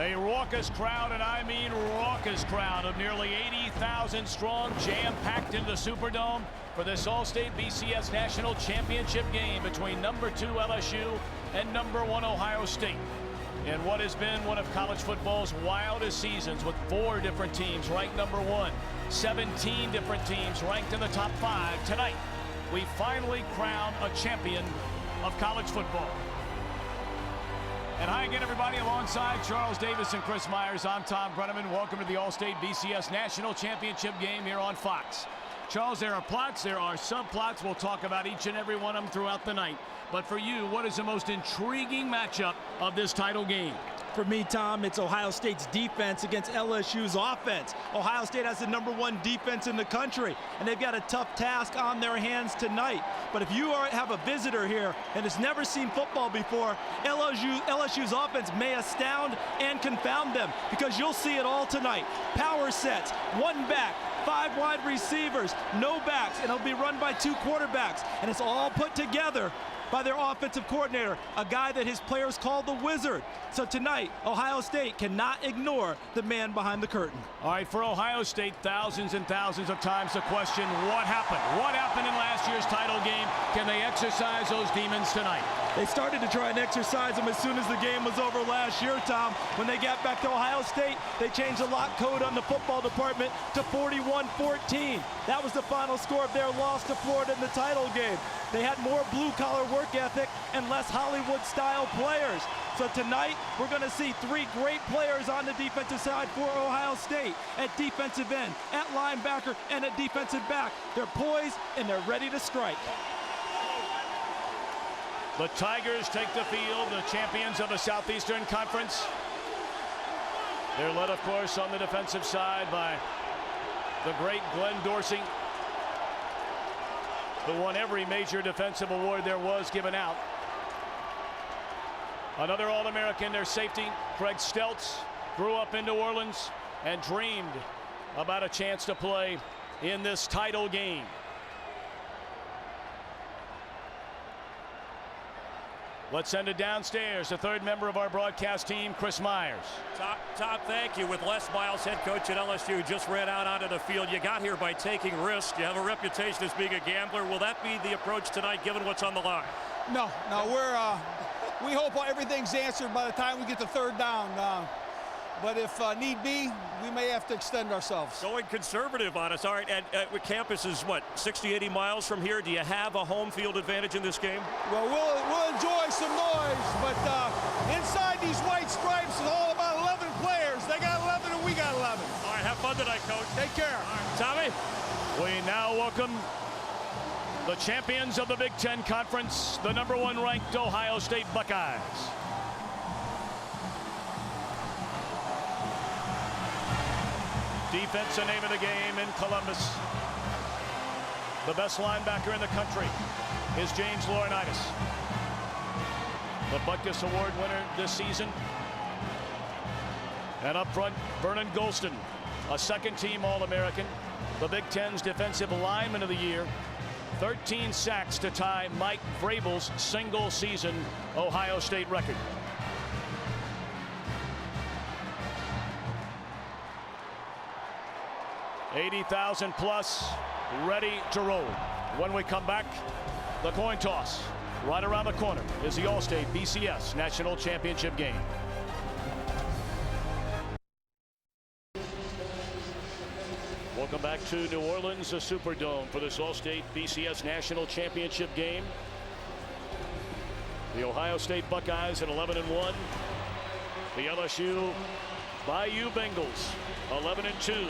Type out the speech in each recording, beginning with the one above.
A raucous crowd, and I mean raucous crowd, of nearly 80,000 strong, jam-packed into the Superdome for this All-State BCS National Championship game between number 2 LSU and number 1 Ohio State. In what has been one of college football's wildest seasons, with 4 different teams ranked number 1, 17 different teams ranked in the top 5, tonight we finally crown a champion of college football. And hi again, everybody, alongside Charles Davis and Chris Myers. I'm Tom Brenneman. Welcome to the All-State BCS National Championship game here on Fox. Charles, there are plots, there are subplots. We'll talk about each and every one of them throughout the night. But for you, what is the most intriguing matchup of this title game? For me, Tom, it's Ohio State's defense against LSU's offense. Ohio State has the #1 defense in the country, and they've got a tough task on their hands tonight. But if you have a visitor here and has never seen football before, LSU's offense may astound and confound them, because you'll see it all tonight. Power sets, 1 back, 5 wide receivers, no backs, and it'll be run by 2 quarterbacks. And it's all put together by their offensive coordinator, a guy that his players call the Wizard. So tonight, Ohio State cannot ignore the man behind the curtain. All right, for Ohio State, thousands and thousands of times the question, what happened? What happened in last year's title game? Can they exercise those demons tonight? They started to try and exercise them as soon as the game was over last year, Tom. When they got back to Ohio State, they changed the lock code on the football department to 41-14. That was the final score of their loss to Florida in the title game. They had more blue-collar work ethic and less Hollywood-style players. So tonight, we're going to see 3 great players on the defensive side for Ohio State, at defensive end, at linebacker, and at defensive back. They're poised and they're ready to strike. The Tigers take the field, the champions of the Southeastern Conference. They're led, of course, on the defensive side by the great Glenn Dorsey, who won every major defensive award there was given out. Another All-American, their safety, Craig Steltz, grew up in New Orleans and dreamed about a chance to play in this title game. Let's send it downstairs. The 3rd member of our broadcast team, Chris Myers. Tom, thank you. With Les Miles, head coach at LSU, just ran out onto the field. You got here by taking risks. You have a reputation as being a gambler. Will that be the approach tonight, given what's on the line? No, we hope everything's answered by the time we get to 3rd down. But if need be, we may have to extend ourselves. Going conservative on us. All right, and campus is what, 60, 80 miles from here? Do you have a home field advantage in this game? Well, we'll enjoy some noise, but inside these white stripes is all about 11 players. They got 11 and we got 11. All right, have fun tonight, Coach. Take care. Right, Tommy? We now welcome the champions of the Big Ten Conference, the #1 ranked Ohio State Buckeyes. Defense, the name of the game in Columbus. The best linebacker in the country is James Laurinaitis, the Butkus Award winner this season. And up front, Vernon Golston, a 2nd-team All-American, the Big Ten's Defensive Lineman of the Year. 13 sacks to tie Mike Vrabel's single-season Ohio State record. $80,000 plus, ready to roll. When we come back, the coin toss. Right around the corner is the All-State BCS National Championship game. Welcome back to New Orleans Superdome for this All-State BCS National Championship game. The Ohio State Buckeyes at 11-1. The LSU Bayou Bengals 11-2.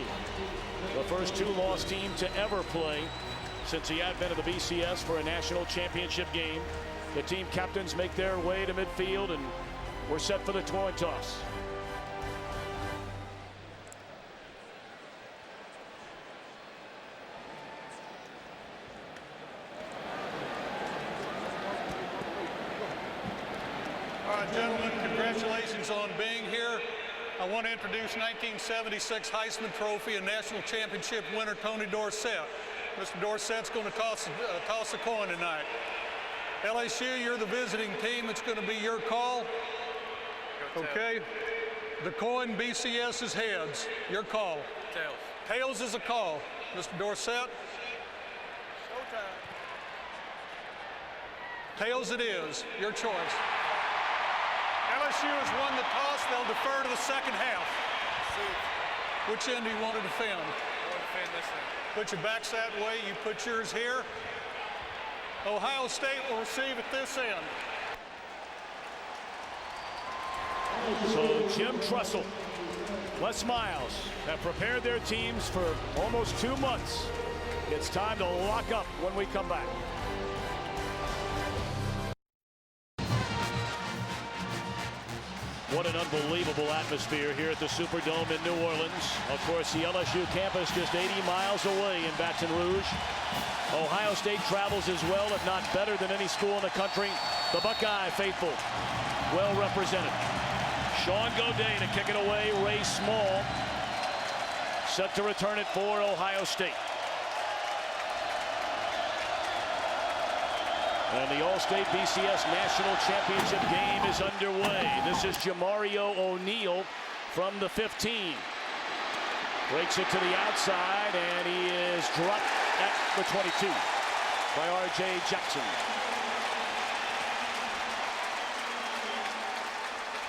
The first 2-loss team to ever play since the advent of the BCS for a national championship game. The team captains make their way to midfield, and we're set for the coin toss. All right, gentlemen, congratulations on being here. I want to introduce 1976 Heisman Trophy and National Championship winner Tony Dorsett. Mr. Dorsett's going to toss a coin tonight. LSU, you're the visiting team. It's going to be your call. Okay. The coin BCS is heads. Your call. Tails. Tails is a call. Mr. Dorsett. Tails it is. Your choice. LSU has won the toss. They'll defer to the second half. Which end do you want to defend? I want to defend this end. Put your backs that way. You put yours here. Ohio State will receive at this end. So Jim Tressel, Les Miles have prepared their teams for almost 2 months. It's time to lock up when we come back. What an unbelievable atmosphere here at the Superdome in New Orleans. Of course, the LSU campus just 80 miles away in Baton Rouge. Ohio State travels as well, if not better than any school in the country. The Buckeye faithful, well represented. Sean Godet to kick it away. Ray Small set to return it for Ohio State. And the All-State BCS National Championship game is underway. This is Jamario O'Neal from the 15. Breaks it to the outside, and he is dropped at the 22 by R.J. Jackson.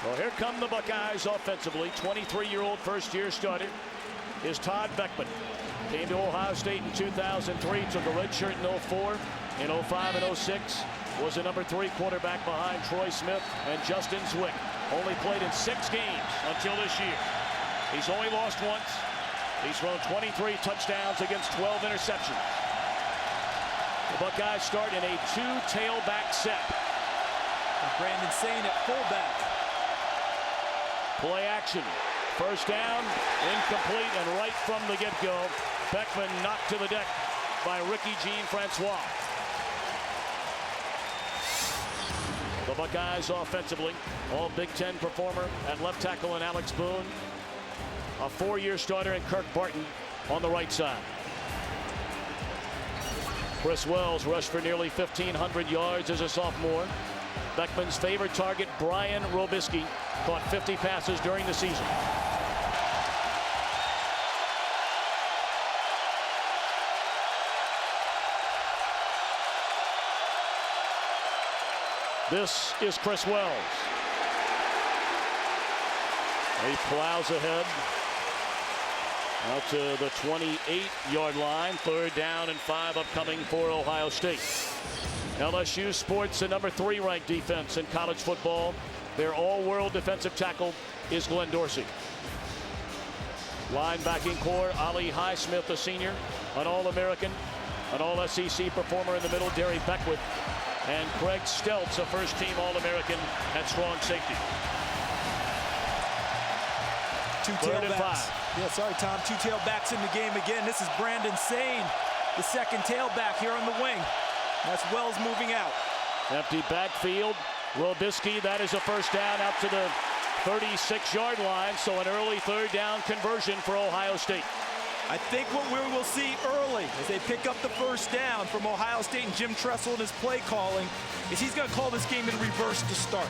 Well, here come the Buckeyes offensively. 23-year-old first-year starter is Todd Beckman. Came to Ohio State in 2003, took a red shirt in 04. In 05 and 06, was a number 3 quarterback behind Troy Smith and Justin Zwick. Only played in 6 games until this year. He's only lost once. He's thrown 23 touchdowns against 12 interceptions. The Buckeyes start in a 2-tailback set. And Brandon Sain at fullback. Play action. First down, incomplete, and right from the get-go, Beckman knocked to the deck by Ricky Jean-Francois. The Buckeyes offensively, all Big Ten performer at left tackle in Alex Boone. A 4-year starter in Kirk Barton on the right side. Chris Wells rushed for nearly 1,500 yards as a sophomore. Beckman's favorite target, Brian Robisky, caught 50 passes during the season. This is Chris Wells. He plows ahead out to the 28-yard line. 3rd down and 5 upcoming for Ohio State. LSU sports a number 3 ranked defense in college football. Their all-world defensive tackle is Glenn Dorsey. Linebacking core, Ali Highsmith, a senior, an All-American, an All-SEC performer in the middle, Derry Beckwith, and Craig Steltz, a first-team All-American at strong safety. 2 3rd and 5. tailbacks. Yeah, sorry, Tom. 2 tailbacks in the game again. This is Brandon Sain, the second tailback here on the wing. That's Wells moving out. Empty backfield. Robisky, that is a first down out to the 36-yard line. So an early 3rd down conversion for Ohio State. I think what we will see early as they pick up the first down from Ohio State and Jim Tressel in his play calling is he's going to call this game in reverse to start.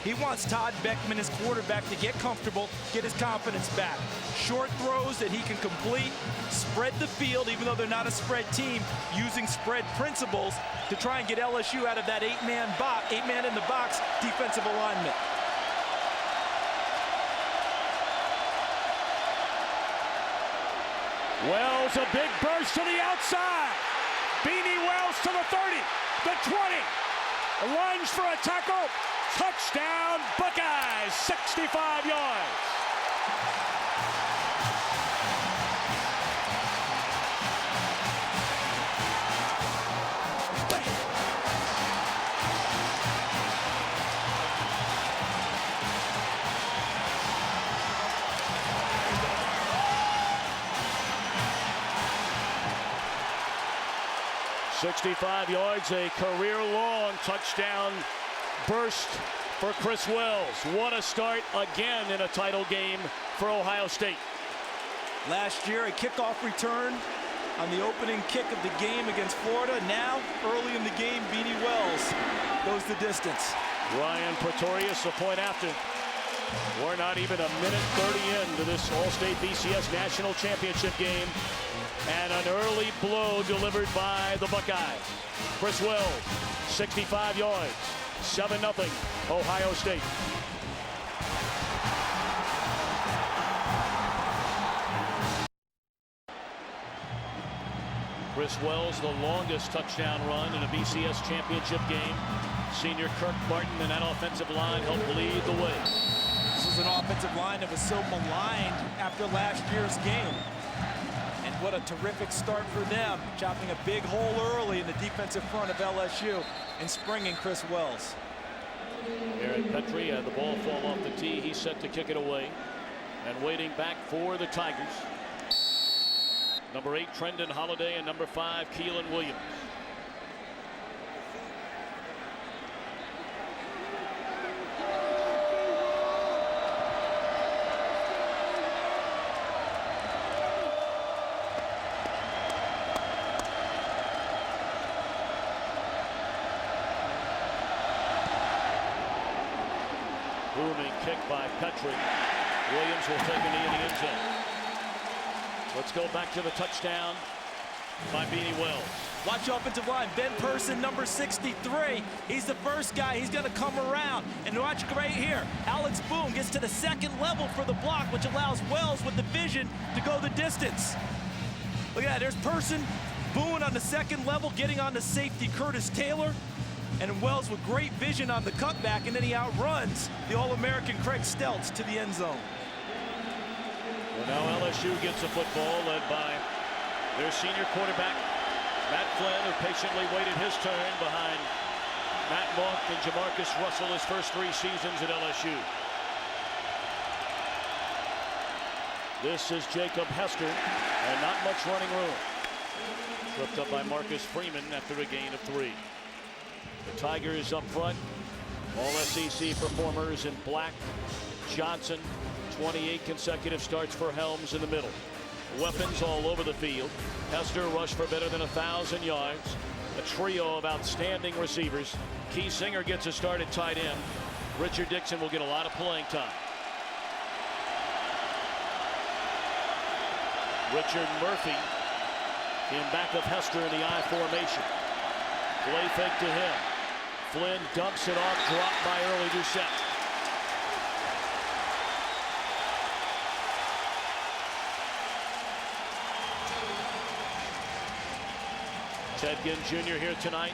He wants Todd Beckman, his quarterback, to get comfortable, get his confidence back. Short throws that he can complete, spread the field, even though they're not a spread team, using spread principles to try and get LSU out of that 8-man in the box defensive alignment. Wells, a big burst to the outside. Beanie Wells to the 30, the 20. A lunge for a tackle. Touchdown, Buckeyes, 65 yards. "65 yards, a career-long touchdown burst for Chris Wells. What a start again in a title game for Ohio State. Last year, a kickoff return on the opening kick of the game against Florida. Now, early in the game, Beanie Wells goes the distance. Ryan Pretorius, a point after. We're not even a minute 30 into this All-State BCS National Championship game. And an early blow delivered by the Buckeyes. Chris Wells, 65 yards, 7-0, Ohio State. Chris Wells, the longest touchdown run in a BCS championship game. Senior Kirk Martin and that offensive line helped lead the way. This is an offensive line that was so maligned after last year's game. And what a terrific start for them, chopping a big hole early in the defensive front of LSU and springing Chris Wells. Aaron Petrie had the ball fall off the tee. He's set to kick it away. And waiting back for the Tigers. Number 8, Trendon Holiday, and number 5, Keelan Williams. Booming kick by Petrie. Williams will take a knee in the end zone. Let's go back to the touchdown by Beanie Wells. Watch the offensive line. Ben Person, number 63. He's the first guy. He's going to come around. And watch right here. Alex Boone gets to the second level for the block, which allows Wells with the vision to go the distance. Look at that. There's Person, Boone on the second level, getting on the safety Curtis Taylor. And Wells with great vision on the cutback, and then he outruns the All-American Craig Stelz to the end zone. Well, now LSU gets a football led by their senior quarterback, Matt Flynn, who patiently waited his turn behind Matt Monk and Jamarcus Russell his first 3 seasons at LSU. This is Jacob Hester, and not much running room. Tripped up by Marcus Freeman after a gain of 3. The Tigers up front, all SEC performers in black. Johnson, 28 consecutive starts for Helms in the middle. Weapons all over the field. Hester rushed for better than 1,000 yards. A trio of outstanding receivers. Key Singer gets a start at tight end. Richard Dixon will get a lot of playing time. Richard Murphy in back of Hester in the I formation. Play fake to him. Flynn dumps it off, dropped by early Doucette. Ted Ginn Jr. here tonight.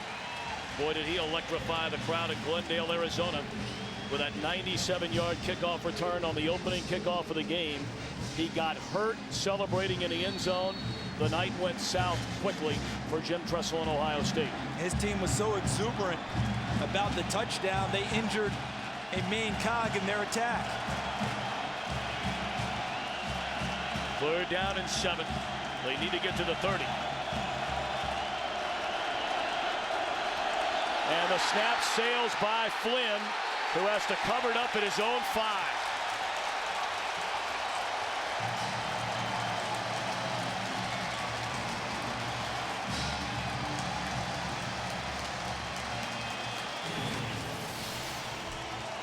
Boy, did he electrify the crowd in Glendale, Arizona with that 97-yard kickoff return on the opening kickoff of the game. He got hurt celebrating in the end zone. The night went south quickly for Jim Tressel in Ohio State. His team was so exuberant about the touchdown, they injured a main cog in their attack. 3rd down and 7. They need to get to the 30. And the snap sails by Flynn, who has to cover it up at his own 5.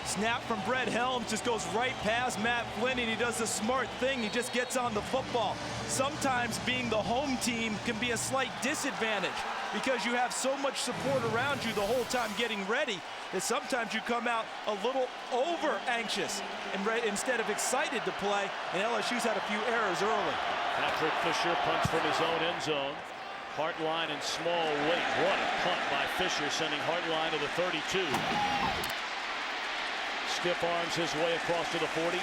Snap from Brett Helms just goes right past Matt Flynn, and he does the smart thing. He just gets on the football. Sometimes being the home team can be a slight disadvantage because you have so much support around you the whole time getting ready that sometimes you come out a little over anxious and instead of excited to play, and LSU's had a few errors early. Patrick Fisher punts from his own end zone. Hartline in small weight. What a punt by Fisher, sending Hartline to the 32. Stiff arms his way across to the 40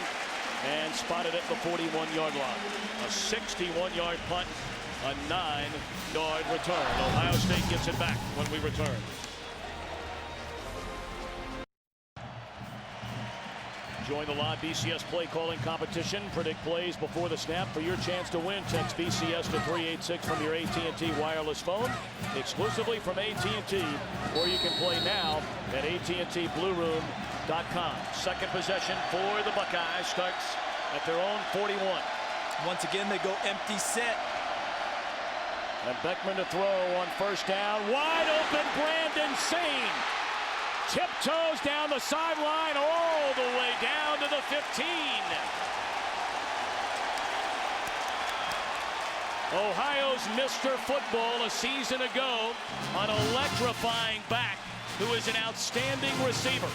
and spotted at the 41-yard line. A 61-yard punt, a 9-yard return. Ohio State gets it back when we return. Join the live BCS play calling competition. Predict plays before the snap for your chance to win. Text BCS to 386 from your AT&T wireless phone, exclusively from AT&T, or you can play now at AT&TBlueRoom.com. Second possession for the Buckeyes starts at their own 41. Once again, they go empty set. And Beckman to throw on 1st down. Wide open, Brandon Sane. Tiptoes down the sideline all the way down to the 15. Ohio's Mr. Football a season ago, an electrifying back who is an outstanding receiver.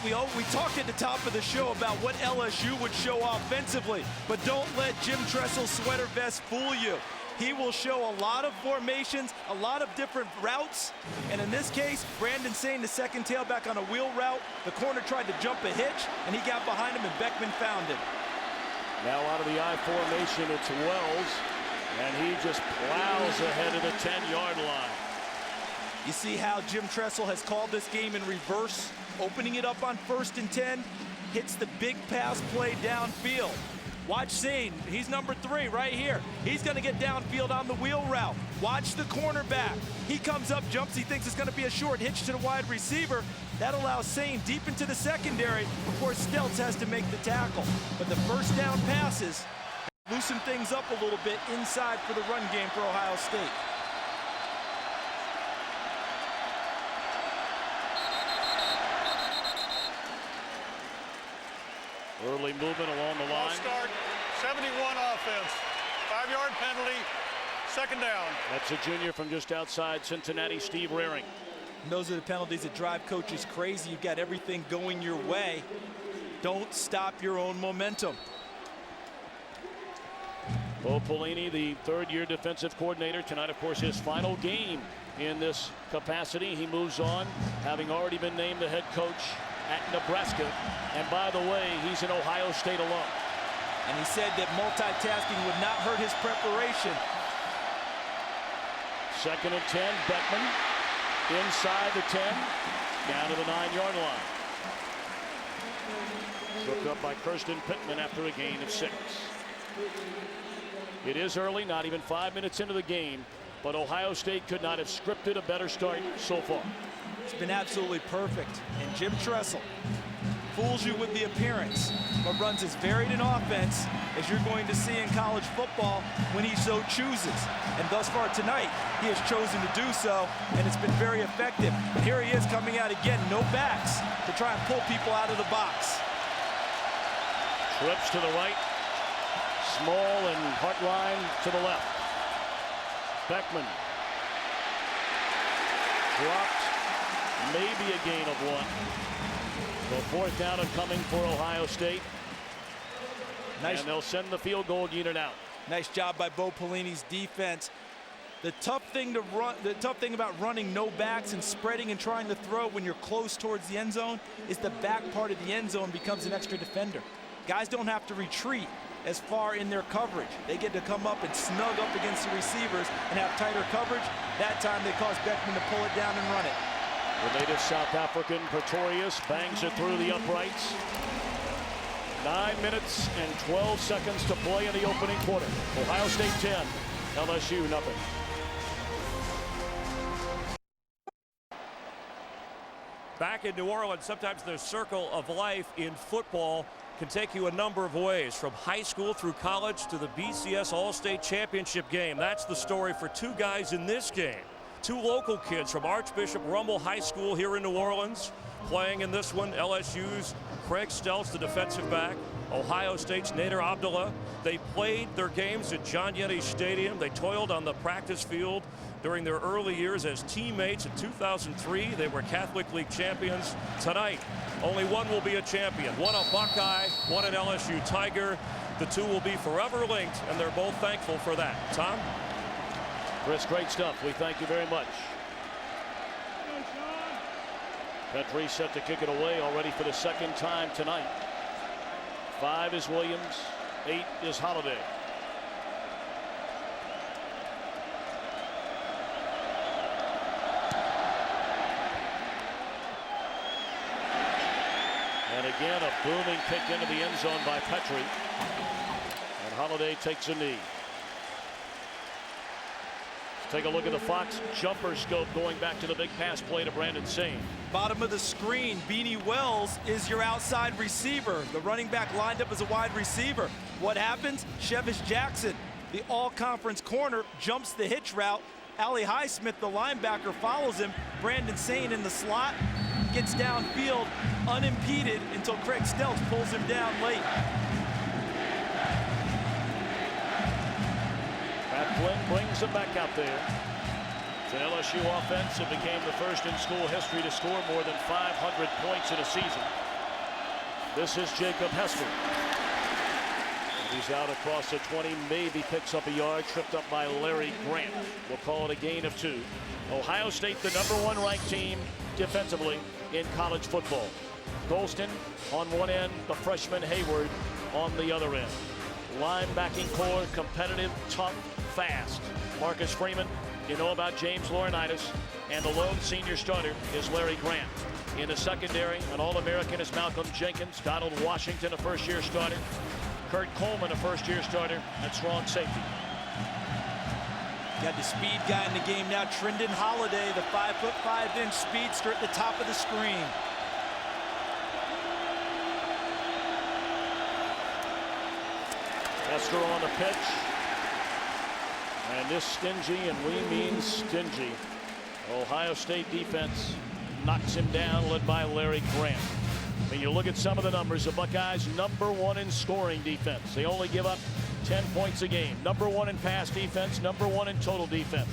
We talked at the top of the show about what LSU would show offensively, but don't let Jim Tressel's sweater vest fool you. He will show a lot of formations, a lot of different routes, and in this case, Brandon Sain, the second tailback on a wheel route, the corner tried to jump a hitch, and he got behind him, and Beckman found him. Now out of the I formation, it's Wells, and he just plows ahead of the 10-yard line. You see how Jim Tressel has called this game in reverse, opening it up on 1st and 10, hits the big pass play downfield. Watch Sain, he's number 3 right here. He's gonna get downfield on the wheel route. Watch the cornerback. He comes up, jumps, he thinks it's gonna be a short hitch to the wide receiver. That allows Sain deep into the secondary before Stelz has to make the tackle. But the first down passes loosen things up a little bit inside for the run game for Ohio State. Early movement along the line. Start, 71 offense. 5-yard penalty, 2nd down. That's a junior from just outside Cincinnati, Steve Rearing. And those are the penalties that drive coaches crazy. You've got everything going your way. Don't stop your own momentum. Bo Pelini, the 3rd-year defensive coordinator, tonight, of course, his final game in this capacity. He moves on, having already been named the head coach at Nebraska. And by the way, he's an Ohio State alum. And he said that multitasking would not hurt his preparation. 2nd and 10, Beckman inside the 10, down to the 9-yard line. Hooked up by Kirsten Pittman after a gain of 6. It is early, not even 5 minutes into the game, but Ohio State could not have scripted a better start so far. It's been absolutely perfect. And Jim Tressel fools you with the appearance, but runs as varied an offense as you're going to see in college football when he so chooses. And thus far tonight, he has chosen to do so, and it's been very effective. And here he is coming out again, no backs, to try and pull people out of the box. Trips to the right, Small and Hartline to the left. Beckman dropped, maybe a gain of 1. So 4th down and coming for Ohio State. Nice. And they'll send the field goal unit out. Nice job by Bo Pelini's defense. The tough thing about running no backs and spreading and trying to throw when you're close towards the end zone is the back part of the end zone becomes an extra defender. Guys don't have to retreat as far in their coverage. They get to come up and snug up against the receivers and have tighter coverage. That time they cause Beckman to pull it down and run it. The native South African Pretorius bangs it through the uprights. 9 minutes and 12 seconds to play in the opening quarter. Ohio State 10, LSU nothing. Back in New Orleans, sometimes the circle of life in football can take you a number of ways, from high school through college to the BCS All-State Championship game. That's the story for 2 guys in this game. 2 local kids from Archbishop Rummel High School here in New Orleans. Playing in this one, LSU's Craig Stelz, the defensive back. Ohio State's Nader Abdullah. They played their games at John Yeti Stadium. They toiled on the practice field during their early years as teammates. In 2003, they were Catholic League champions. Tonight, only one will be a champion. One a Buckeye, one an LSU Tiger. The 2 will be forever linked, and they're both thankful for that. Tom? Chris, great stuff. We thank you very much. Petrie set to kick it away already for the 2nd time tonight. 5 is Williams, 8 is Holiday. And again, a booming kick into the end zone by Petrie. And Holiday takes a knee. Take a look at the Fox jumper scope going back to the big pass play to Brandon Sain. Bottom of the screen, Beanie Wells is your outside receiver. The running back lined up as a wide receiver. What happens? Chevish Jackson, the all-conference corner, jumps the hitch route, Ali Highsmith, the linebacker, follows him. Brandon Sane in the slot, gets downfield unimpeded until Craig Stelz pulls him down late. Matt Flynn brings him back out there. It's an LSU offense that became the first in school history to score more than 500 points in a season. This is Jacob Hester. He's out across the 20, maybe picks up a yard, tripped up by Larry Grant. We'll call it a gain of 2. Ohio State, the #1 ranked team defensively in college football. Golston on one end, the freshman Hayward on the other end. Linebacking core, competitive, tough, fast. Marcus Freeman, you know about James Laurinaitis, and the lone senior starter is Larry Grant. In the secondary, an All-American is Malcolm Jenkins, Donald Washington, a first-year starter, Kurt Coleman, a first-year starter at strong safety. Got the speed guy in the game now, Trendon Holiday, the 5'5" speedster at the top of the screen. Hester on the pitch. And this stingy, and we mean stingy, Ohio State defense knocks him down, led by Larry Grant. When you look at some of the numbers, the Buckeyes #1 in scoring defense. They only give up 10 points a game. #1 in pass defense, #1 in total defense.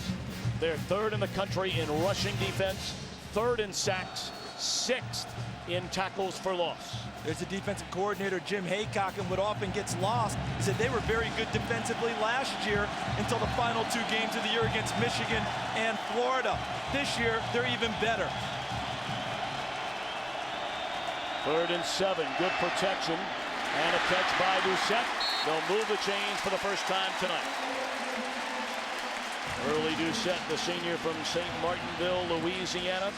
They're 3rd in the country in rushing defense, 3rd in sacks, 6th in tackles for loss. There's a defensive coordinator, Jim Haycock, and what often gets lost is that they were very good defensively last year until the final 2 games of the year against Michigan and Florida. This year, they're even better. 3rd and 7, good protection, and a catch by Doucette. They'll move the chains for the first time tonight. Early Doucette, the senior from St. Martinville, Louisiana.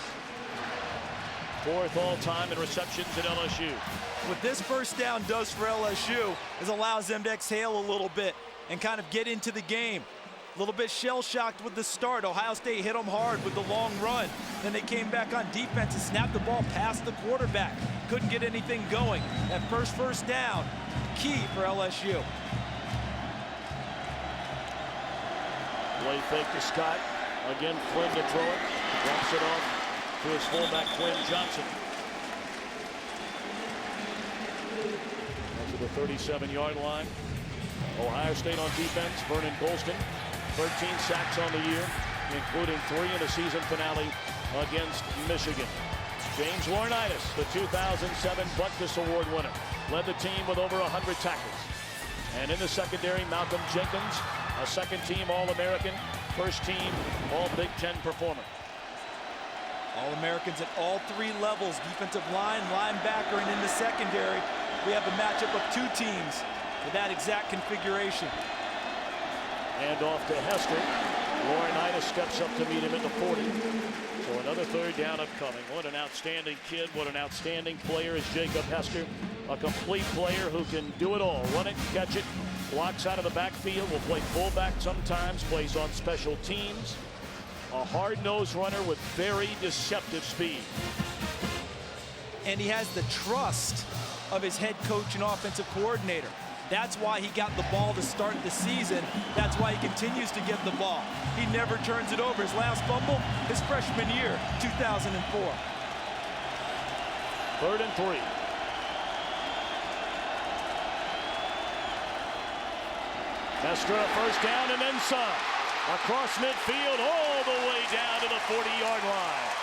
4th all-time in receptions at LSU. What this first down does for LSU is allows them to exhale a little bit and kind of get into the game. A little bit shell-shocked with the start. Ohio State hit them hard with the long run. Then they came back on defense and snapped the ball past the quarterback. Couldn't get anything going. That first down, key for LSU. Play fake to Scott. Again, Flynn to throw it. Drops it off to his fullback, Quinn Johnson. To the 37-yard line. Ohio State on defense, Vernon Golston. 13 sacks on the year, including 3 in the season finale against Michigan. James Laurinaitis, the 2007 Butkus Award winner, led the team with over 100 tackles. And in the secondary, Malcolm Jenkins, a second-team All-American, first-team All-Big Ten performer. All-Americans at all 3 levels, defensive line, linebacker, and in the secondary, we have a matchup of 2 teams with that exact configuration. And off to Hester. Laurinaitis steps up to meet him at the 40. So another 3rd down upcoming. What an outstanding kid. What an outstanding player is Jacob Hester. A complete player who can do it all. Run it, catch it, blocks out of the backfield, will play fullback sometimes, plays on special teams. A hard-nosed runner with very deceptive speed. And he has the trust of his head coach and offensive coordinator. That's why he got the ball to start the season. That's why he continues to get the ball. He never turns it over. His last fumble, his freshman year, 2004. 3rd and 3. Hester, a first down and then some. Across midfield, all the way down to the 40-yard line.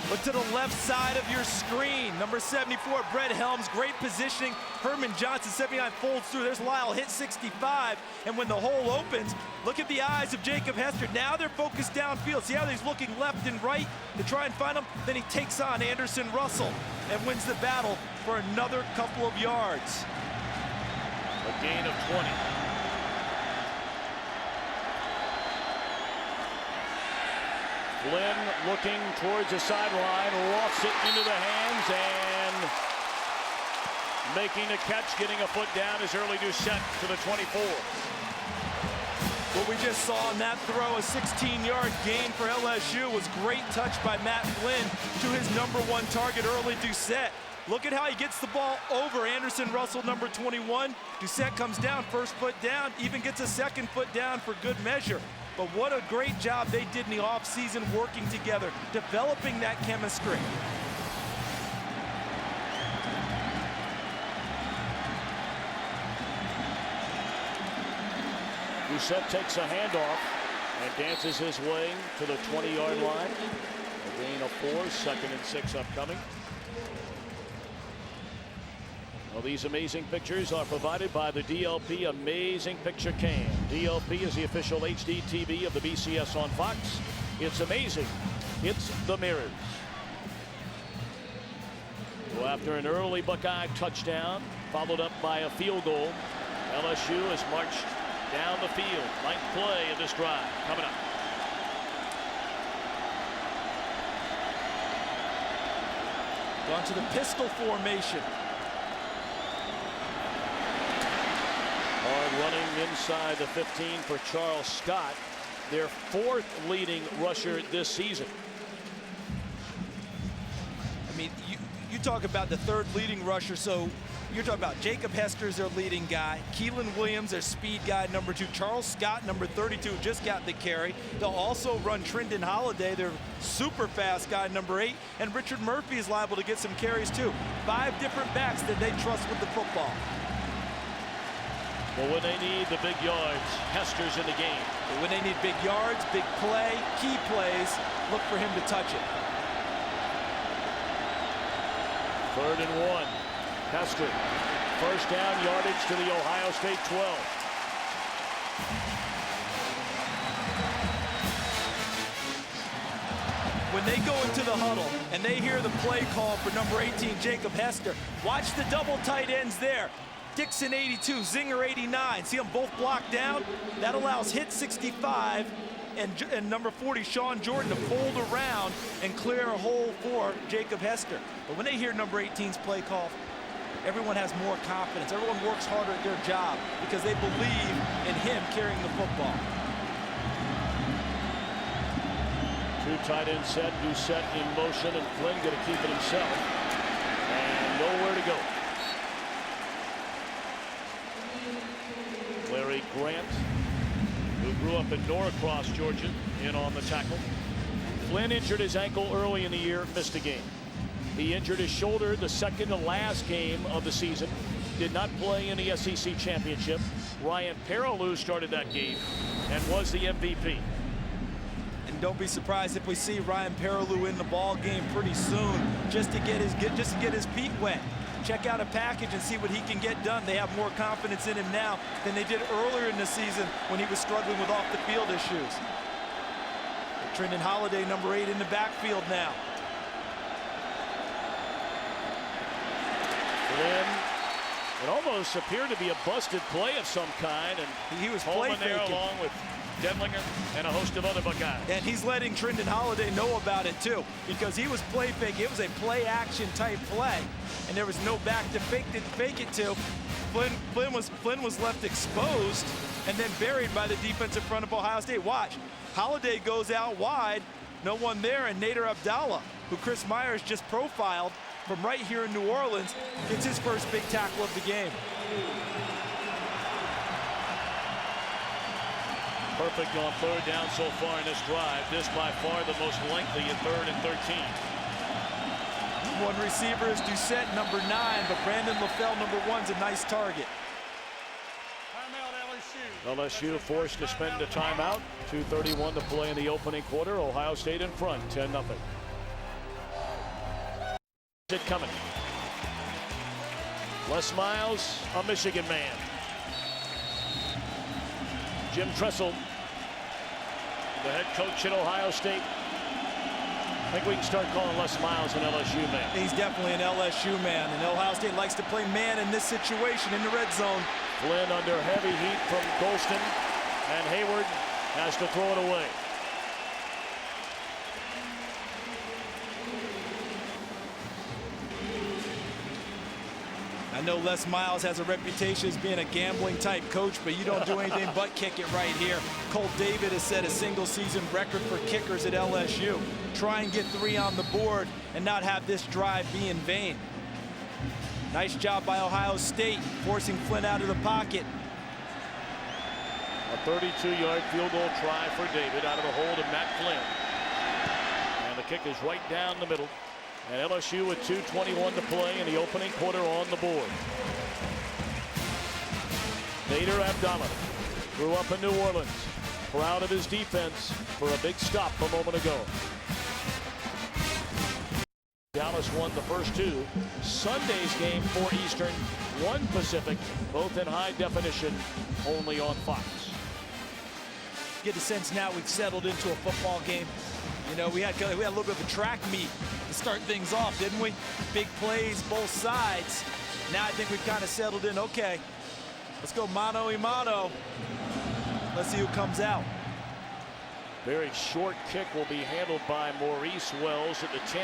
Look to the left side of your screen. Number 74, Brett Helms, great positioning. Herman Johnson, 79, folds through. There's Lyle, hit 65. And when the hole opens, look at the eyes of Jacob Hester. Now they're focused downfield. See how he's looking left and right to try and find him? Then he takes on Anderson Russell and wins the battle for another couple of yards. A gain of 20. Flynn looking towards the sideline, lofts it into the hands, and making the catch, getting a foot down is early Doucette to the 24. What we just saw on that throw, a 16-yard gain for LSU, was great touch by Matt Flynn to his #1 target, early Doucette. Look at how he gets the ball over Anderson Russell, number 21. Doucette comes down, first foot down, even gets a second foot down for good measure. But what a great job they did in the offseason working together, developing that chemistry. Doucette takes a handoff and dances his way to the 20-yard line. A gain of 4, 2nd and 6 upcoming. Well, these amazing pictures are provided by the DLP Amazing Picture Cam. DLP is the official HD TV of the BCS on Fox. It's amazing. It's the mirrors. Well, after an early Buckeye touchdown, followed up by a field goal, LSU has marched down the field. Ninth play of this drive coming up. Gone to the pistol formation. Hard running inside the 15 for Charles Scott, their 4th leading rusher this season. I mean, you talk about the 3rd leading rusher, so you're talking about Jacob Hester is their leading guy, Keelan Williams, their speed guy, number 2, Charles Scott, number 32, just got the carry. They'll also run Trendon Holiday, their super fast guy, number 8, and Richard Murphy is liable to get some carries too. 5 different backs that they trust with the football. Well, when they need the big yards, Hester's in the game. But when they need big yards, big play, key plays, look for him to touch it. 3rd and 1. Hester, first down yardage to the Ohio State 12. When they go into the huddle and they hear the play call for number 18, Jacob Hester, watch the double tight ends there. Dixon 82, Zinger 89. See them both blocked down? That allows hit 65 and number 40, Sean Jordan, to fold around and clear a hole for Jacob Hester. But when they hear number 18's play call, everyone has more confidence. Everyone works harder at their job because they believe in him carrying the football. 2 tight end set, Doucette in motion, and Flynn going to keep it himself. And nowhere to go. Larry Grant, who grew up in Norcross, Georgia, in on the tackle. Flynn injured his ankle early in the year, missed a game. He injured his shoulder the second to last game of the season. Did not play in the SEC championship. Ryan Perrilloux started that game and was the MVP. And don't be surprised if we see Ryan Perrilloux in the ball game pretty soon, just to get his feet wet. Check out a package and see what he can get done. They have more confidence in him now than they did earlier in the season when he was struggling with off the field issues. Trendon Holiday, number 8, in the backfield now. Flynn, it almost appeared to be a busted play of some kind, and he was play there faking along with Denlinger and a host of other Buckeyes. And he's letting Trendon Holiday know about it too, because he was play faking. It was a play action type play, and there was no back to fake it to. Flynn was left exposed and then buried by the defensive front of Ohio State. Watch, Holiday goes out wide, no one there, and Nader Abdallah, who Chris Myers just profiled from right here in New Orleans, gets his first big tackle of the game. Perfect on 3rd down so far in this drive. This by far the most lengthy in 3rd and 13. One receiver is Doucette, number 9, but Brandon LaFell, number 1, is a nice target. Timeout, LSU. LSU forced to spend a timeout. 2:31 to play in the opening quarter. Ohio State in front, 10-0. It coming. Les Miles, a Michigan man. Jim Tressel, the head coach at Ohio State. I think we can start calling Les Miles an LSU man. He's definitely an LSU man, and Ohio State likes to play man in this situation in the red zone. Flynn under heavy heat from Golston, and Hayward has to throw it away. I know Les Miles has a reputation as being a gambling type coach, but you don't do anything but kick it right here. Colt David has set a single season record for kickers at LSU. Try and get 3 on the board and not have this drive be in vain. Nice job by Ohio State, forcing Flynn out of the pocket. A 32-yard field goal try for David out of the hold of Matt Flynn. And the kick is right down the middle. And LSU with 2:21 to play in the opening quarter on the board. Nader Abdallah grew up in New Orleans. Proud of his defense for a big stop a moment ago. Dallas won the first two. Sunday's game, 4 Eastern, 1 Pacific, both in high definition, only on Fox. Get the sense now we've settled into a football game. You know, we had a little bit of a track meet to start things off, didn't we? Big plays, both sides. Now I think we've kind of settled in. Okay, let's go mano a mano. Let's see who comes out. Very short kick will be handled by Maurice Wells at the 10.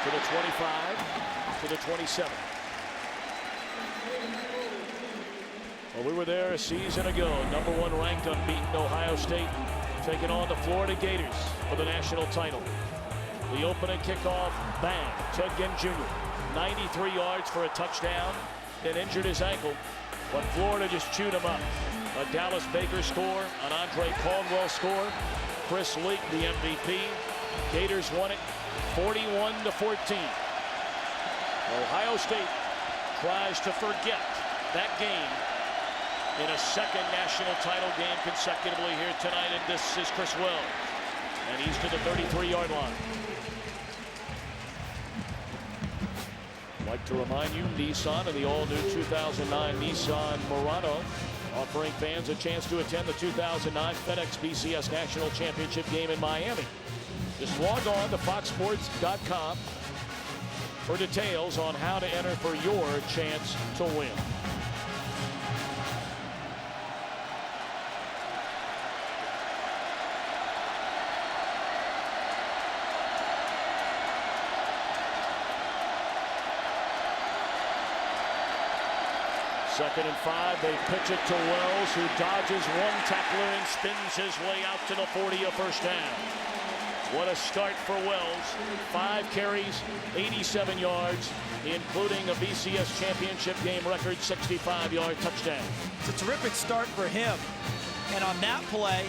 To the 25, to the 27. Well, we were there a season ago. #1 ranked unbeaten Ohio State taking on the Florida Gators for the national title. The opening kickoff, bang, Ted Ginn Jr. 93 yards for a touchdown, then injured his ankle, but Florida just chewed him up. A Dallas Baker score, an Andre Caldwell score, Chris Leak the MVP. Gators won it 41-14. Ohio State tries to forget that game in a second national title game consecutively here tonight, and this is Chris Wells, and he's to the 33-yard line. I'd like to remind you, Nissan and the all-new 2009 Nissan Murano offering fans a chance to attend the 2009 FedEx BCS National Championship game in Miami. Just log on to foxsports.com for details on how to enter for your chance to win. Second and 5, they pitch it to Wells, who dodges one tackler and spins his way out to the 40, a first down. What a start for Wells. 5 carries, 87 yards, including a BCS Championship game record 65-yard touchdown. It's a terrific start for him. And on that play,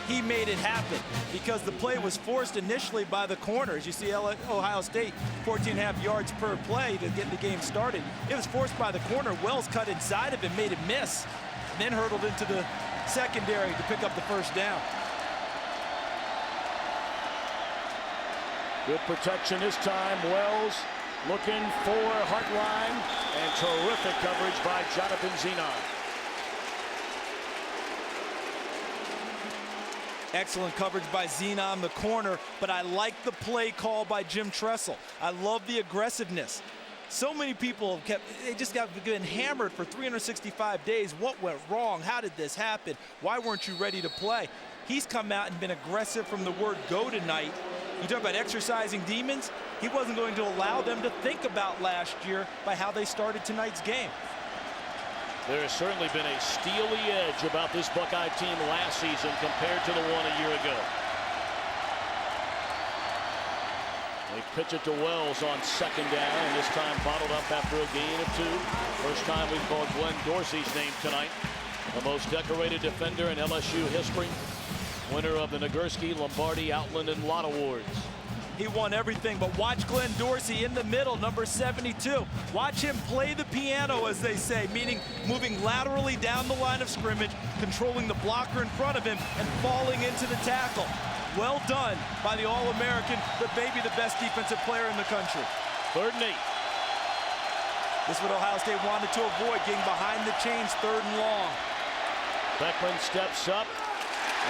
he made it happen because the play was forced initially by the corners. You see Ohio State 14.5 yards per play to get the game started. It was forced by the corner. Wells cut inside of him, made it miss, and then hurdled into the secondary to pick up the first down. Good protection this time. Wells looking for Hartline, and terrific coverage by Jonathan Zenon. Excellent coverage by Zenon, the corner, but I like the play call by Jim Tressel. I love the aggressiveness. So many people they just got been hammered for 365 days. What went wrong? How did this happen? Why weren't you ready to play? He's come out and been aggressive from the word go tonight. You talk about exercising demons. He wasn't going to allow them to think about last year by how they started tonight's game. There has certainly been a steely edge about this Buckeye team last season compared to the one a year ago. They pitch it to Wells on second down, and this time bottled up after a gain of 2. First time we've called Glenn Dorsey's name tonight. The most decorated defender in LSU history. Winner of the Nagurski, Lombardi, Outland, and Lott Awards. He won everything, but watch Glenn Dorsey in the middle, number 72. Watch him play the piano, as they say, meaning moving laterally down the line of scrimmage, controlling the blocker in front of him, and falling into the tackle. Well done by the All-American, maybe the best defensive player in the country. 3rd and 8. This is what Ohio State wanted to avoid, getting behind the chains, 3rd and long. Beckman steps up,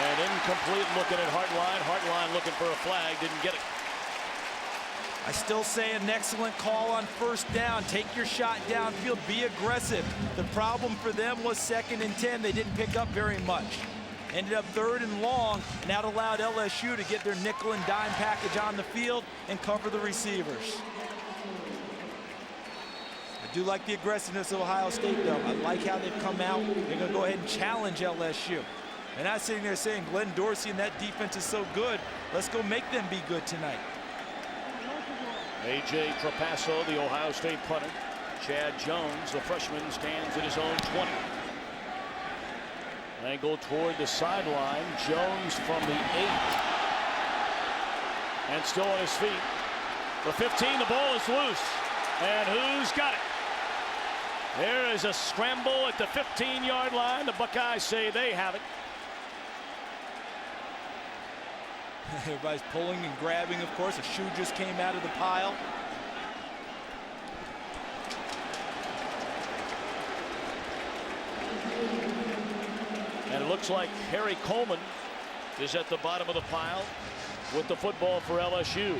and incomplete, looking at Hartline. Hartline looking for a flag, didn't get it. I still say an excellent call on first down. Take your shot downfield, be aggressive. The problem for them was 2nd and 10. They didn't pick up very much. Ended up 3rd and long, and that allowed LSU to get their nickel and dime package on the field and cover the receivers. I do like the aggressiveness of Ohio State, though. I like how they've come out. They're going to go ahead and challenge LSU. And I'm sitting there saying, Glenn Dorsey and that defense is so good. Let's go make them be good tonight. A.J. Trapasso, the Ohio State punter. Chad Jones, the freshman, stands at his own 20. Angle toward the sideline. Jones from the 8. And still on his feet. The 15, the ball is loose. And who's got it? There is a scramble at the 15-yard line. The Buckeyes say they have it. Everybody's pulling and grabbing, of course. A shoe just came out of the pile. And it looks like Harry Coleman is at the bottom of the pile with the football for LSU.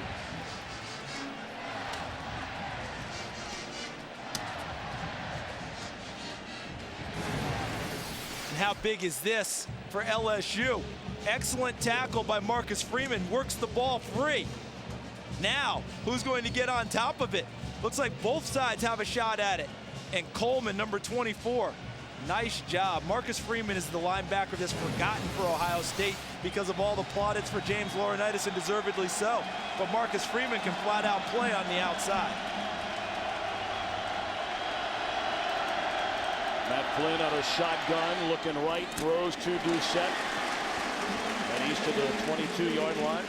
And how big is this for LSU? Excellent tackle by Marcus Freeman, works the ball free. Now, who's going to get on top of it? Looks like both sides have a shot at it. And Coleman, number 24. Nice job. Marcus Freeman is the linebacker that's forgotten for Ohio State because of all the plaudits for James Laurinaitis, and deservedly so. But Marcus Freeman can flat out play on the outside. Matt Flynn out of shotgun, looking right, throws to Doucette. And he's to the 22-yard line.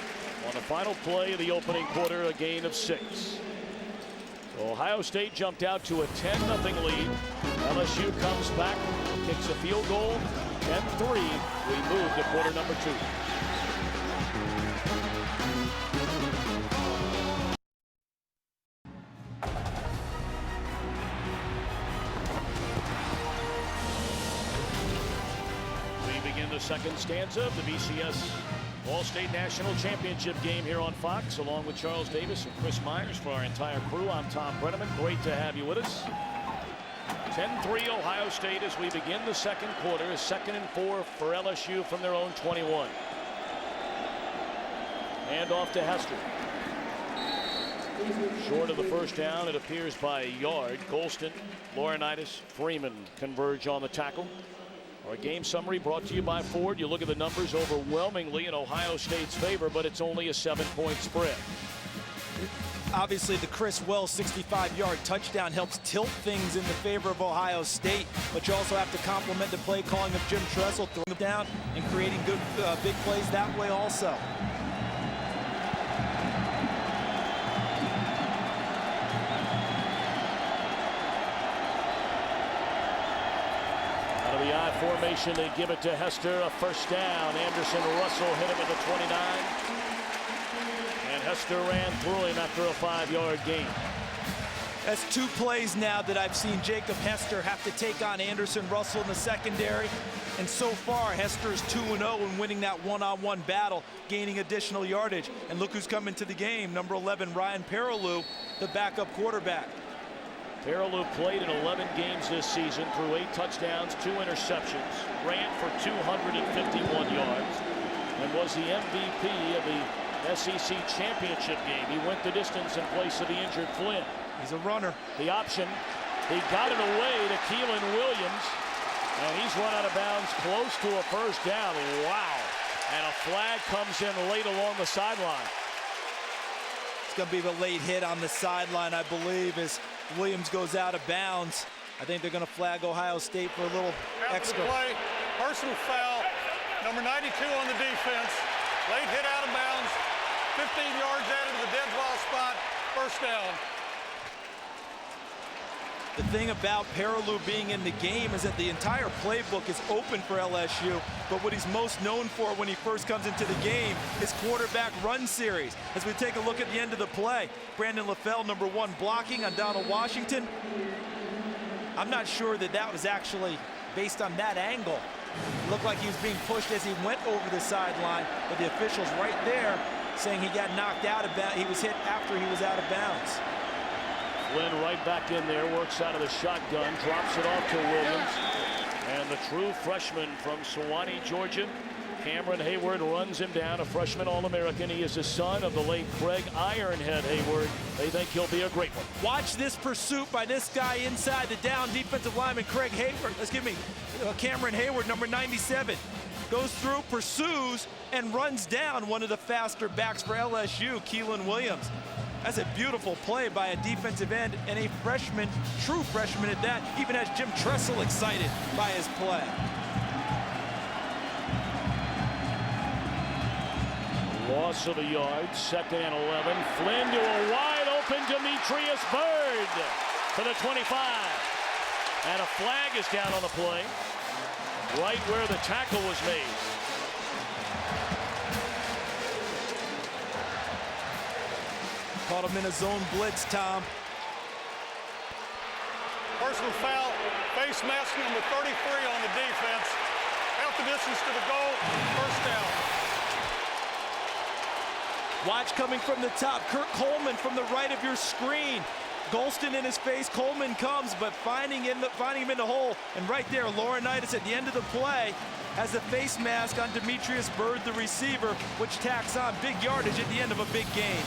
On the final play of the opening quarter, a gain of 6. Ohio State jumped out to a 10-0 lead. LSU comes back, kicks a field goal, 10-3. We move to quarter number 2. We begin the second stanza of the BCS All-State National Championship game here on Fox, along with Charles Davis and Chris Myers. For our entire crew, I'm Tom Brenneman. Great to have you with us. 10-3 Ohio State as we begin the second quarter. 2nd and 4 for LSU from their own 21. Hand off to Hester. Short of the first down, it appears by a yard. Golston, Laurinaitis, Freeman converge on the tackle. Our game summary brought to you by Ford. You look at the numbers, overwhelmingly in Ohio State's favor, but it's only a 7-point spread. Obviously, the Chris Wells 65-yard touchdown helps tilt things in the favor of Ohio State, but you also have to compliment the play calling of Jim Tressel, throwing them down and creating good big plays that way also. Out of the I formation, they give it to Hester. A first down. Anderson Russell hit him at the 29. And Hester ran through him after a 5-yard gain. That's 2 plays now that I've seen Jacob Hester have to take on Anderson Russell in the secondary. And so far, Hester is 2-0 in winning that one-on-one battle, gaining additional yardage. And look who's coming to the game, number 11, Ryan Perrilloux, the backup quarterback. Perrilloux played in 11 games this season, threw 8 touchdowns, 2 interceptions, ran for 251 yards, and was the MVP of the SEC Championship game. He went the distance in place of the injured Flynn. He's a runner. The option, he got it away to Keelan Williams, and he's run out of bounds close to a first down. Wow. And a flag comes in late along the sideline. It's going to be the late hit on the sideline, I believe, as Williams goes out of bounds. I think they're going to flag Ohio State for a little extra. Play, personal foul, number 92 on the defense. Late hit out of bounds, 15 yards out of the dead ball spot, first down. The thing about Perrilloux being in the game is that the entire playbook is open for LSU, but what he's most known for when he first comes into the game is quarterback run series. As we take a look at the end of the play, Brandon LaFell, number 1, blocking on Donald Washington. I'm not sure that that was actually based on that angle. It looked like he was being pushed as he went over the sideline, but the officials right there saying he got knocked out of bounds. He was hit after he was out of bounds. Flynn right back in there, works out of the shotgun, drops it off to Williams. And the true freshman from Sewanee, Georgia, Cameron Hayward, runs him down, a freshman All-American. He is the son of the late Craig Ironhead Hayward. They think he'll be a great one. Watch this pursuit by this guy inside the down defensive lineman, Craig Hayward. Cameron Hayward, number 97. Goes through, pursues, and runs down one of the faster backs for LSU, Keelan Williams. That's a beautiful play by a defensive end and a freshman, true freshman at that. Even has Jim Tressel excited by his play. Loss of a yard, 2nd and 11. Flynn to a wide open Demetrius Byrd for the 25. And a flag is down on the play, right where the tackle was made. Caught him in a zone blitz, Tom. Personal foul, face mask number 33 on the defense. Half the distance to the goal, first down. Watch coming from the top. Kurt Coleman from the right of your screen. Golston in his face. Coleman comes, but finding him in the hole. And right there, Laurinaitis at the end of the play has the face mask on Demetrius Byrd, the receiver, which tacks on big yardage at the end of a big game.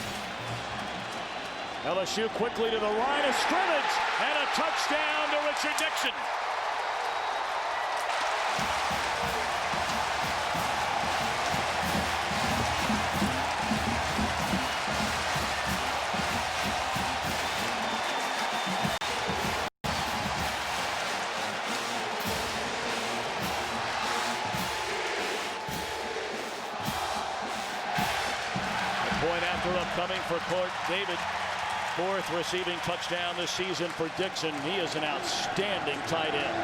LSU quickly to the line of scrimmage, and a touchdown to Richard Dixon. Point after upcoming for Court David. 4th receiving touchdown this season for Dixon. He is an outstanding tight end.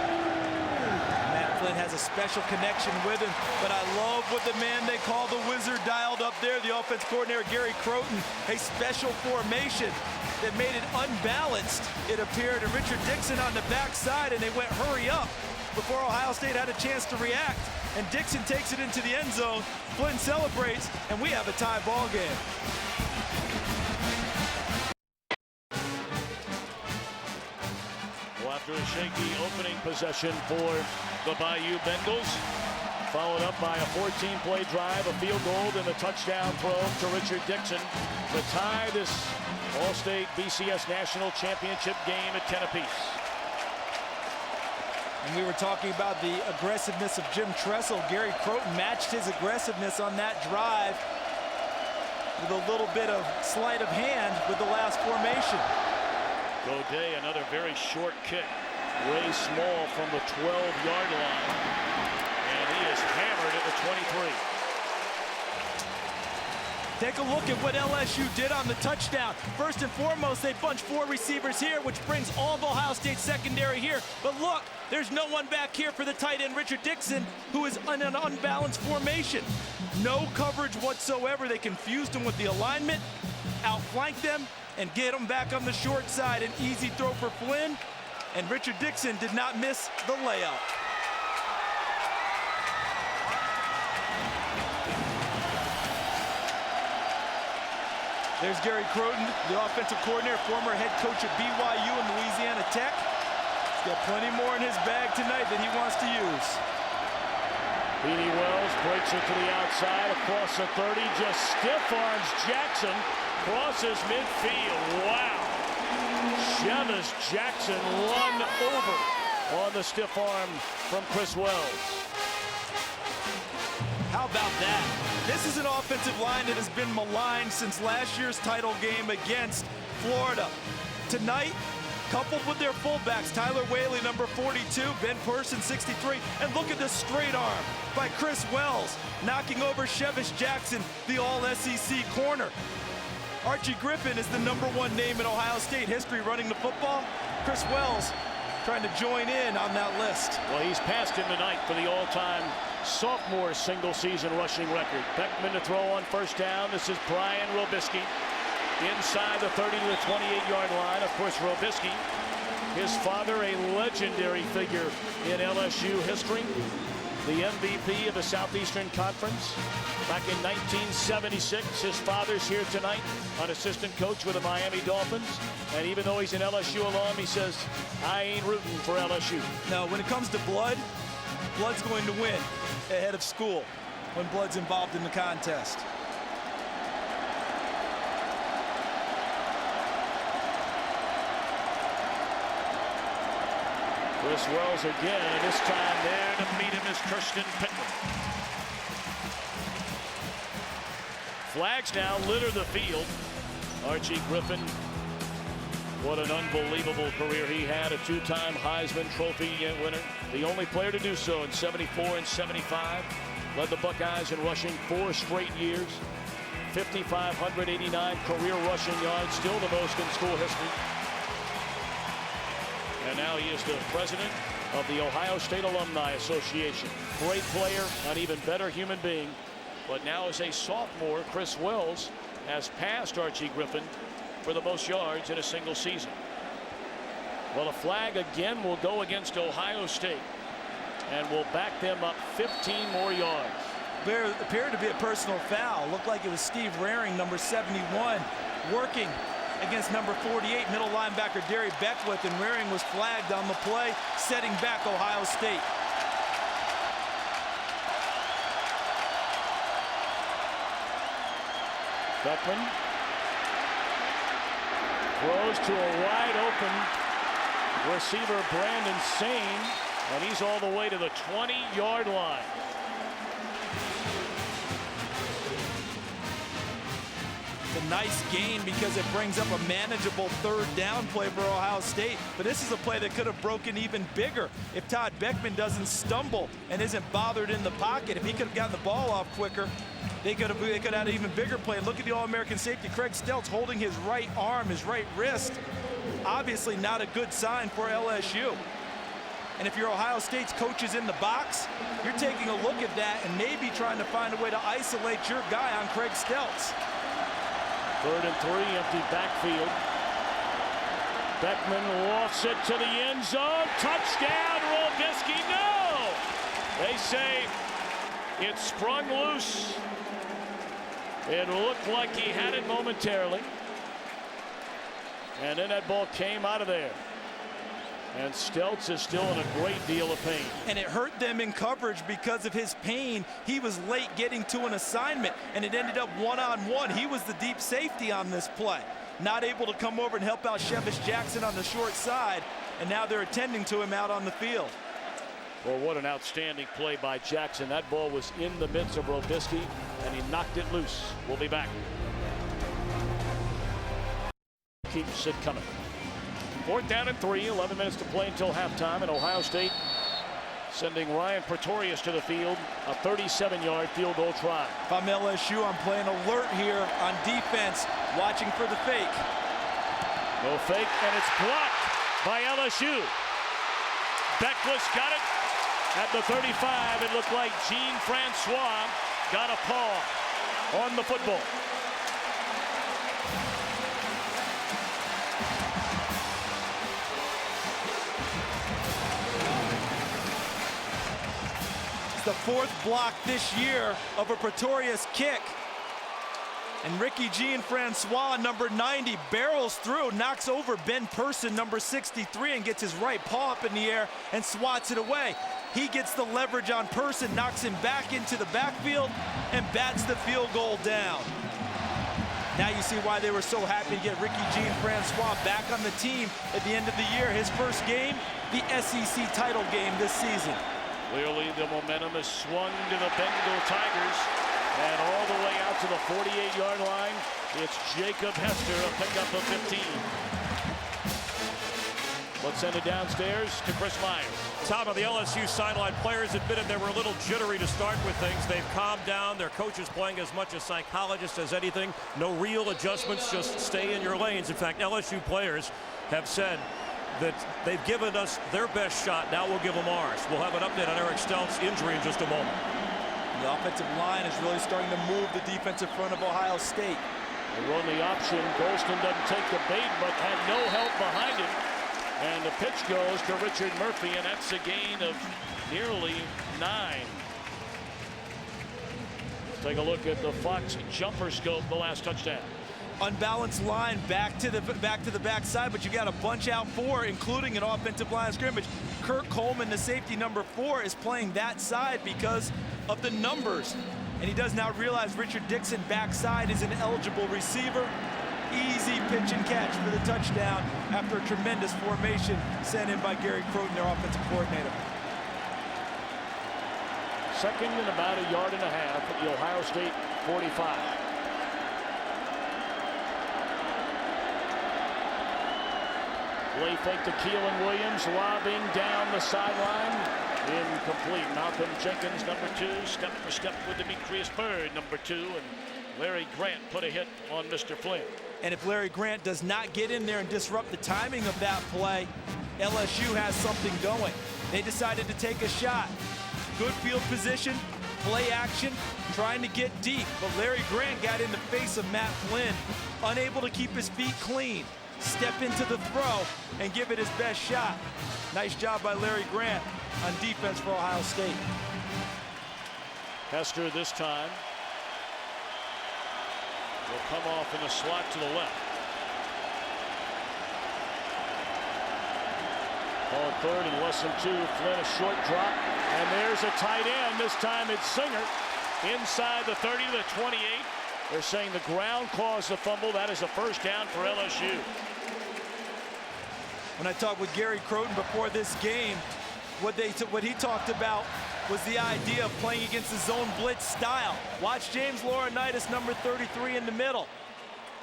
Matt Flynn has a special connection with him, but I love what the man they call the Wizard dialed up there, the offense coordinator Gary Croton, a special formation that made it unbalanced, it appeared, and Richard Dixon on the backside, and they went hurry up before Ohio State had a chance to react. And Dixon takes it into the end zone. Flynn celebrates, and we have a tie ball game. Well, after a shaky opening possession for the Bayou Bengals, followed up by a 14-play drive, a field goal, and a touchdown throw to Richard Dixon to tie this All-State BCS National Championship game at 10 apiece. And we were talking about the aggressiveness of Jim Tressel. Gary Croton matched his aggressiveness on that drive with a little bit of sleight of hand with the last formation. Godet, another very short kick, way small from the 12-yard line, and he is hammered at the 23. Take a look at what LSU did on the touchdown. First and foremost, they bunch 4 receivers here, which brings all of Ohio State's secondary here. But look, there's no one back here for the tight end, Richard Dixon, who is in an unbalanced formation. No coverage whatsoever. They confused him with the alignment, outflanked them, and get him back on the short side. An easy throw for Flynn, and Richard Dixon did not miss the layout. There's Gary Croton, the offensive coordinator, former head coach at BYU and Louisiana Tech. He's got plenty more in his bag tonight that he wants to use. Beanie Wells breaks it to the outside, across the 30, just stiff arms Jackson, crosses midfield. Wow. Sheamus Jackson run over on the stiff arm from Chris Wells. How about that? This is an offensive line that has been maligned since last year's title game against Florida. Tonight, coupled with their fullbacks, Tyler Whaley, number 42, Ben Person, 63, and look at this straight arm by Chris Wells, knocking over Sheamus Jackson, the all-SEC corner. Archie Griffin is the #1 name in Ohio State history running the football. Chris Wells trying to join in on that list. Well, he's passed him tonight for the all-time sophomore single-season rushing record. Beckman to throw on first down. This is Brian Robisky inside the 30 to the 28-yard line. Of course, Robisky, his father, a legendary figure in LSU history, the MVP of the Southeastern Conference back in 1976. His father's here tonight, an assistant coach with the Miami Dolphins. And even though he's an LSU alum, he says, I ain't rooting for LSU. Now, when it comes to blood, blood's going to win ahead of school when blood's involved in the contest. Chris Wells again, and this time there to meet him is Kirsten Pittman. Flags now litter the field. Archie Griffin, what an unbelievable career he had. A two-time Heisman Trophy winner. The only player to do so in 74 and 75. Led the Buckeyes in rushing 4 straight years. 5,589 career rushing yards, still the most in school history. And now he is the president of the Ohio State Alumni Association. Great player, an even better human being. But now as a sophomore, Chris Wells has passed Archie Griffin for the most yards in a single season. Well, a flag again will go against Ohio State and will back them up 15 more yards. There appeared to be a personal foul. Looked like it was Steve Raring, number 71, working against number 48, middle linebacker Derry Beckwith, and Raring was flagged on the play, setting back Ohio State. Beckman throws to a wide open receiver, Brandon Sane, and he's all the way to the 20-yard line. It's a nice gain because it brings up a manageable third down play for Ohio State. But this is a play that could have broken even bigger if Todd Beckman doesn't stumble and isn't bothered in the pocket. If he could have gotten the ball off quicker, they could have had an even bigger play. Look at the All-American safety, Craig Stelz, holding his right arm, his right wrist. Obviously not a good sign for LSU. And if you're Ohio State's coaches in the box, you're taking a look at that and maybe trying to find a way to isolate your guy on Craig Stelz. 3rd and 3, empty backfield. Beckman lofts it to the end zone. Touchdown, Robisky. No! They say it sprung loose. It looked like he had it momentarily. And then that ball came out of there. And Stelz is still in a great deal of pain. And it hurt them in coverage because of his pain. He was late getting to an assignment, and it ended up one-on-one. He was the deep safety on this play. Not able to come over and help out Shevish Jackson on the short side, and now they're attending to him out on the field. Well, what an outstanding play by Jackson. That ball was in the midst of Robisky, and he knocked it loose. We'll be back. Keeps it coming. 4th down and 3, 11 minutes to play until halftime, and Ohio State sending Ryan Pretorius to the field, a 37-yard field goal try. If I'm LSU, I'm playing alert here on defense, watching for the fake. No fake, and it's blocked by LSU. Beckwith got it at the 35. It looked like Jean-Francois got a paw on the football. The 4th block this year of a Pretorius kick. And Ricky Jean-Francois, number 90, barrels through, knocks over Ben Person, number 63, and gets his right paw up in the air and swats it away. He gets the leverage on Person, knocks him back into the backfield, and bats the field goal down. Now you see why they were so happy to get Ricky Jean-Francois back on the team at the end of the year. His first game, the SEC title game this season. Clearly the momentum is swung to the Bengal Tigers, and all the way out to the 48-yard line, it's Jacob Hester, a pickup of 15. Let's send it downstairs to Chris Myers. Tom, of the LSU sideline players admitted they were a little jittery to start with things. They've calmed down. Their coach is playing as much as psychologist as anything. No real adjustments, just stay in your lanes. In fact, LSU players have said that they've given us their best shot. Now we'll give them ours. We'll have an update on Eric Stelz's injury in just a moment. The offensive line is really starting to move the defensive front of Ohio State. They run the option. Golston doesn't take the bait, but had no help behind him. And the pitch goes to Richard Murphy, and that's a gain of nearly 9. Let's take a look at the Fox jumper scope, the last touchdown. Unbalanced line back to the backside, but you got a bunch out 4, including an offensive line scrimmage. Kirk Coleman, the safety number 4, is playing that side because of the numbers. And he does now realize Richard Dixon backside is an eligible receiver. Easy pitch and catch for the touchdown after a tremendous formation sent in by Gary Croton, their offensive coordinator. 2nd and about 1.5 yards at the Ohio State 45. Play fake to Keelan Williams, lobbing down the sideline. Incomplete. Malcolm Jenkins, number 2, step for step with Demetrius Byrd, number 2, and Larry Grant put a hit on Mr. Flynn. And if Larry Grant does not get in there and disrupt the timing of that play, LSU has something going. They decided to take a shot. Good field position, play action, trying to get deep. But Larry Grant got in the face of Matt Flynn, unable to keep his feet clean. Step into the throw and give it his best shot. Nice job by Larry Grant on defense for Ohio State. Hester this time will come off in the slot to the left. Ball third and less than 2. Flynn a short drop, and there's a tight end. This time it's Singer inside the 30 to the 28. They're saying the ground caused the fumble. That is a first down for LSU. When I talked with Gary Croton before this game, what he talked about was the idea of playing against the zone blitz style. Watch James Laurinaitis, number 33, in the middle.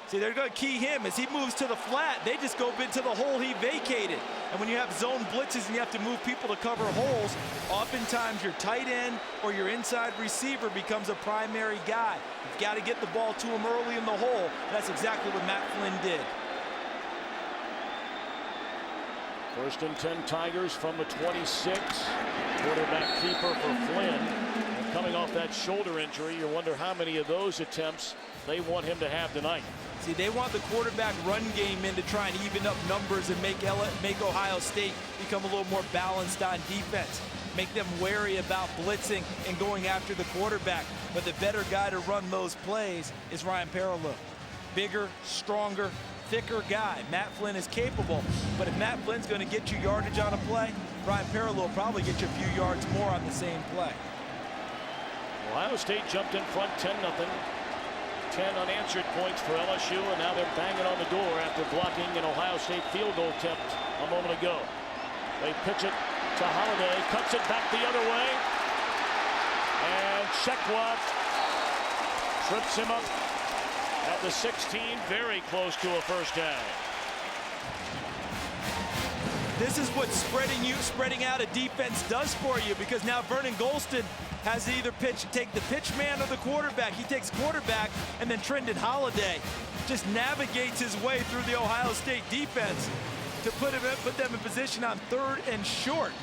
See, they're going to key him. As he moves to the flat, they just go into the hole he vacated. And when you have zone blitzes and you have to move people to cover holes, oftentimes your tight end or your inside receiver becomes a primary guy. You've got to get the ball to him early in the hole. That's exactly what Matt Flynn did. First and 10 Tigers from the 26. Quarterback keeper for Flynn. And coming off that shoulder injury, you wonder how many of those attempts they want him to have tonight. See, they want the quarterback run game in to try and even up numbers and make Ohio State become a little more balanced on defense. Make them wary about blitzing and going after the quarterback. But the better guy to run those plays is Ryan Parlow. Bigger, stronger, thicker guy. Matt Flynn is capable, but if Matt Flynn's going to get you yardage on a play, Ryan Parlow will probably get you a few yards more on the same play. Ohio State jumped in front 10-0. 10 unanswered points for LSU, and now they're banging on the door after blocking an Ohio State field goal attempt a moment ago. They pitch it to Holiday, cuts it back the other way, and Shekwa trips him up at the 16, very close to a first down. This is what spreading out a defense does for you, because now Vernon Golston has to either take the pitch man or the quarterback. He takes quarterback, and then Trendon Holiday just navigates his way through the Ohio State defense to put them in position on 3rd and short.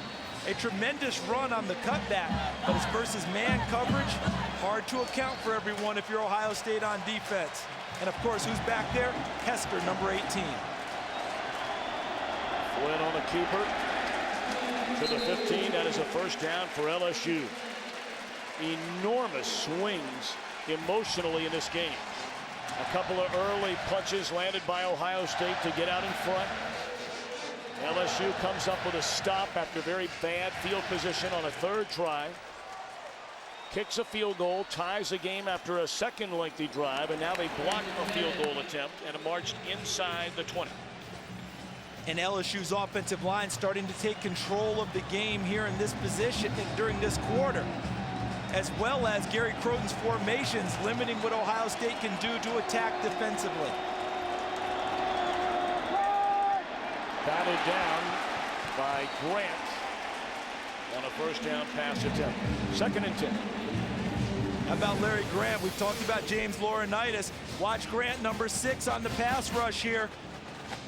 A tremendous run on the cutback, but it's versus man coverage. Hard to account for everyone if you're Ohio State on defense. And of course, who's back there? Hester, number 18. Flynn on the keeper to the 15. That is a first down for LSU. Enormous swings emotionally in this game. A couple of early punches landed by Ohio State to get out in front. LSU comes up with a stop after very bad field position on a 3rd try. Kicks a field goal, ties the game after a second lengthy drive, and now they block a field goal attempt and marched inside the 20. And LSU's offensive line starting to take control of the game here in this position and during this quarter, as well as Gary Croton's formations limiting what Ohio State can do to attack defensively. Batted down by Grant on a first down pass attempt. 2nd and 10. How about Larry Grant? We've talked about James Laurinaitis. Watch Grant, number 6 on the pass rush here.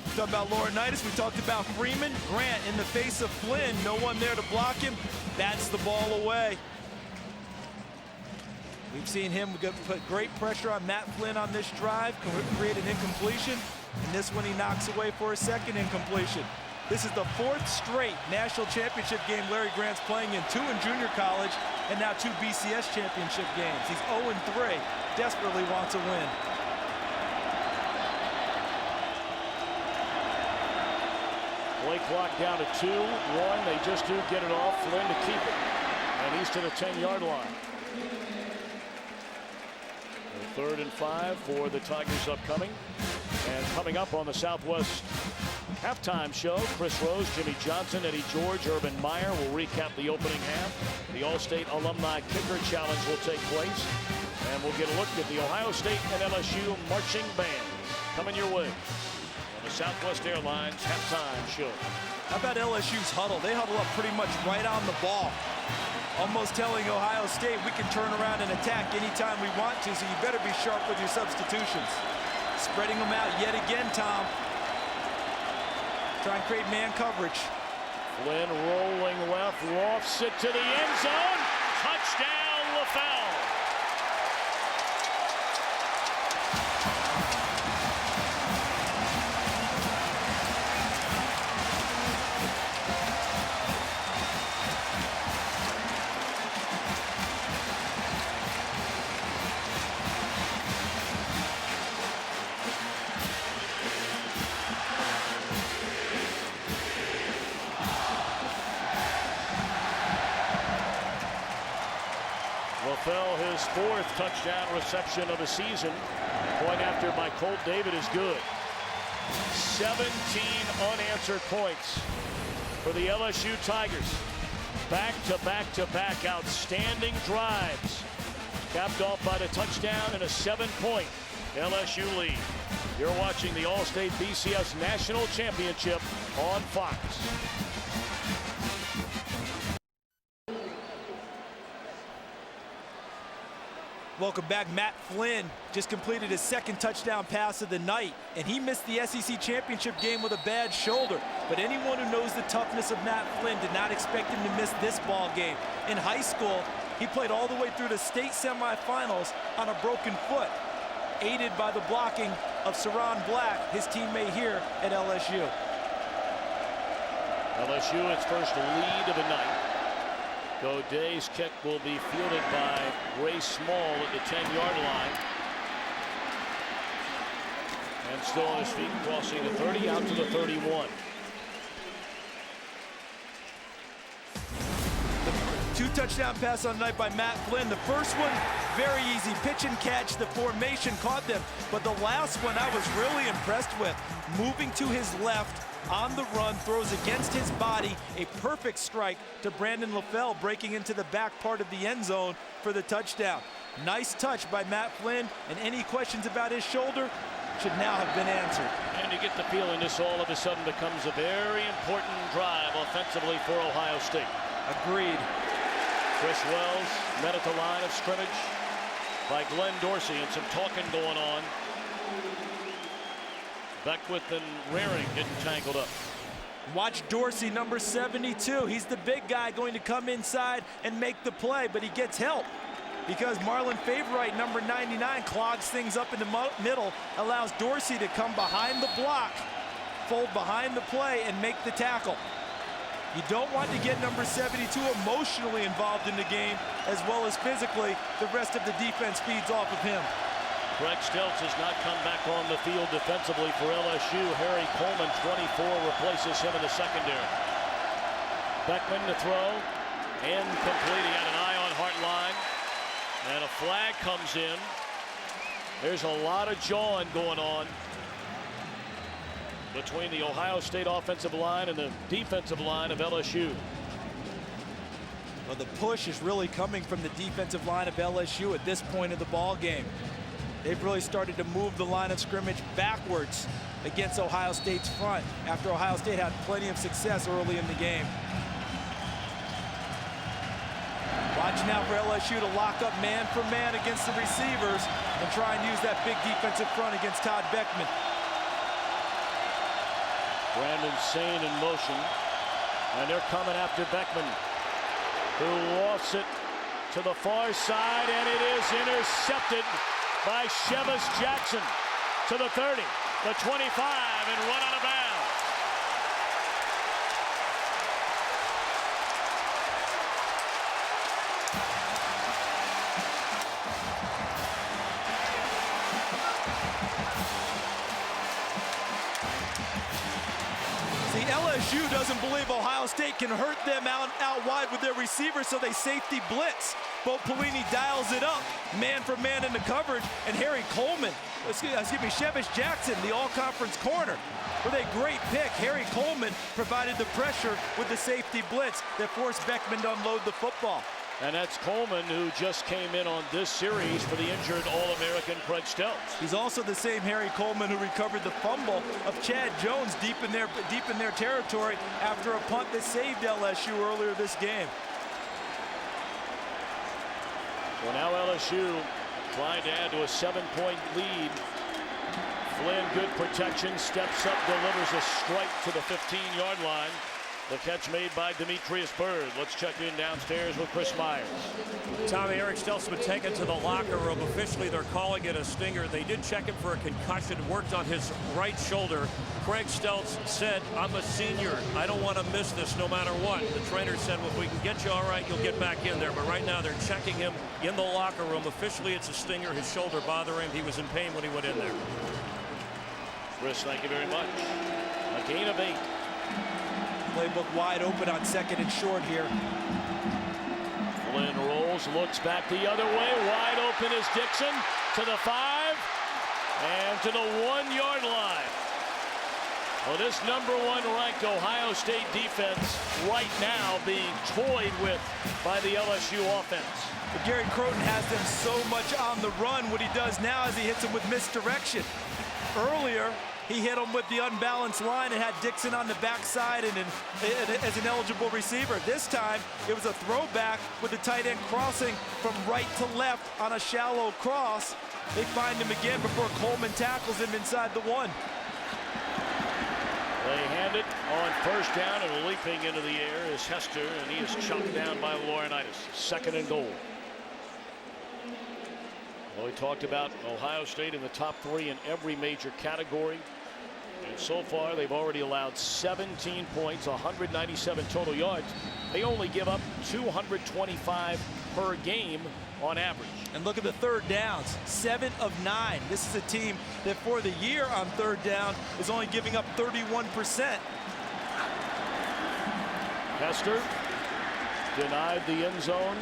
We talked about Laurinaitis. We talked about Freeman. Grant in the face of Flynn. No one there to block him. Bats the ball away. We've seen him put great pressure on Matt Flynn on this drive, create an incompletion. And this one he knocks away for a 2nd incompletion. This is the 4th straight national championship game Larry Grant's playing in, 2 in junior college, and now 2 BCS championship games. He's 0-3, desperately wants a win. Play clock down to 2-1. They just do get it off. Flynn to keep it. And he's to the 10-yard line. 3rd and 5 for the Tigers upcoming. And coming up on the Southwest halftime show, Chris Rose, Jimmy Johnson, Eddie George, Urban Meyer will recap the opening half. The All-State Alumni Kicker Challenge will take place. And we'll get a look at the Ohio State and LSU marching band coming your way on the Southwest Airlines halftime show. How about LSU's huddle? They huddle up pretty much right on the ball, almost telling Ohio State we can turn around and attack anytime we want to, so you better be sharp with your substitutions. Spreading them out yet again, Tom. Try and create man coverage. Flynn rolling left, lofts it to the end zone. Touchdown, LaFell. LaFell, his 4th touchdown reception of the season. Point after by Colt David is good. 17 unanswered points for the LSU Tigers. Back-to-back-to-back outstanding drives. Capped off by the touchdown and a 7-point LSU lead. You're watching the All-State BCS National Championship on Fox. Welcome back. Matt Flynn just completed his 2nd touchdown pass of the night, and he missed the SEC Championship game with a bad shoulder. But anyone who knows the toughness of Matt Flynn did not expect him to miss this ball game. In high school, he played all the way through the state semifinals on a broken foot, aided by the blocking of Saran Black, his teammate here at LSU. LSU its first lead of the night. Goday's kick will be fielded by Ray Small at the 10-yard line. And still on his feet, crossing the 30 out to the 31. The 2 touchdown pass on the night by Matt Flynn. The first one, very easy. Pitch and catch. The formation caught them. But the last one I was really impressed with. Moving to his left on the run, throws against his body. A perfect strike to Brandon LaFell, breaking into the back part of the end zone for the touchdown. Nice touch by Matt Flynn, and any questions about his shoulder should now have been answered. And you get the feeling this all of a sudden becomes a very important drive offensively for Ohio State. Agreed. Chris Wells met at the line of scrimmage by Glenn Dorsey, and some talking going on. Beckwith and Rearing getting tangled up. Watch Dorsey, number 72. He's the big guy going to come inside and make the play, but he gets help because Marlon Favorite, number 99, clogs things up in the middle, allows Dorsey to come behind the block, fold behind the play, and make the tackle. You don't want to get number 72 emotionally involved in the game as well as physically. The rest of the defense feeds off of him. Greg Stelz has not come back on the field defensively for LSU. Harry Coleman, 24, replaces him in the secondary. Beckman to throw, incomplete. He had an eye on Hartline, and a flag comes in. There's a lot of jawing going on between the Ohio State offensive line and the defensive line of LSU. Well, the push is really coming from the defensive line of LSU at this point of the ball game. They've really started to move the line of scrimmage backwards against Ohio State's front after Ohio State had plenty of success early in the game. Watch now for LSU to lock up man for man against the receivers and try and use that big defensive front against Todd Beckman. Brandon Sane in motion, and they're coming after Beckman, who lofts it to the far side, and it is intercepted by Shevis Jackson to the 30, the 25, and run out of bounds. See, LSU doesn't believe Ohio State can hurt them out wide with their receivers, so they safety blitz. Bo Pelini dials it up, man for man in the coverage, and Harry Coleman, Shevis Jackson, the all-conference corner. With a great pick, Harry Coleman provided the pressure with the safety blitz that forced Beckman to unload the football. And that's Coleman, who just came in on this series for the injured All-American Craig Stelz. He's also the same Harry Coleman who recovered the fumble of Chad Jones deep in their territory after a punt that saved LSU earlier this game. Well, now LSU trying to add to a 7-point lead. Flynn, good protection, steps up, delivers a strike to the 15-yard line. The catch made by Demetrius Byrd. Let's check in downstairs with Chris Myers. Tommy, Eric Stelz been taken to the locker room. Officially, they're calling it a stinger. They did check him for a concussion, worked on his right shoulder. Craig Stelz said, I'm a senior. I don't want to miss this no matter what. The trainer said, well, if we can get you all right, you'll get back in there. But right now, they're checking him in the locker room. Officially, it's a stinger. His shoulder bothering him. He was in pain when he went in there. Chris, thank you very much. A gain of 8. Playbook wide open on 2nd and short here. Flynn rolls, looks back the other way. Wide open is Dixon to the 5 and to the 1-yard line. Well, this #1 ranked Ohio State defense right now being toyed with by the LSU offense. But Gary Croton has them so much on the run. What he does now is he hits them with misdirection. Earlier, he hit him with the unbalanced line and had Dixon on the backside and as an eligible receiver. This time, it was a throwback with the tight end crossing from right to left on a shallow cross. They find him again before Coleman tackles him inside the 1. They hand it on 1st down, and leaping into the air is Hester, and he is chopped down by Laurinaitis. 2nd and goal. Well, we talked about Ohio State in the top 3 in every major category. And so far, they've already allowed 17 points, 197 total yards. They only give up 225 per game on average. And look at the 3rd downs, 7 of 9. This is a team that for the year on 3rd down is only giving up 31%. Hester denied the end zone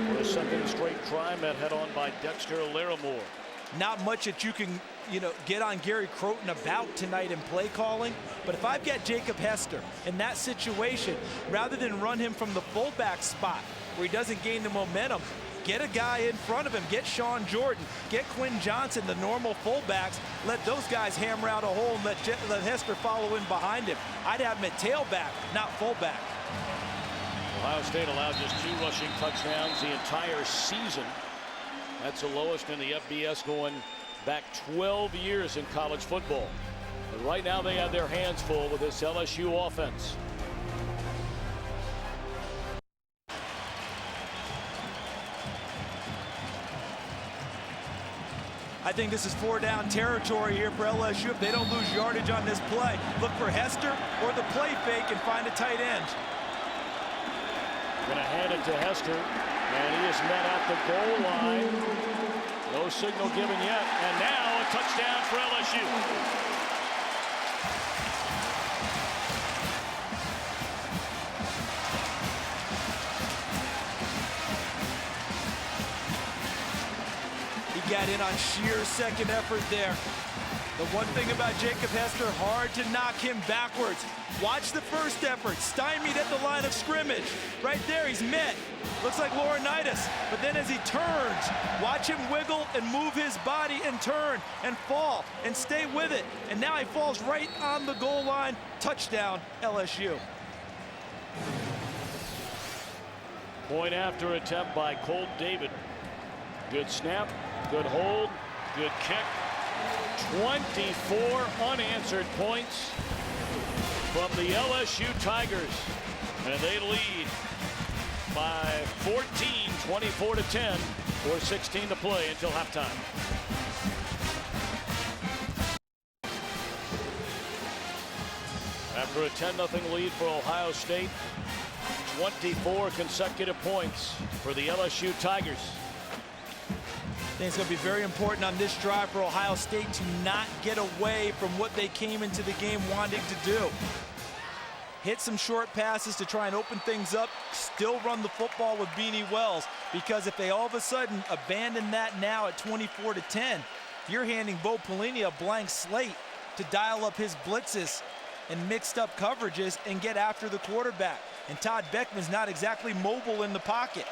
for a 2nd straight try, met head on by Dexter Larimore. Not much that you can, get on Gary Croton about tonight in play calling. But if I've got Jacob Hester in that situation, rather than run him from the fullback spot where he doesn't gain the momentum, get a guy in front of him, get Sean Jordan, get Quinn Johnson, the normal fullbacks, let those guys hammer out a hole and let Hester follow in behind him. I'd have him at tailback, not fullback. Ohio State allowed just 2 rushing touchdowns the entire season. That's the lowest in the FBS going back 12 years in college football. But right now they have their hands full with this LSU offense. I think this is 4-down territory here for LSU if they don't lose yardage on this play. Look for Hester or the play fake and find a tight end. Going to hand it to Hester, and he is met at the goal line. No signal given yet, and now a touchdown for LSU. Got in on sheer 2nd effort there. The one thing about Jacob Hester, hard to knock him backwards. Watch the 1st effort, stymied at the line of scrimmage. Right there, he's met. Looks like Laurinaitis. But then as he turns, watch him wiggle and move his body and turn and fall and stay with it. And now he falls right on the goal line. Touchdown, LSU. Point after attempt by Colt David. Good snap. Good hold, good kick. 24 unanswered points from the LSU Tigers. And they lead by 14, 24-10, or 16 to play until halftime. After a 10-0 lead for Ohio State, 24 consecutive points for the LSU Tigers. I think it's going to be very important on this drive for Ohio State to not get away from what they came into the game wanting to do. Hit some short passes to try and open things up, still run the football with Beanie Wells, because if they all of a sudden abandon that now at 24-10, you're handing Bo Pelini a blank slate to dial up his blitzes and mixed up coverages and get after the quarterback. And Todd Beckman's not exactly mobile in the pocket.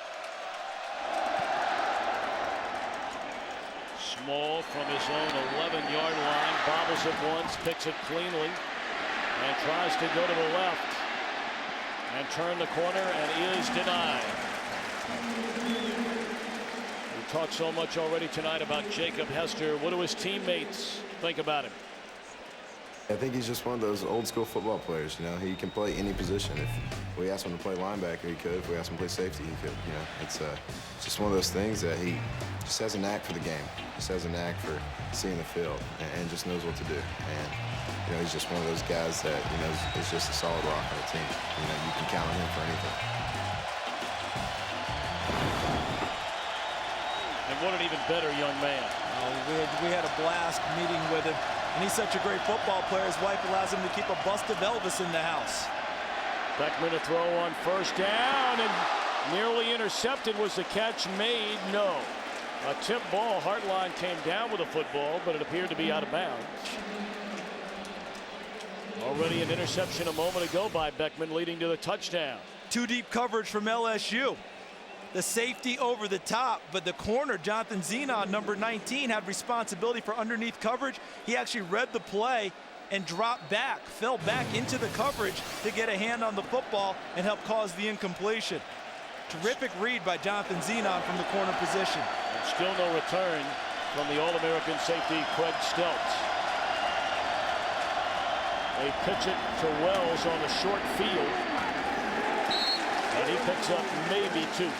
Small from his own 11-yard line, bobbles it once, picks it cleanly, and tries to go to the left and turn the corner and is denied. We talked so much already tonight about Jacob Hester. What do his teammates think about him? I think he's just one of those old school football players. You know, he can play any position. If we asked him to play linebacker, he could. If we asked him to play safety, he could. You know, it's just one of those things that he just has a knack for the game. Just has a knack for seeing the field and just knows what to do. And you know, he's just one of those guys that is just a solid rock on the team. You know, you can count on him for anything. And what an even better young man. We had a blast meeting with him. And he's such a great football player. His wife allows him to keep a bust of Elvis in the house. Beckman to throw on first down, and nearly intercepted. Was the catch made? No. A tip ball. Hartline came down with a football, but it appeared to be out of bounds. Already an interception a moment ago by Beckman, leading to the touchdown. Too deep coverage from LSU. The safety over the top, but the corner, Jonathan Zenon, number 19, had responsibility for underneath coverage. He actually read the play and dropped back, fell back into the coverage to get a hand on the football and help cause the incompletion. Terrific read by Jonathan Zenon from the corner position. And still no return from the All-American safety, Craig Steltz. They pitch it to Wells on the short field, and he picks up maybe 2.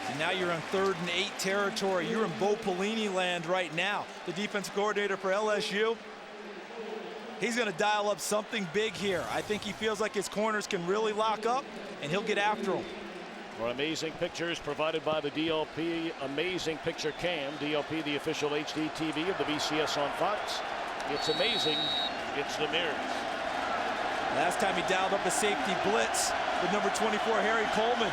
And now you're on 3rd and 8 territory. You're in Bo Pelini land right now. The defensive coordinator for LSU. He's going to dial up something big here. I think he feels like his corners can really lock up, and he'll get after them. For amazing pictures provided by the DLP Amazing Picture Cam. DLP, the official HD TV of the BCS on Fox. It's amazing. It's the mirrors. Last time he dialed up a safety blitz with number 24, Harry Coleman.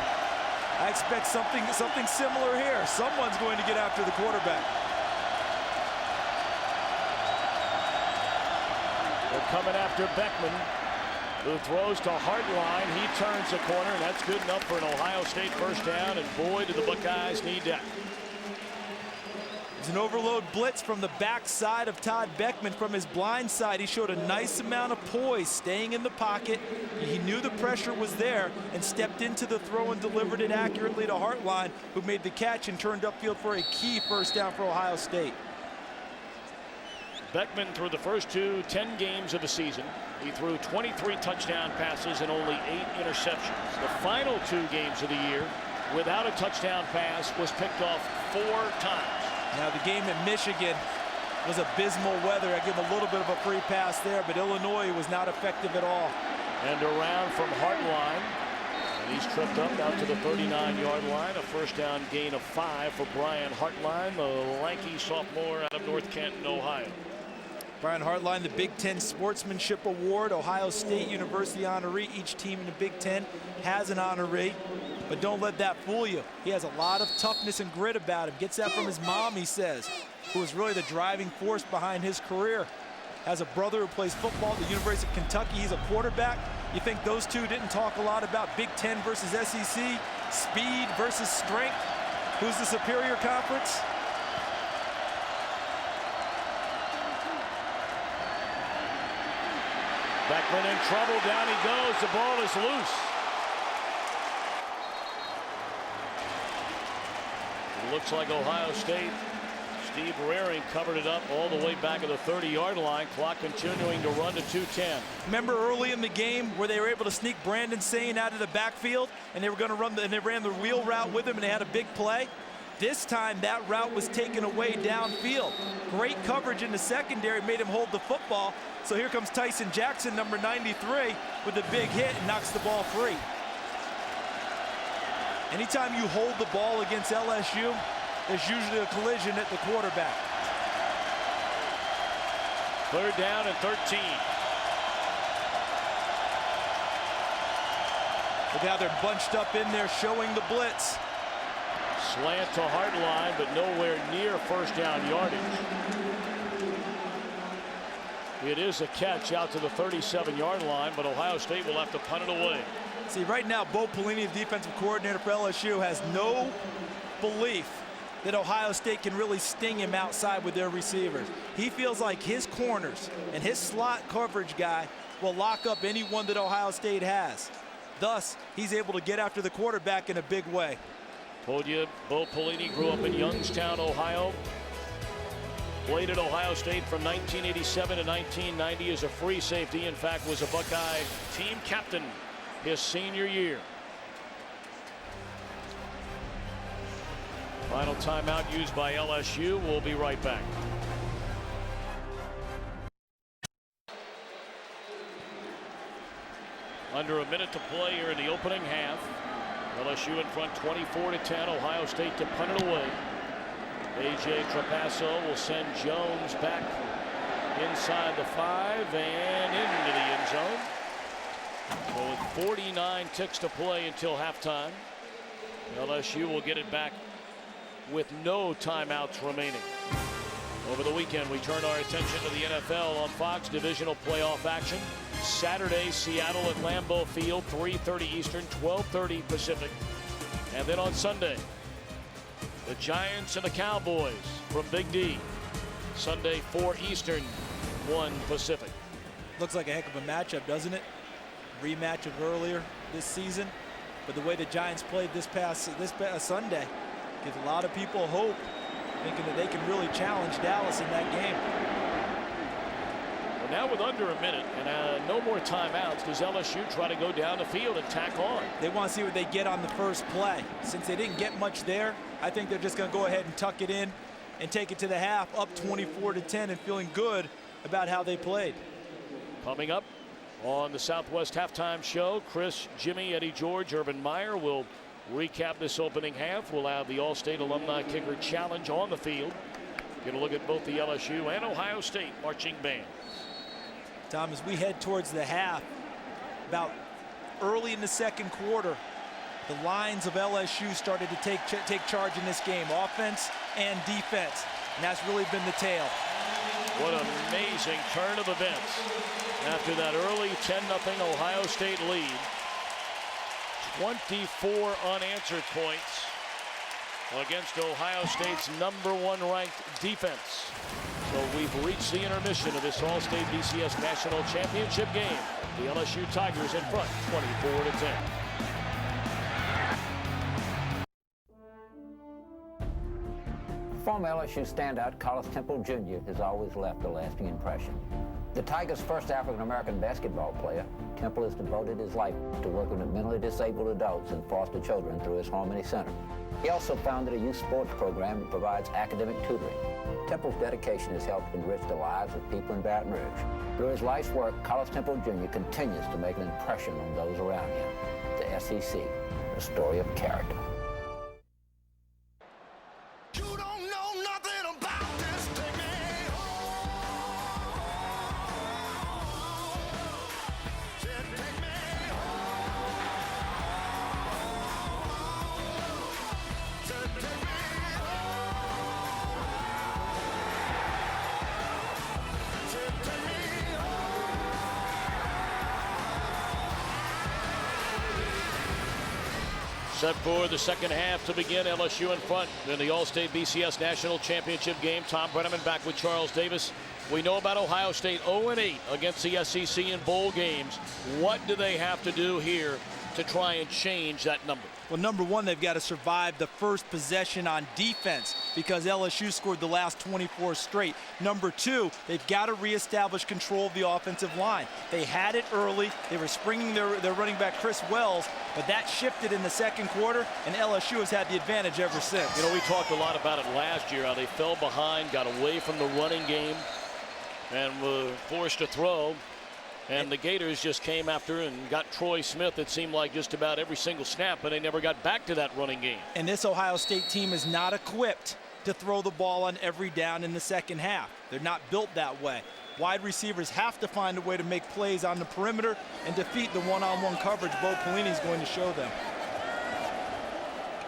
I expect something similar here. Someone's going to get after the quarterback. They're coming after Beckman, who throws to Hartline. He turns the corner, and that's good enough for an Ohio State first down. And boy, do the Buckeyes need that. It's an overload blitz from the backside of Todd Beckman from his blind side. He showed a nice amount of poise, staying in the pocket. He knew the pressure was there and stepped into the throw and delivered it accurately to Hartline, who made the catch and turned upfield for a key first down for Ohio State. Beckman, through the first 10 games of the season, he threw 23 touchdown passes and only 8 interceptions. The final 2 games of the year, without a touchdown pass, was picked off 4 times. Now the game at Michigan was abysmal weather. I give him a little bit of a free pass there, but Illinois was not effective at all. And around from Hartline, and he's tripped up out to the 39-yard line. A first down gain of 5 for Brian Hartline, the lanky sophomore out of North Canton, Ohio. Brian Hartline, the Big Ten Sportsmanship Award, Ohio State University honoree. Each team in the Big Ten has an honoree. But don't let that fool you. He has a lot of toughness and grit about him. Gets that from his mom, he says, who was really the driving force behind his career. Has a brother who plays football at the University of Kentucky. He's a quarterback. You think those two didn't talk a lot about Big Ten versus SEC, speed versus strength? Who's the superior conference? Beckman in trouble. Down he goes. The ball is loose. Looks like Ohio State. Steve Raring covered it up all the way back at the 30-yard line. Clock continuing to run to 2:10. Remember early in the game where they were able to sneak Brandon Sane out of the backfield, and they were going to run and they ran the wheel route with him, and they had a big play? This time that route was taken away downfield. Great coverage in the secondary made him hold the football. So here comes Tyson Jackson, number 93, with a big hit and knocks the ball free. Anytime you hold the ball against LSU, there's usually a collision at the quarterback. 3rd down and 13. Look how they're bunched up in there showing the blitz. Slant to Hartline, but nowhere near first down yardage. It is a catch out to the 37-yard line, but Ohio State will have to punt it away. See, right now, Bo Pelini, the defensive coordinator for LSU, has no belief that Ohio State can really sting him outside with their receivers. He feels like his corners and his slot coverage guy will lock up anyone that Ohio State has. Thus, he's able to get after the quarterback in a big way. Told you, Bo Pelini grew up in Youngstown, Ohio. Played at Ohio State from 1987 to 1990 as a free safety. In fact, was a Buckeye team captain his senior year. Final timeout used by LSU. We'll be right back. Under a minute to play here in the opening half. LSU in front 24-10. Ohio State to punt it away. A.J. Trapasso will send Jones back inside the 5 and into the end zone. So with 49 ticks to play until halftime, LSU will get it back with no timeouts remaining. Over the weekend, we turn our attention to the NFL on Fox. Divisional playoff action. Saturday, Seattle at Lambeau Field, 3:30 Eastern, 12:30 Pacific. And then on Sunday, the Giants and the Cowboys from Big D. Sunday, 4 Eastern, 1 Pacific. Looks like a heck of a matchup, doesn't it? Rematch of earlier this season. But the way the Giants played this past Sunday gives a lot of people hope, thinking that they can really challenge Dallas in that game. Well, now with under a minute and no more timeouts, does LSU try to go down the field and tack on? They want to see what they get on the first play. Since they didn't get much there, I think they're just going to go ahead and tuck it in and take it to the half, up 24-10, and feeling good about how they played. Coming up on the Southwest Halftime Show, Chris, Jimmy, Eddie George, Urban Meyer will recap this opening half. We'll have the All-State Alumni Kicker Challenge on the field. Get a look at both the LSU and Ohio State marching bands. Tom, as we head towards the half, about early in the second quarter, the lines of LSU started to take charge in this game, offense and defense, and that's really been the tale. What an amazing turn of events after that early 10-0 Ohio State lead. 24 unanswered points against Ohio State's #1 ranked defense. So we've reached the intermission of this All-State BCS National Championship game. The LSU Tigers in front, 24-10. Former LSU standout Carlos Temple Jr. has always left a lasting impression. The Tigers' first African-American basketball player, Temple has devoted his life to working with mentally disabled adults and foster children through his Harmony Center. He also founded a youth sports program that provides academic tutoring. Temple's dedication has helped enrich the lives of people in Baton Rouge. Through his life's work, Carlos Temple Jr. continues to make an impression on those around him. The SEC, a story of character. Set for the second half to begin. LSU in front in the All-State BCS National Championship game. Tom Brenneman back with Charles Davis. We know about Ohio State 0-8 against the SEC in bowl games. What do they have to do here to try and change that number? Well, number one, they've got to survive the first possession on defense because LSU scored the last 24 straight. Number two, they've got to reestablish control of the offensive line. They had it early. They were springing their running back Chris Wells, but that shifted in the second quarter, and LSU has had the advantage ever since. You know, we talked a lot about it last year, how they fell behind, got away from the running game, and were forced to throw. And the Gators just came after and got Troy Smith, it seemed like, just about every single snap, but they never got back to that running game. And this Ohio State team is not equipped to throw the ball on every down in the second half. They're not built that way. Wide receivers have to find a way to make plays on the perimeter and defeat the one-on-one coverage Bo Pelini is going to show them.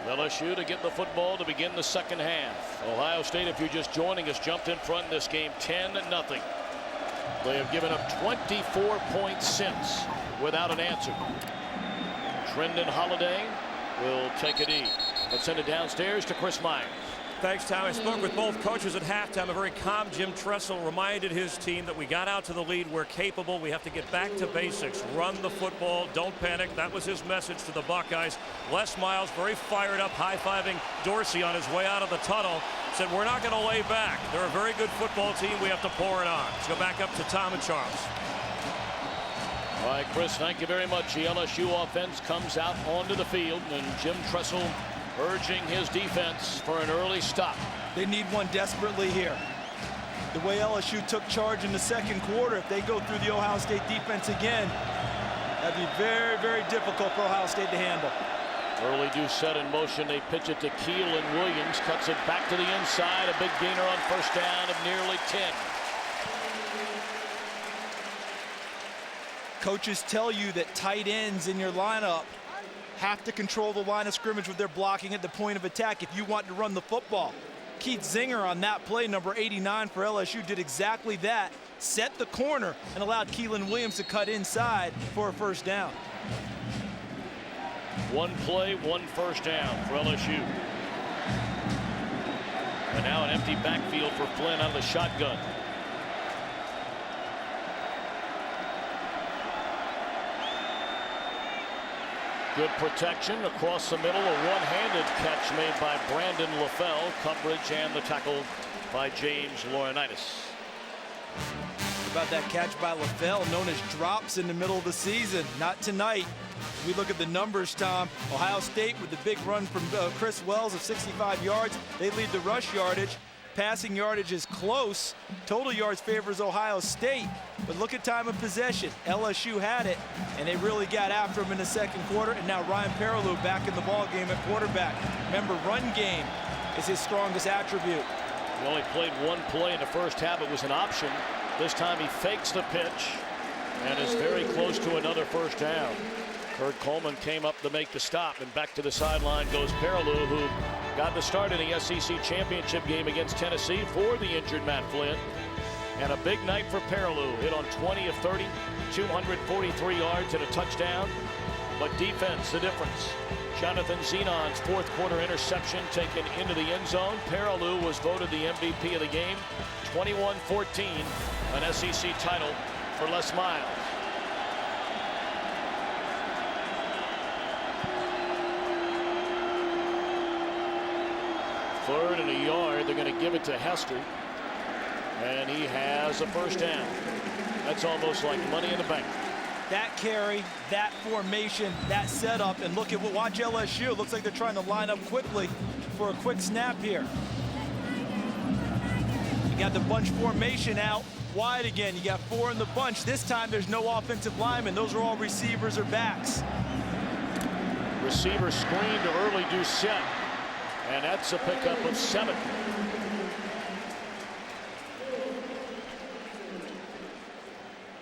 LSU to get the football to begin the second half. Ohio State, if you're just joining us, jumped in front in this game 10-0. They have given up 24 points since without an answer. Trendon Holiday will take it in. Let's send it downstairs to Chris Myers. Thanks, Tom. I spoke with both coaches at halftime. A very calm Jim Tressel reminded his team that we got out to the lead. We're capable. We have to get back to basics. Run the football. Don't panic. That was his message to the Buckeyes. Les Miles, very fired up, high-fiving Dorsey on his way out of the tunnel. Said, we're not going to lay back. They're a very good football team. We have to pour it on. Let's go back up to Tom and Charles. All right, Chris, thank you very much. The LSU offense comes out onto the field, and Jim Tressel urging his defense for an early stop. They need one desperately here. The way LSU took charge in the second quarter, if they go through the Ohio State defense again, that'd be very, very difficult for Ohio State to handle. Early do set in motion. They pitch it to Keelan Williams. Cuts it back to the inside. A big gainer on first down of nearly 10. Coaches tell you that tight ends in your lineup have to control the line of scrimmage with their blocking at the point of attack if you want to run the football. Keith Zinger on that play, number 89 for LSU, did exactly that. Set the corner and allowed Keelan Williams to cut inside for a first down. One play, one first down for LSU. And now an empty backfield for Flynn out of the shotgun. Good protection across the middle. A one-handed catch made by Brandon LaFell. Coverage and the tackle by James Laurinaitis. About that catch by LaFell, known as drops in the middle of the season. Not tonight. We look at the numbers, Tom. Ohio State with the big run from Chris Wells of 65 yards. They lead the rush yardage. Passing yardage is close. Total yards favors Ohio State. But look at time of possession. LSU had it, and they really got after him in the second quarter. And now Ryan Perrilloux back in the ball game at quarterback. Remember, run game is his strongest attribute. He only played one play in the first half. It was an option. This time he fakes the pitch and is very close to another first down. Kurt Coleman came up to make the stop, and back to the sideline goes Perrilloux, who got the start in the SEC Championship game against Tennessee for the injured Matt Flynn. And a big night for Perrilloux. Hit on 20 of 30, 243 yards and a touchdown. But defense, the difference. Jonathan Zenon's fourth quarter interception taken into the end zone. Perrilloux was voted the MVP of the game. 21-14, an SEC title for Les Miles. Third and a yard. They're going to give it to Hester. And he has a first down. That's almost like money in the bank. That carry, that formation, that setup, and look at what, watch LSU. Looks like they're trying to line up quickly for a quick snap here. You got the bunch formation out wide again. You got four in the bunch. This time there's no offensive linemen. Those are all receivers or backs. Receiver screen to early do set. And that's a pickup of 7.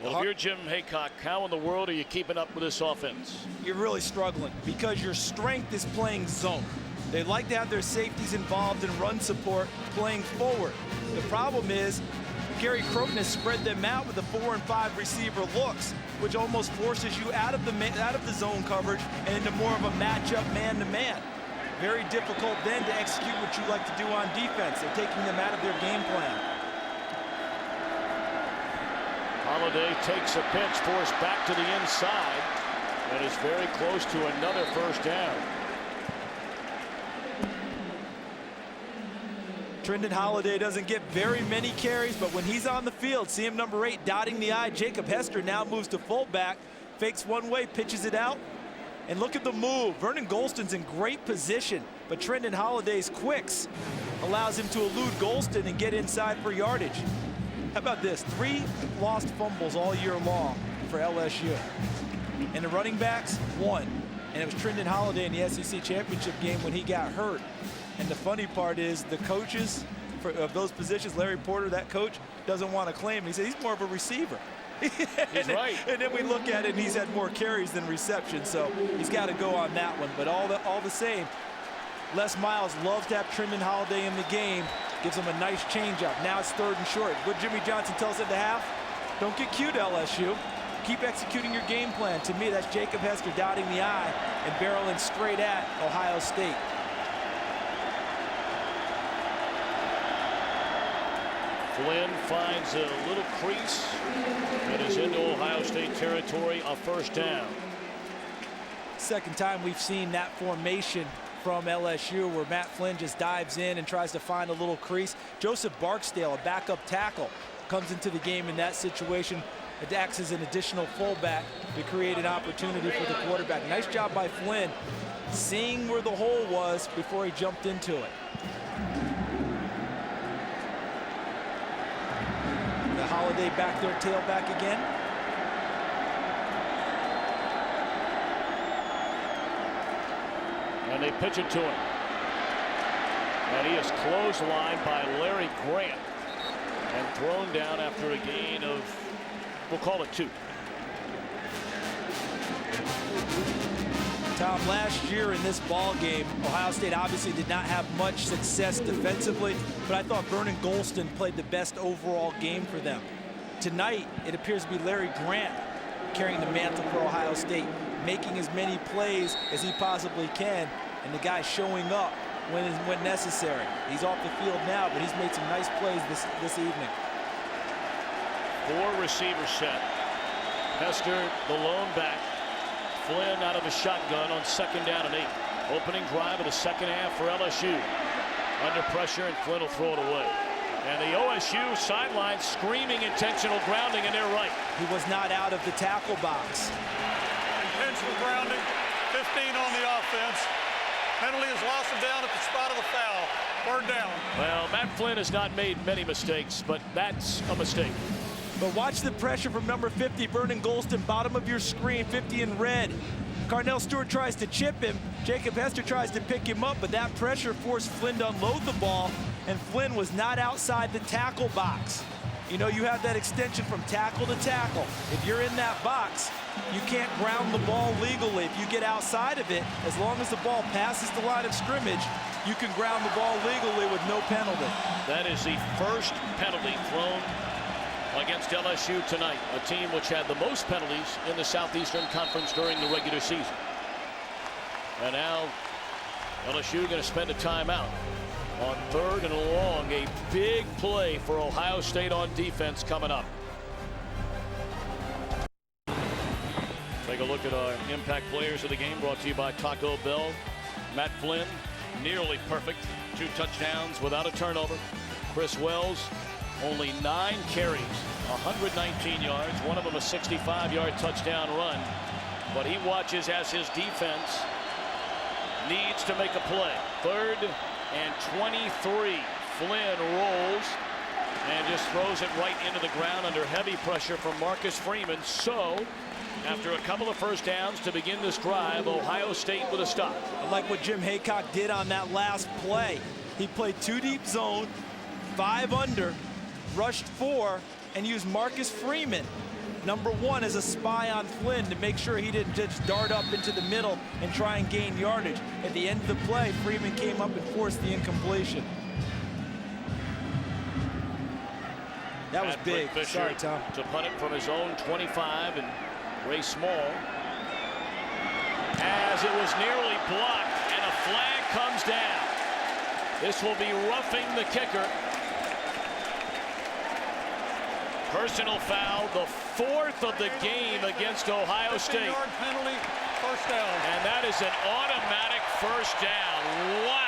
Well, if you're Jim Haycock, how in the world are you keeping up with this offense? You're really struggling because your strength is playing zone. They like to have their safeties involved in run support, playing forward. The problem is Gary Croton has spread them out with the 4 and 5 receiver looks, which almost forces you out of the zone coverage and into more of a matchup man-to-man. Very difficult then to execute what you like to do on defense. They're taking them out of their game plan. Holiday takes a pitch, forced back to the inside, and is very close to another first down. Trendon Holiday doesn't get very many carries, but when he's on the field, see him number 8 dotting the I. Jacob Hester now moves to fullback, fakes one way, pitches it out. And look at the move. Vernon Golston's in great position, but Trendon Holiday's quicks allows him to elude Golston and get inside for yardage. How about this? 3 lost fumbles all year long for LSU. And the running backs, 1. And it was Trendon Holiday in the SEC Championship game when he got hurt. And the funny part is the coaches of those positions, Larry Porter, that coach, doesn't want to claim. He said he's more of a receiver. He's right. And then we look at it, and he's had more carries than receptions, so he's got to go on that one. But all the same, Les Miles loves to have Trendon Holiday in the game. Gives him a nice changeup. Now it's 3rd and short. What Jimmy Johnson tells at the half, don't get cute, LSU. Keep executing your game plan. To me, that's Jacob Hester dotting the I and barreling straight at Ohio State. Flynn finds a little crease and is into Ohio State territory, a first down. Second time we've seen that formation from LSU where Matt Flynn just dives in and tries to find a little crease. Joseph Barksdale, a backup tackle, comes into the game in that situation. It acts as an additional fullback to create an opportunity for the quarterback. Nice job by Flynn seeing where the hole was before he jumped into it. The Holiday back there, tailback again. And they pitch it to him. And he is clotheslined by Larry Grant and thrown down after a gain of, we'll call it 2. Tom, last year in this ball game, Ohio State obviously did not have much success defensively, but I thought Vernon Golston played the best overall game for them. Tonight, it appears to be Larry Grant carrying the mantle for Ohio State, making as many plays as he possibly can, and the guy showing up when necessary. He's off the field now, but he's made some nice plays this evening. 4 receiver set. Hester, the lone back. Flynn out of a shotgun on 2nd down and 8. Opening drive of the second half for LSU. Under pressure, and Flynn will throw it away. And the OSU sideline screaming intentional grounding in their right. He was not out of the tackle box. Intentional grounding, 15 on the offense. Penalty is loss of down at the spot of the foul. 3rd down. Well, Matt Flynn has not made many mistakes, but that's a mistake. But watch the pressure from number 50, Vernon Golston, bottom of your screen, 50 in red. Carnell Stewart tries to chip him. Jacob Hester tries to pick him up, but that pressure forced Flynn to unload the ball, and Flynn was not outside the tackle box. You know, you have that extension from tackle to tackle. If you're in that box, you can't ground the ball legally. If you get outside of it, as long as the ball passes the line of scrimmage, you can ground the ball legally with no penalty. That is the first penalty thrown against LSU tonight, a team which had the most penalties in the Southeastern Conference during the regular season. And now LSU going to spend a timeout on 3rd and long. A big play for Ohio State on defense coming up. Take a look at our impact players of the game, brought to you by Taco Bell. Matt Flynn, nearly perfect. 2 touchdowns without a turnover. Chris Wells, only 9 carries, 119 yards, one of them a 65-yard touchdown run. But he watches as his defense needs to make a play. 3rd and 23. Flynn rolls and just throws it right into the ground under heavy pressure from Marcus Freeman. So, after a couple of first downs to begin this drive, Ohio State with a stop. I like what Jim Haycock did on that last play. He played 2 deep zone, 5 under, rushed 4, and used Marcus Freeman, number 1, as a spy on Flynn to make sure he didn't just dart up into the middle and try and gain yardage. At the end of the play, Freeman came up and forced the incompletion. That was big. Sorry, Tom. To punt it from his own 25, and Ray Small, as it was nearly blocked, and a flag comes down. This will be roughing the kicker. Personal foul, the 4th of the game against Ohio State. 15-yard penalty, first down. And that is an automatic first down. Wow.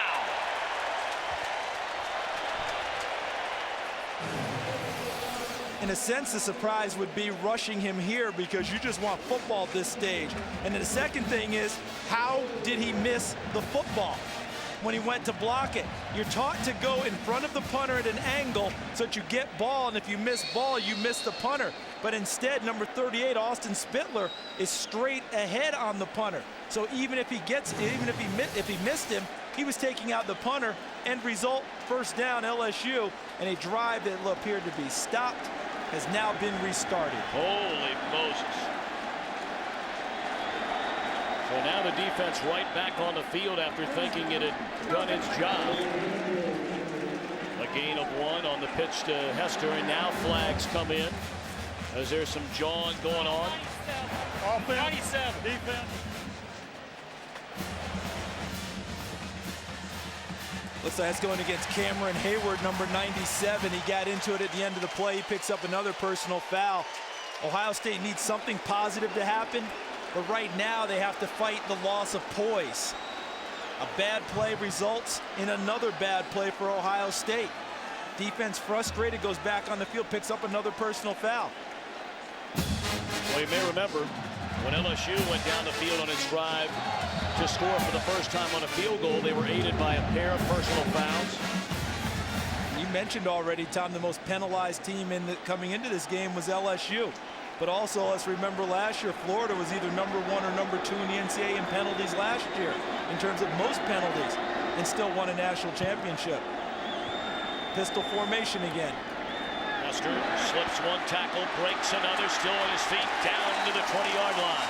In a sense, the surprise would be rushing him here because you just want football at this stage. And then the second thing is, how did he miss the football when he went to block it? You're taught to go in front of the punter at an angle so that you get ball, and if you miss ball, you miss the punter. But instead, number 38, Austin Spittler, is straight ahead on the punter. So even if he missed him, he was taking out the punter. End result, first down, LSU, and a drive that appeared to be stopped has now been restarted. Holy Moses. So now the defense right back on the field after thinking it had done its job. A gain of 1 on the pitch to Hester, and now flags come in as there's some jawing going on. Offense, 97. Defense. Looks like that's going against Cameron Hayward, number 97. He got into it at the end of the play. He picks up another personal foul. Ohio State needs something positive to happen, but right now they have to fight the loss of poise. A bad play results in another bad play for Ohio State. Defense frustrated, goes back on the field, picks up another personal foul. Well, you may remember when LSU went down the field on its drive to score for the first time on a field goal, they were aided by a pair of personal fouls. You mentioned already, Tom, the most penalized team coming into this game was LSU. But also, let's remember last year, Florida was either number 1 or number 2 in the NCAA in penalties last year in terms of most penalties, and still won a national championship. Pistol formation again. Hester slips one tackle, breaks another, still on his feet, down to the 20-yard line.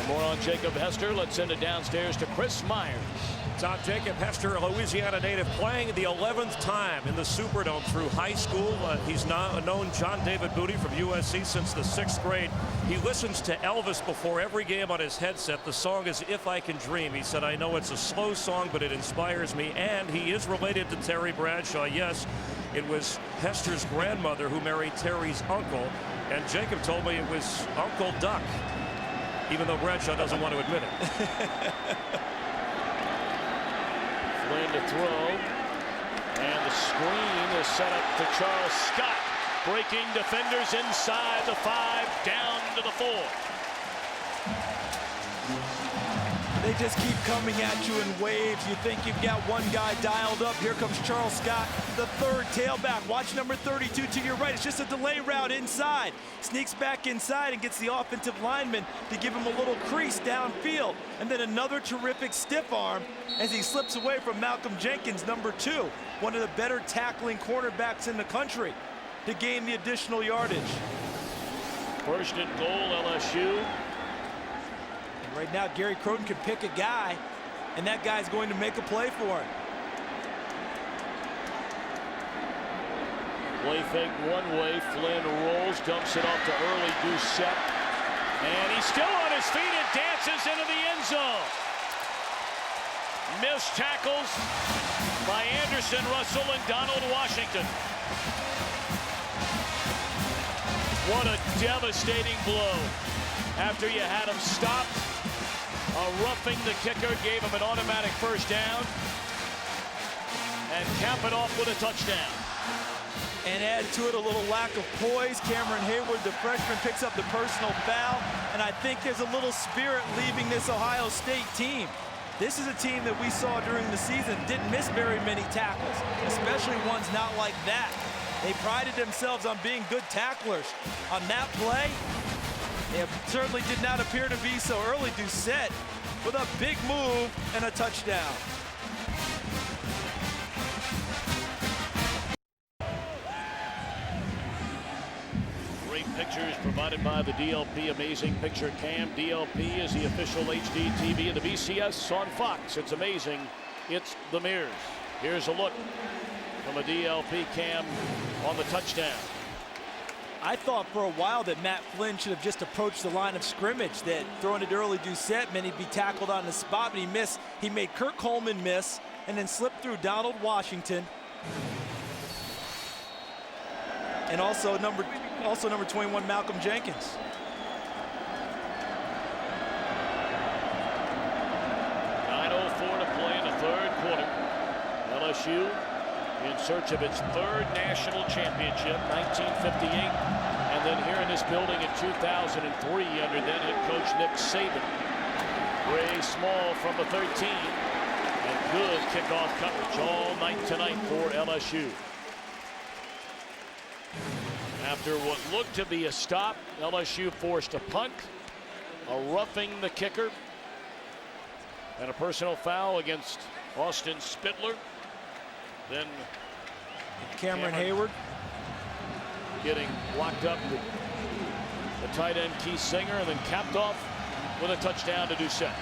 More on Jacob Hester. Let's send it downstairs to Chris Myers. Tom, Jacob Hester, a Louisiana native, playing the 11th time in the Superdome through high school. He's now known John David Booty from USC since the 6th grade. He listens to Elvis before every game on his headset. The song is If I Can Dream. He said, I know it's a slow song, but it inspires me. And he is related to Terry Bradshaw. Yes, it was Hester's grandmother who married Terry's uncle. And Jacob told me it was Uncle Duck, even though Bradshaw doesn't want to admit it. Flynn to throw, and the screen is set up to Charles Scott, breaking defenders inside the 5, down to the 4. They just keep coming at you in waves. You think you've got one guy dialed up. Here comes Charles Scott, the third tailback. Watch number 32 to your right. It's just a delay route inside. Sneaks back inside and gets the offensive lineman to give him a little crease downfield. And then another terrific stiff arm as he slips away from Malcolm Jenkins, number 2, one of the better tackling cornerbacks in the country, to gain the additional yardage. First and goal, LSU. Right now, Gary Croton could pick a guy, and that guy's going to make a play for him. Play fake one way. Flynn rolls, dumps it off to early Doucette. And he's still on his feet and dances into the end zone. Missed tackles by Anderson, Russell, and Donald Washington. What a devastating blow. After you had him stopped, roughing the kicker, gave him an automatic first down, and cap it off with a touchdown. And add to it a little lack of poise. Cameron Hayward, the freshman, picks up the personal foul, and I think there's a little spirit leaving this Ohio State team. This is a team that we saw during the season didn't miss very many tackles, especially ones not like that. They prided themselves on being good tacklers. On that play, they certainly did not appear to be so early. Doucette with a big move and a touchdown. Great pictures provided by the DLP Amazing Picture Cam. DLP is the official HD TV of the BCS on Fox. It's amazing. It's the mirrors. Here's a look from a DLP Cam on the touchdown. I thought for a while that Matt Flynn should have just approached the line of scrimmage, that throwing it early Doucette meant he'd be tackled on the spot, but he missed. He made Kurt Coleman miss and then slipped through Donald Washington. And also number 21, Malcolm Jenkins. .9:04 to play in the third quarter. LSU in search of its 3rd national championship, 1958, and then here in this building in 2003 under then head coach Nick Saban. Ray Small from the 13, and good kickoff coverage all night tonight for LSU. After what looked to be a stop, LSU forced a punt, a roughing the kicker, and a personal foul against Austin Spittler. Then Cameron Hayward getting locked up with the tight end Keith Singer, and then capped off with a touchdown to Doucette.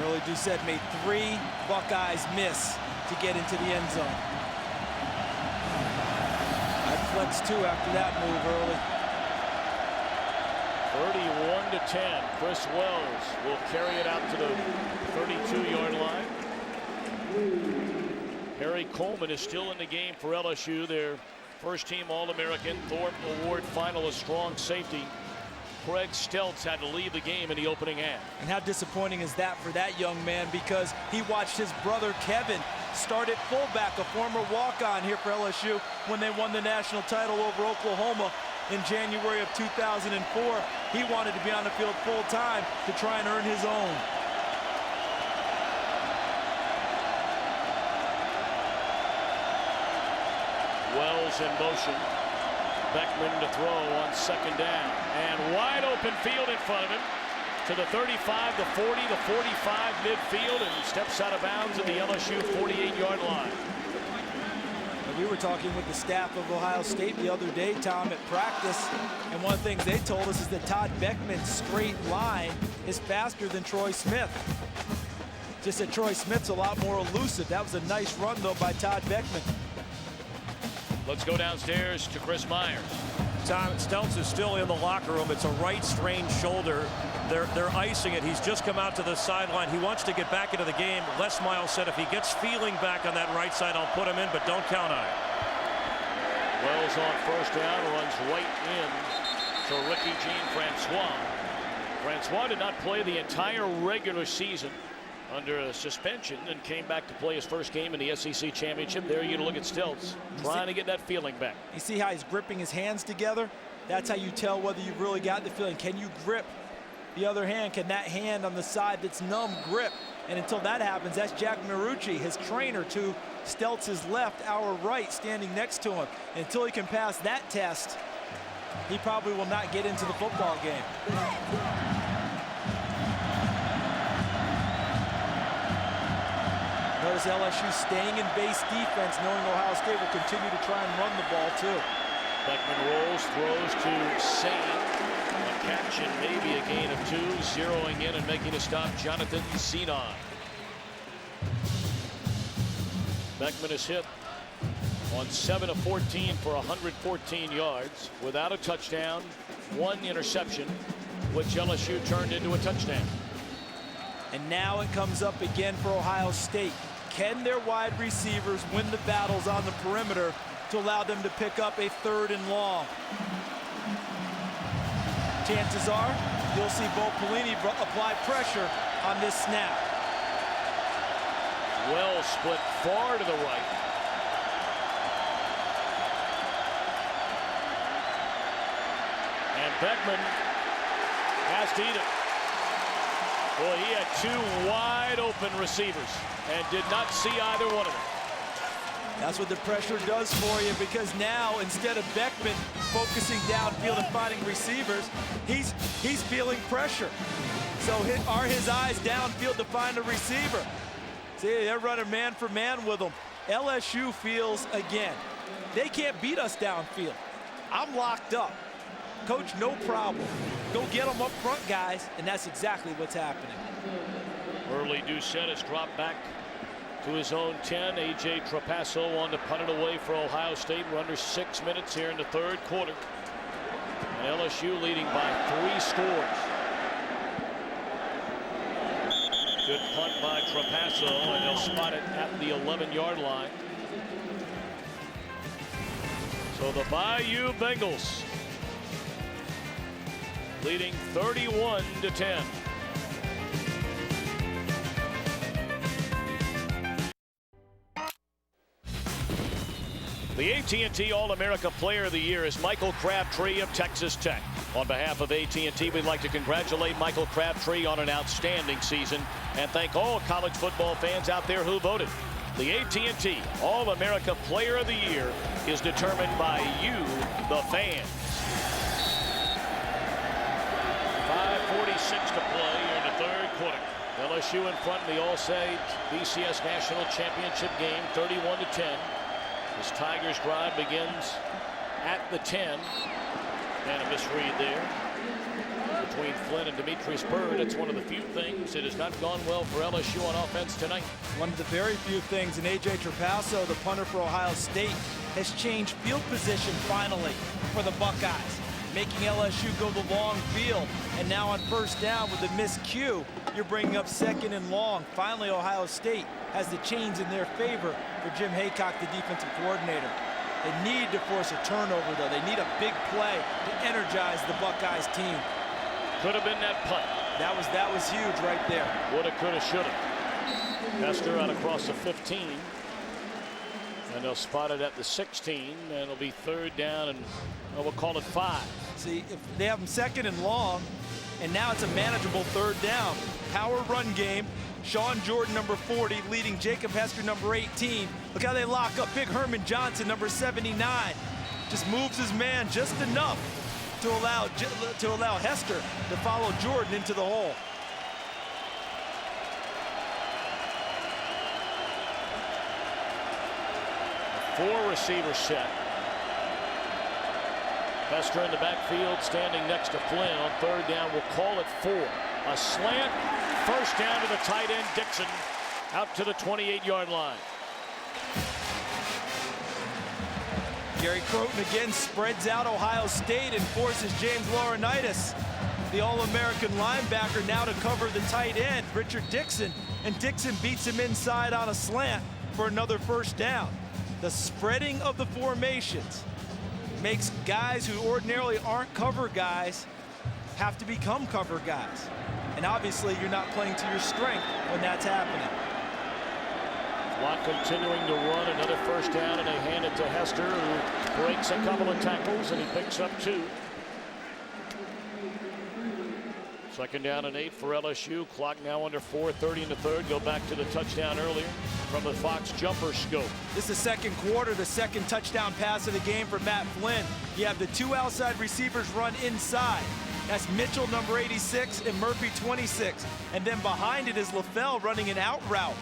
Early Doucette made 3 Buckeyes miss to get into the end zone. I'd flex 2 after that move early. 31-10. Chris Wells will carry it out to the 32-yard line. Harry Coleman is still in the game for LSU. Their first-team All-American, Thorpe Award finalist, strong safety. Craig Steltz had to leave the game in the opening half. And how disappointing is that for that young man, because he watched his brother Kevin start at fullback, a former walk-on here for LSU when they won the national title over Oklahoma in January of 2004. He wanted to be on the field full-time to try and earn his own. Wells in motion. Beckman to throw on second down. And wide open field in front of him. To the 35, the 40, the 45 midfield, and steps out of bounds at the LSU 48-yard line. We were talking with the staff of Ohio State the other day, Tom, at practice, and one of the things they told us is that Todd Beckman's straight line is faster than Troy Smith. Just that Troy Smith's a lot more elusive. That was a nice run, though, by Todd Beckman. Let's go downstairs to Chris Myers. Tom, Steltz is still in the locker room. It's a right strained shoulder. They're icing it. He's just come out to the sideline. He wants to get back into the game. Les Miles said if he gets feeling back on that right side, I'll put him in, but don't count on it. Wells on first down, runs right in to Ricky Jean-Francois. Francois did not play the entire regular season under a suspension and came back to play his first game in the SEC Championship. There you look at Steltz trying to get that feeling back. You see how he's gripping his hands together? That's how you tell whether you've really got the feeling. Can you grip the other hand? Can that hand on the side that's numb grip? And until that happens, that's Jack Marucci, his trainer, to Steltz's left, our right, standing next to him. And until he can pass that test, he probably will not get into the football game. Notice LSU staying in base defense, knowing Ohio State will continue to try and run the ball, too. Beckman rolls, throws to Sane. A catch and maybe a gain of 2. Zeroing in and making a stop, Jonathan Zenon. Beckman is hit on 7 of 14 for 114 yards without a touchdown, 1 interception, which LSU turned into a touchdown. And now it comes up again for Ohio State. Can their wide receivers win the battles on the perimeter to allow them to pick up a 3rd and long? Chances are you'll see Bo Pelini apply pressure on this snap. Well split far to the right. And Beckman has to eat it. Boy, he had 2 wide open receivers and did not see either one of them. That's what the pressure does for you, because now instead of Beckman focusing downfield and finding receivers, he's feeling pressure. So are his eyes downfield to find a receiver? See, they're running man for man with him. LSU feels again, they can't beat us downfield. I'm locked up. Coach, no problem. Go get them up front, guys, and that's exactly what's happening. Early Doucette has dropped back to his own 10. A.J. Trapasso on to punt it away for Ohio State. We're under 6 minutes here in the 3rd quarter. And LSU leading by 3 scores. Good punt by Trapasso, and they'll spot it at the 11-yard line. So the Bayou Bengals leading 31-10. The AT&T All-America Player of the Year is Michael Crabtree of Texas Tech. On behalf of AT&T, we'd like to congratulate Michael Crabtree on an outstanding season and thank all college football fans out there who voted. The AT&T All-America Player of the Year is determined by you, the fans. 5:46 to play in the 3rd quarter. LSU in front in the All-State BCS National Championship game, 31-10. This Tigers drive begins at the 10. And a misread there between Flynn and Demetrius Byrd. It's one of the few things that has not gone well for LSU on offense tonight. One of the very few things, and A.J. Trapasso, the punter for Ohio State, has changed field position finally for the Buckeyes. making LSU go the long field. And now on first down with the missed cue, you're bringing up 2nd and long. Finally, Ohio State has the chains in their favor for Jim Haycock, the defensive coordinator. They need to force a turnover, though. They need a big play to energize the Buckeyes team. Could have been that punt. That was huge right there. Woulda, coulda, shoulda. Hester out across the 15. And they'll spot it at the 16. And it'll be 3rd down and we'll call it 5. See, if they have them 2nd and long, and now it's a manageable 3rd down. Power run game. Sean Jordan, number 40, leading Jacob Hester, number 18. Look how they lock up. Big Herman Johnson, number 79, just moves his man just enough to allow Hester to follow Jordan into the hole. Four receiver set. Hester in the backfield, standing next to Flynn on 3rd down. We'll call it 4. A slant, 1st down to the tight end Dixon, out to the 28-yard line. Gary Croton again spreads out Ohio State and forces James Laurinaitis, the All-American linebacker, now to cover the tight end, Richard Dixon. And Dixon beats him inside on a slant for another 1st down. The spreading of the formations makes guys who ordinarily aren't cover guys have to become cover guys. And obviously, you're not playing to your strength when that's happening. Clock continuing to run, another 1st down, and they hand it to Hester, who breaks a couple of tackles, and he picks up 2. 2nd down and 8 for LSU. Clock now under 4:30 in the 3rd. Go back to the touchdown earlier from the Fox jumper scope. This is the 2nd quarter, the 2nd touchdown pass of the game for Matt Flynn. You have the 2 outside receivers run inside. That's Mitchell, number 86, and Murphy, 26. And then behind it is LaFell running an out route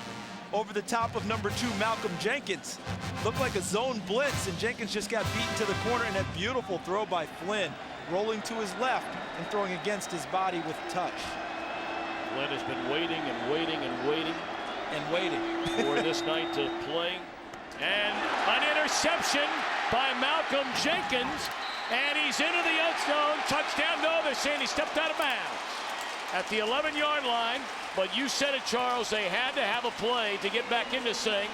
over the top of number 2, Malcolm Jenkins. Looked like a zone blitz, and Jenkins just got beaten to the corner, and a beautiful throw by Flynn, rolling to his left and throwing against his body with touch. Flynn has been waiting and waiting and waiting. And waiting. For this night to play. And an interception by Malcolm Jenkins. And he's into the end zone. Touchdown. No, they're saying he stepped out of bounds at the 11-yard line. But you said it, Charles. They had to have a play to get back into thing.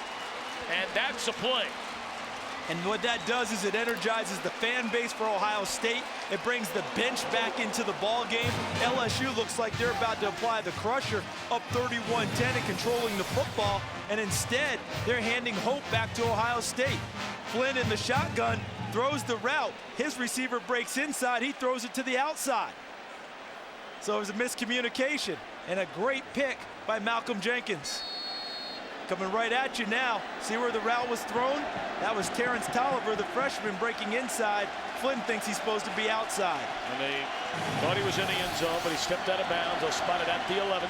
And that's a play. And what that does is it energizes the fan base for Ohio State. It brings the bench back into the ball game. LSU looks like they're about to apply the crusher, up 31-10 and controlling the football. And instead, they're handing hope back to Ohio State. Flynn in the shotgun throws the route. His receiver breaks inside. He throws it to the outside. So it was a miscommunication and a great pick by Malcolm Jenkins. Coming right at you now. See where the route was thrown? That was Terrence Tolliver, the freshman, breaking inside. Flynn thinks he's supposed to be outside. And they thought he was in the end zone, but he stepped out of bounds. They'll spot it at the 11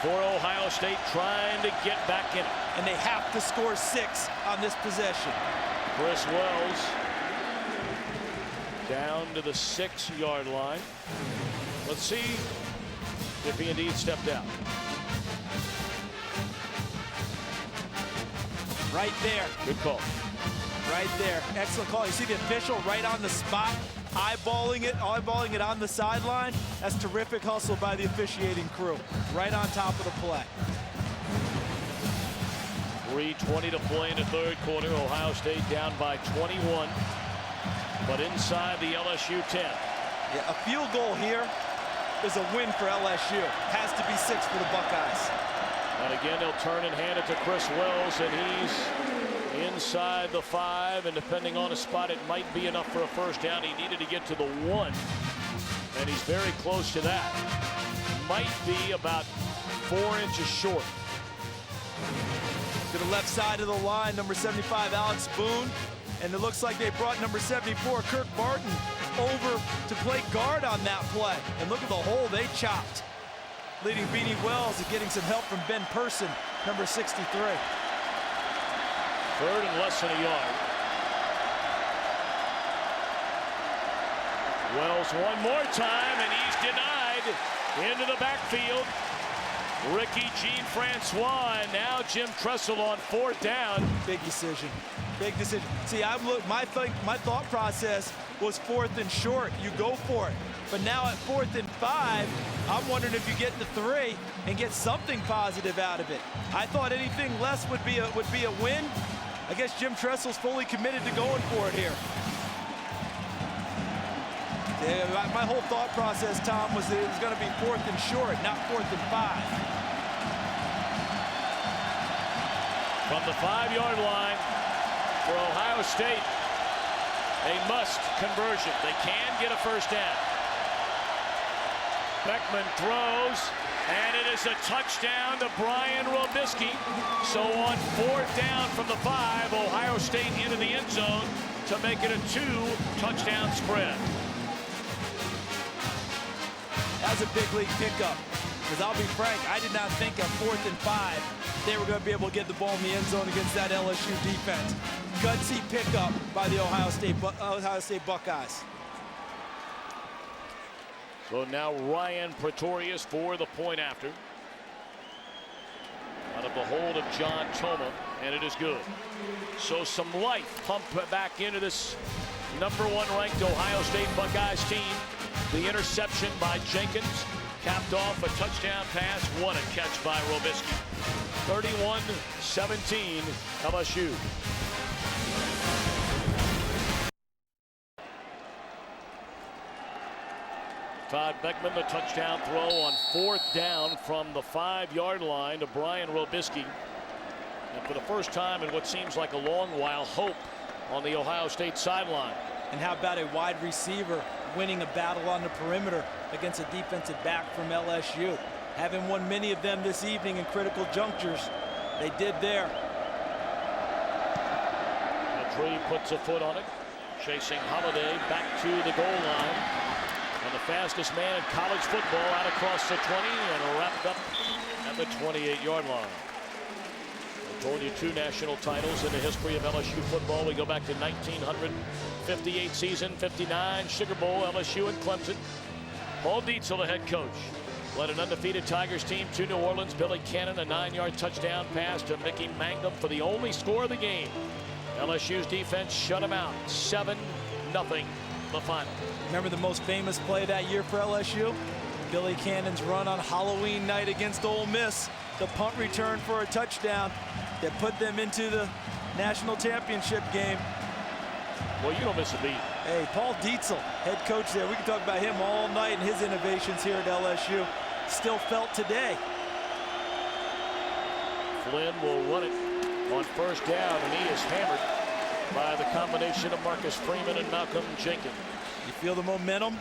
for Ohio State, trying to get back in it. And they have to score 6 on this possession. Chris Wells down to the 6-yard line. Let's see if he indeed stepped out. Right there. Good call. Right there. Excellent call. You see the official right on the spot, eyeballing it on the sideline. That's terrific hustle by the officiating crew. Right on top of the play. 3:20 to play in the 3rd quarter. Ohio State down by 21, but inside the LSU 10. Yeah, a field goal here is a win for LSU. Has to be 6 for the Buckeyes. And again, they'll turn and hand it to Chris Wells, and he's inside the 5, and depending on the spot, it might be enough for a 1st down. He needed to get to the 1, and he's very close to that. Might be about 4 inches short. To the left side of the line, number 75, Alex Boone, and it looks like they brought number 74, Kirk Barton, over to play guard on that play. And look at the hole they chopped. Leading Beanie Wells and getting some help from Ben Person, number 63. 3rd and less than a yard. Wells one more time, and he's denied into the backfield. Ricky Jean-Francois, and now Jim Tressel on 4th down. Big decision. Big decision. See, my thought process was 4th and short. You go for it. But now at 4th and 5, I'm wondering if you get the 3 and get something positive out of it. I thought anything less would be a win. I guess Jim Tressel's fully committed to going for it here. Yeah, my whole thought process, Tom, was that it was going to be 4th and short, not 4th and 5. From the 5-yard line for Ohio State, a must conversion. They can get a first down. Beckman throws, and it is a touchdown to Brian Robisky. So on 4th down from the 5, Ohio State into the end zone to make it a 2-touchdown spread. That's a big league pickup. Because I'll be frank, I did not think at 4th and 5 they were going to be able to get the ball in the end zone against that LSU defense. Gutsy pickup by the Ohio State Buckeyes. So now Ryan Pretorius for the point after. Out of the hold of John Toma, and it is good. So some life pumped back into this #1 ranked Ohio State Buckeyes team. The interception by Jenkins capped off a touchdown pass. What a catch by Robisky. 31-17 LSU. Todd Beckman, the touchdown throw on 4th down from the 5-yard line to Brian Robisky. And for the first time in what seems like a long while, hope on the Ohio State sideline. And how about a wide receiver winning a battle on the perimeter against a defensive back from LSU? Having won many of them this evening in critical junctures, they did there. Tree puts a foot on it, chasing Holiday back to the goal line. And the fastest man in college football out across the 20 and wrapped up at the 28-yard line. I told you 2 national titles in the history of LSU football. We go back to 1958 season, 59 Sugar Bowl, LSU and Clemson. Paul Dietzel, the head coach, led an undefeated Tigers team to New Orleans. Billy Cannon, a 9-yard touchdown pass to Mickey Mangum for the only score of the game. LSU's defense shut him out, 7-0 the final. Remember the most famous play that year for LSU? Billy Cannon's run on Halloween night against Ole Miss. The punt return for a touchdown that put them into the national championship game. Well, you don't miss a beat. Hey, Paul Dietzel, head coach there. We can talk about him all night and his innovations here at LSU. Still felt today. Flynn will run it on 1st down, and he is hammered by the combination of Marcus Freeman and Malcolm Jenkins. You feel the momentum?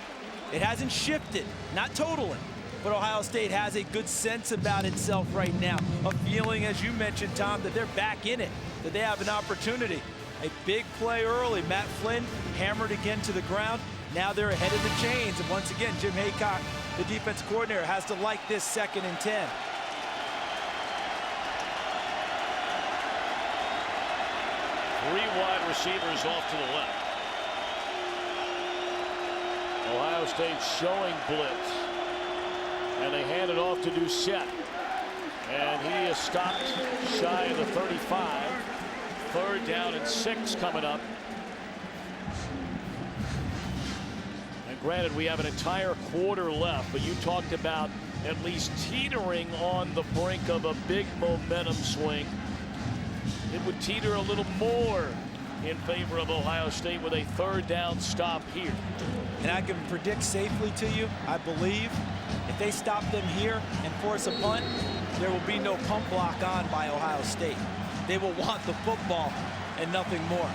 It hasn't shifted, not totally, but Ohio State has a good sense about itself right now. A feeling, as you mentioned, Tom, that they're back in it, that they have an opportunity. A big play early. Matt Flynn hammered again to the ground. Now they're ahead of the chains. And once again, Jim Haycock, the defense coordinator, has to like this 2nd and 10. Three wide receivers off to the left. Ohio State showing blitz. And they hand it off to Doucette. And he is stopped shy of the 35. 3rd down and 6 coming up. And granted, we have an entire quarter left, but you talked about at least teetering on the brink of a big momentum swing. It would teeter a little more in favor of Ohio State with a 3rd down stop here. And I can predict safely to you, I believe, if they stop them here and force a punt, there will be no pump block on by Ohio State. They will want the football and nothing more.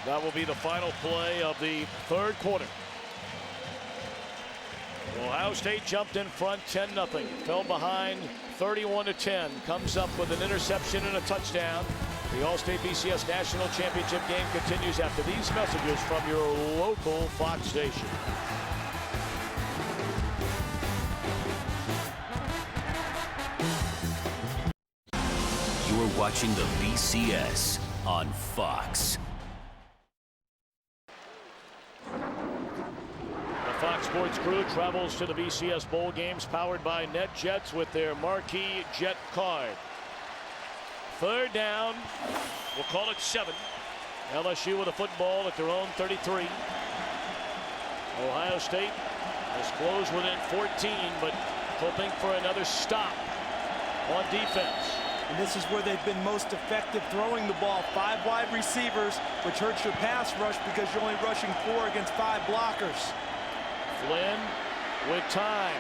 That will be the final play of the 3rd quarter. Ohio State jumped in front 10-0, fell behind 31-10, comes up with an interception and a touchdown. The All-State BCS National Championship game continues after these messages from your local Fox station. You're watching the BCS on Fox. The Fox Sports crew travels to the BCS Bowl games powered by NetJets with their marquee Jet card. Third down, we'll call it 7. LSU with a football at their own 33. Ohio State has closed within 14, but hoping for another stop on defense. And this is where they've been most effective throwing the ball. 5 wide receivers, which hurts your pass rush because you're only rushing 4 against 5 blockers. Flynn with time,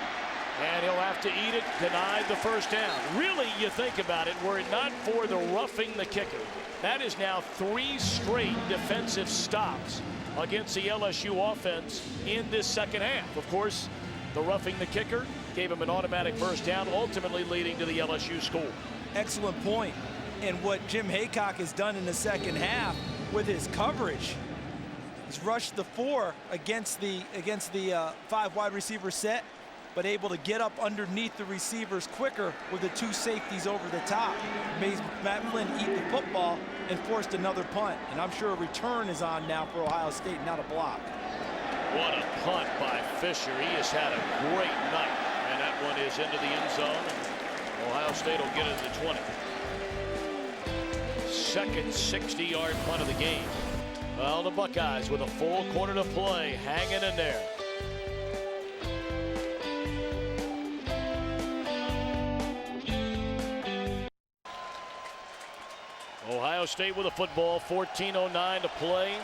and he'll have to eat it. Denied the first down. Really, you think about it, were it not for the roughing the kicker, that is now 3 straight defensive stops against the LSU offense in this second half. Of course, the roughing the kicker gave him an automatic first down, ultimately leading to the LSU score. Excellent point. And what Jim Haycock has done in the second half with his coverage, he's rushed the 4 against the 5 wide receiver set, but able to get up underneath the receivers quicker with the 2 safeties over the top. Made Matt Flynn eat the football and forced another punt. And I'm sure a return is on now for Ohio State, not a block. What a punt by Fisher. He has had a great night, and that one is into the end zone. Ohio State will get it to the 20. Second 60-yard punt of the game. Well, the Buckeyes with a full quarter to play, hanging in there. Ohio State with a football, 14:09 to play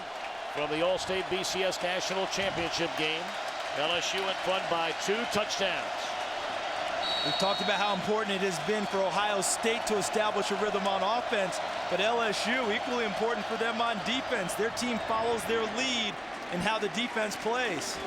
from the All-State BCS National Championship game. LSU in front by 2 touchdowns. We've talked about how important it has been for Ohio State to establish a rhythm on offense, but LSU equally important for them on defense. Their team follows their lead in how the defense plays.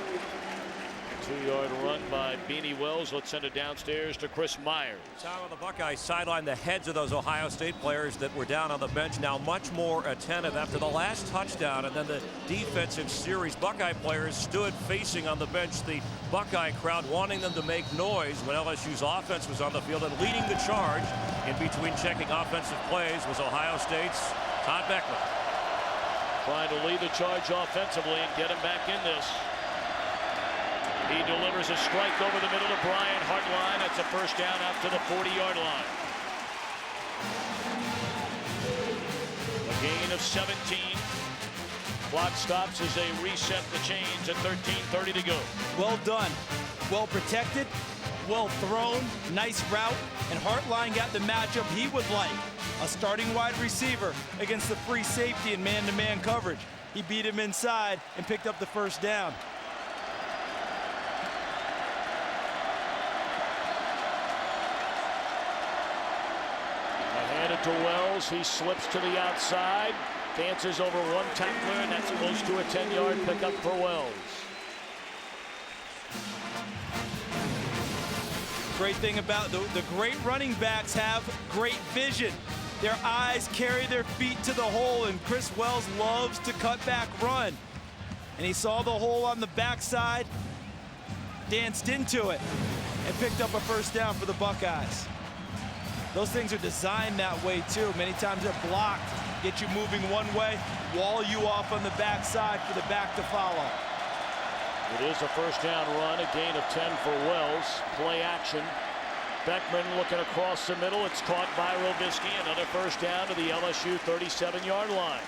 2-yard run by Beanie Wells. Let's send it downstairs to Chris Myers. Tom of the Buckeyes sideline, the heads of those Ohio State players that were down on the bench now much more attentive after the last touchdown and then the defensive series. Buckeye players stood facing on the bench the Buckeye crowd, wanting them to make noise when LSU's offense was on the field, and leading the charge in between checking offensive plays was Ohio State's Todd Beckman. Trying to lead the charge offensively and get him back in this. He delivers a strike over the middle to Brian Hartline. That's a first down out to the 40-yard line. A gain of 17. Clock stops as they reset the chains at 13:30 to go. Well done. Well protected. Well thrown. Nice route. And Hartline got the matchup he would like. A starting wide receiver against the free safety in man-to-man coverage. He beat him inside and picked up the first down. To Wells, he slips to the outside, dances over one tackler, and that's close to a 10-yard pickup for Wells. Great thing about the great running backs have great vision. Their eyes carry their feet to the hole, and Chris Wells loves to cut back run. And he saw the hole on the backside, danced into it, and picked up a first down for the Buckeyes. Those things are designed that way too. Many times they're blocked, get you moving one way, wall you off on the backside for the back to follow. It is a first down run, a gain of 10 for Wells. Play action. Beckman looking across the middle. It's caught by Robisky. Another first down to the LSU 37-yard line.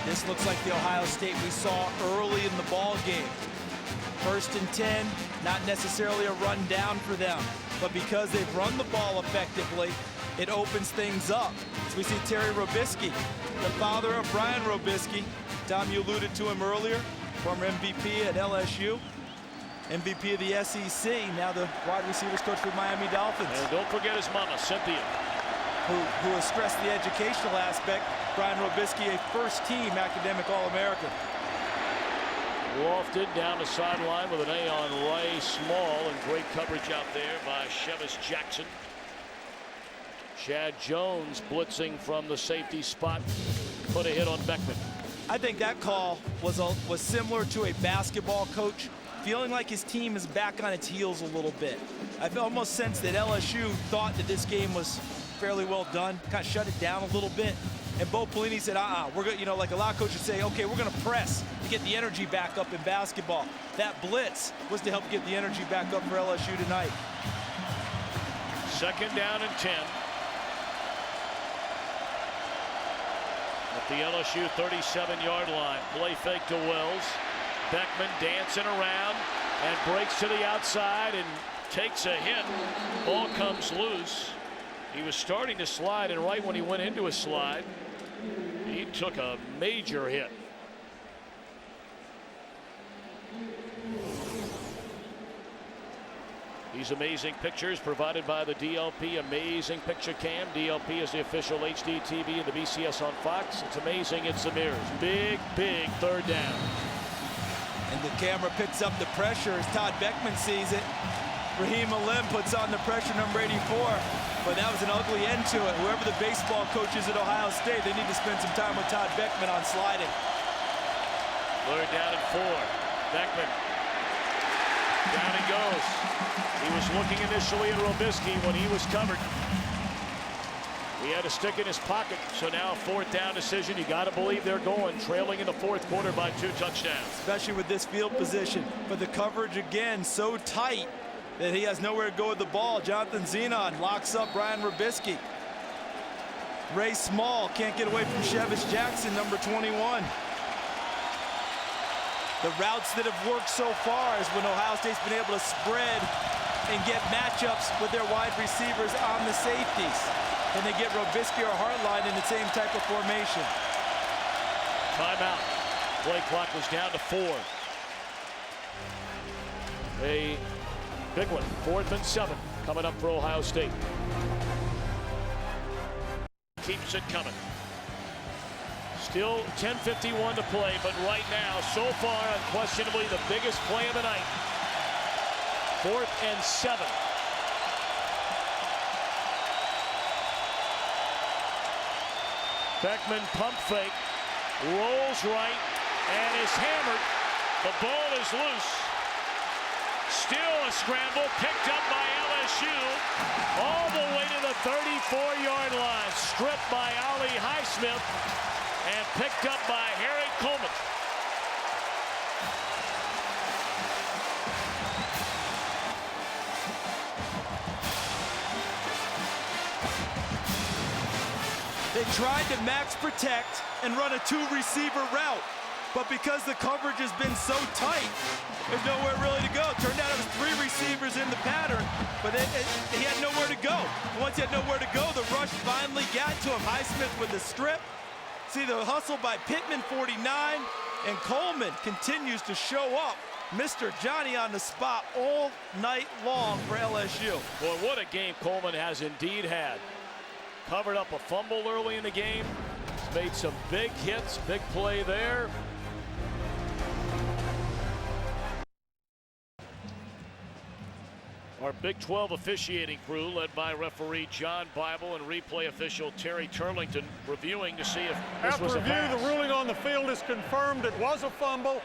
This looks like the Ohio State we saw early in the ball game. 1st and 10, not necessarily a run down for them. But because they've run the ball effectively, it opens things up. So we see Terry Robisky, the father of Brian Robisky. Tom, you alluded to him earlier, former MVP at LSU, MVP of the SEC, now the wide receivers coach for Miami Dolphins. And don't forget his mama, Cynthia, who has stressed the educational aspect. Brian Robisky, a first-team academic All-American. Lofted down the sideline with an A on Ray Small, and great coverage out there by Shevis Jackson. Chad Jones blitzing from the safety spot, put a hit on Beckman. I think that call was similar to a basketball coach feeling like his team is back on its heels a little bit. I almost sensed that LSU thought that this game was fairly well done, kind of shut it down a little bit, And Bo Pelini said, we're going to, like a lot of coaches say, okay, we're going to press to get the energy back up in basketball. That blitz was to help get the energy back up for LSU tonight. 2nd down and 10. At the LSU 37-yard line. Play fake to Wells. Beckman dancing around and breaks to the outside and takes a hit. Ball comes loose. He was starting to slide, and right when he went into a slide, he took a major hit. These amazing pictures provided by the DLP Amazing Picture Cam. DLP is the official HD TV of the BCS on Fox. It's amazing. It's the mirrors. Big, big 3rd down. And the camera picks up the pressure as Todd Beckman sees it. Raheem Alim puts on the pressure, number 84. But that was an ugly end to it. Whoever the baseball coach is at Ohio State, they need to spend some time with Todd Beckman on sliding. 3rd down and 4. Beckman. Down he goes. He was looking initially at Robisky when he was covered. He had a stick in his pocket, so now 4th down decision. You got to believe they're going, trailing in the 4th quarter by 2 touchdowns. Especially with this field position. But the coverage, again, so tight that he has nowhere to go with the ball. Jonathan Zenon locks up Brian Robisky. Ray Small can't get away from Shevis Jackson, number 21. The routes that have worked so far is when Ohio State's been able to spread and get matchups with their wide receivers on the safeties. And they get Robisky or Hartline in the same type of formation. Timeout. Play clock was down to 4. A big one. 4th and 7 coming up for Ohio State. Keeps it coming. Still 10:51 to play, but right now, so far, unquestionably the biggest play of the night. 4th and 7. Beckman pump fake, rolls right, and is hammered. The ball is loose. Still a scramble, picked up by LSU, all the way to the 34-yard line. Stripped by Ali Highsmith and picked up by Harry Coleman. They tried to max protect and run a 2-receiver route, but because the coverage has been so tight, there's nowhere really to go. Turned out it was 3 receivers in the pattern, but he had nowhere to go. And once he had nowhere to go, the rush finally got to him. Highsmith with the strip. See the hustle by Pittman, 49, and Coleman continues to show up. Mr. Johnny on the spot all night long for LSU. Boy, what a game Coleman has indeed had. Covered up a fumble early in the game. He's made some big hits, big play there. Our Big 12 officiating crew, led by referee John Bible and replay official Terry Turlington, reviewing to see if this was a pass. After review, the ruling on the field is confirmed. It was a fumble.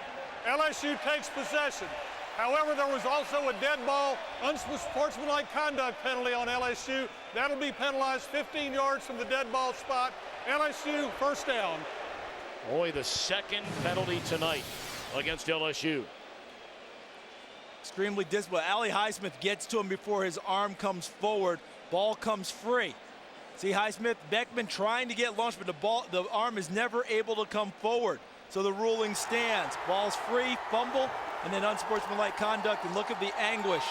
LSU takes possession. However, there was also a dead ball, unsportsmanlike conduct penalty on LSU. That'll be penalized 15 yards from the dead ball spot. LSU 1st down. Boy, the 2nd penalty tonight against LSU. Extremely disciplined. Ali Highsmith gets to him before his arm comes forward. Ball comes free. See Highsmith, Beckman trying to get launched, but the arm is never able to come forward. So the ruling stands. Ball's free, fumble, and then unsportsmanlike conduct. And look at the anguish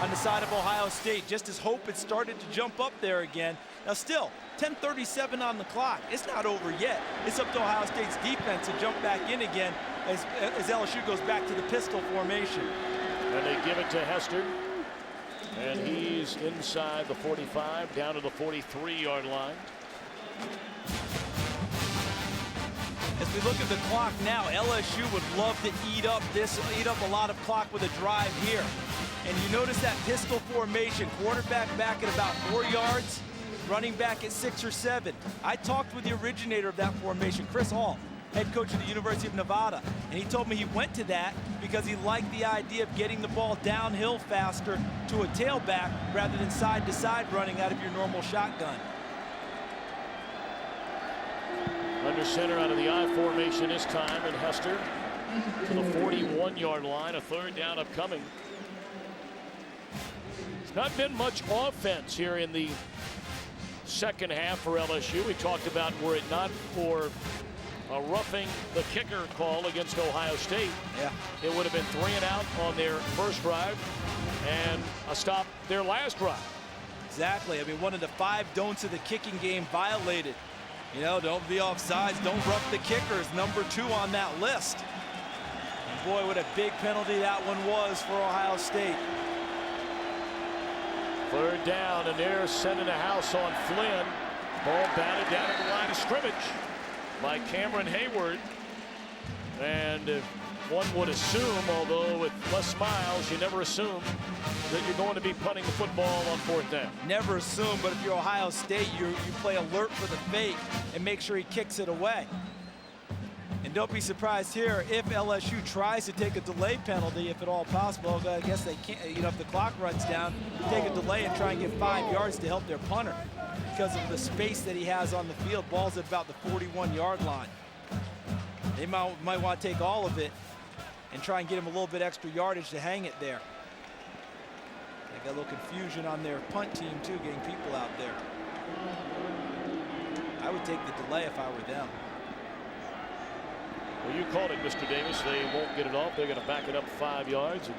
on the side of Ohio State, just as hope had started to jump up there again. Now still, 10:37 on the clock. It's not over yet. It's up to Ohio State's defense to jump back in again as LSU goes back to the pistol formation. And they give it to Hester. And he's inside the 45, down to the 43-yard line. As we look at the clock now, LSU would love to eat up a lot of clock with a drive here. And you notice that pistol formation, quarterback back at about 4 yards, running back at 6 or 7. I talked with the originator of that formation, Chris Hall, head coach of the University of Nevada, and he told me he went to that because he liked the idea of getting the ball downhill faster to a tailback rather than side-to-side running out of your normal shotgun. under center out of the I formation this time, and Hester to the 41-yard line. A third down upcoming. It's not been much offense here in the second half for LSU. We talked about, were it not for a roughing the kicker call against Ohio State, it would have been 3 and out on their first drive and a stop their last drive. Exactly. I mean, one of the 5 don'ts of the kicking game violated. You know, don't be offsides, don't rough the kickers. Number 2 on that list. And boy, what a big penalty that one was for Ohio State. Third down, and they're sending a house on Flynn. Ball batted down at the line of scrimmage by Cameron Hayward. And one would assume, although with Les Miles, you never assume that you're going to be punting the football on 4th down. Never assume, but if you're Ohio State, you play alert for the fake and make sure he kicks it away. And don't be surprised here if LSU tries to take a delay penalty, if at all possible. I guess they can't, you know, if the clock runs down, take a delay and try and get 5 yards to help their punter because of the space that he has on the field. Ball's at about the 41-yard line. They might want to take all of it and try and get him a little bit extra yardage to hang it there. They got a little confusion on their punt team too, getting people out there. I would take the delay if I were them. Well, you called it, Mr. Davis. They won't get it off. They're going to back it up 5 yards and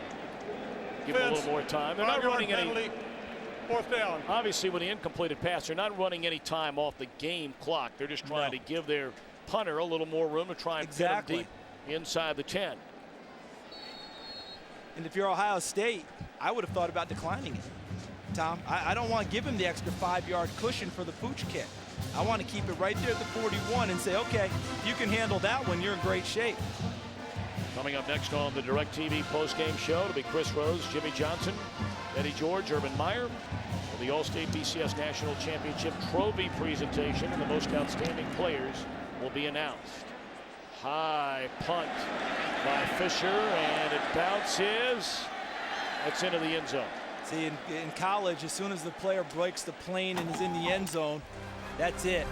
give it a little more time. They're not running any. 4th down. Obviously, with the incompleted pass, they're not running any time off the game clock. They're just trying to give their punter a little more room to try and fit him deep inside the 10. And if you're Ohio State, I would have thought about declining it, Tom. I don't want to give him the extra 5-yard cushion for the pooch kick. I want to keep it right there at the 41 and say, okay, if you can handle that one, you're in great shape. Coming up next on the DirecTV postgame show, to be Chris Rose, Jimmy Johnson, Eddie George, Urban Meyer. The All-State BCS National Championship trophy presentation, and the most outstanding players will be announced. High punt by Fisher, and it bounces. It's into the end zone. See, in college, as soon as the player breaks the plane and is in the end zone, that's it.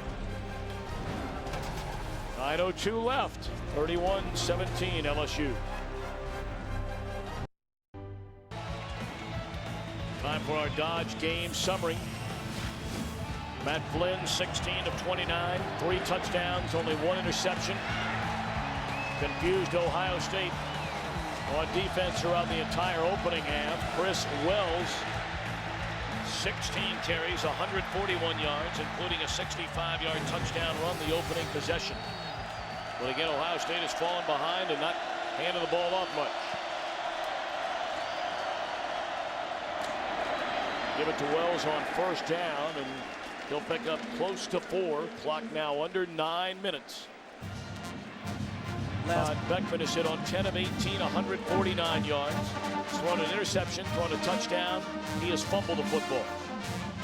9:02 left. 31-17 LSU. Time for our Dodge game summary. Matt Flynn, 16 of 29, 3 touchdowns, only 1 interception. Confused Ohio State on defense throughout the entire opening half. Chris Wells, 16 carries, 141 yards, including a 65-yard touchdown run the opening possession. But again, Ohio State has fallen behind and not handed the ball off much. Give it to Wells on 1st down, and he'll pick up close to 4. Clock now under 9 minutes. Beckman has hit on 10 of 18, 149 yards. He's thrown an interception, thrown a touchdown. He has fumbled the football.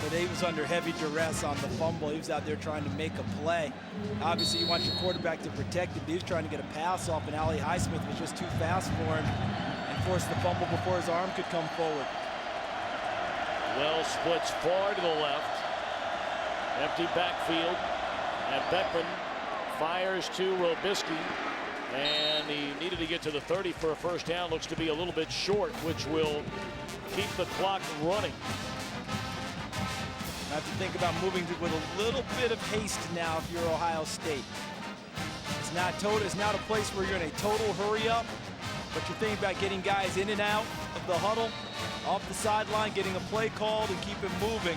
But he was under heavy duress on the fumble. He was out there trying to make a play. Obviously, you want your quarterback to protect him. He was trying to get a pass off, and Ali Highsmith was just too fast for him and forced the fumble before his arm could come forward. Wells splits far to the left. Empty backfield. And Beckman fires to Robisky. And he needed to get to the 30 for a 1st down. Looks to be a little bit short, which will keep the clock running. Have to think about moving with a little bit of haste now if you're Ohio State. It's not a place where you're in a total hurry up, but you're thinking about getting guys in and out of the huddle, off the sideline, getting a play called and keep it moving.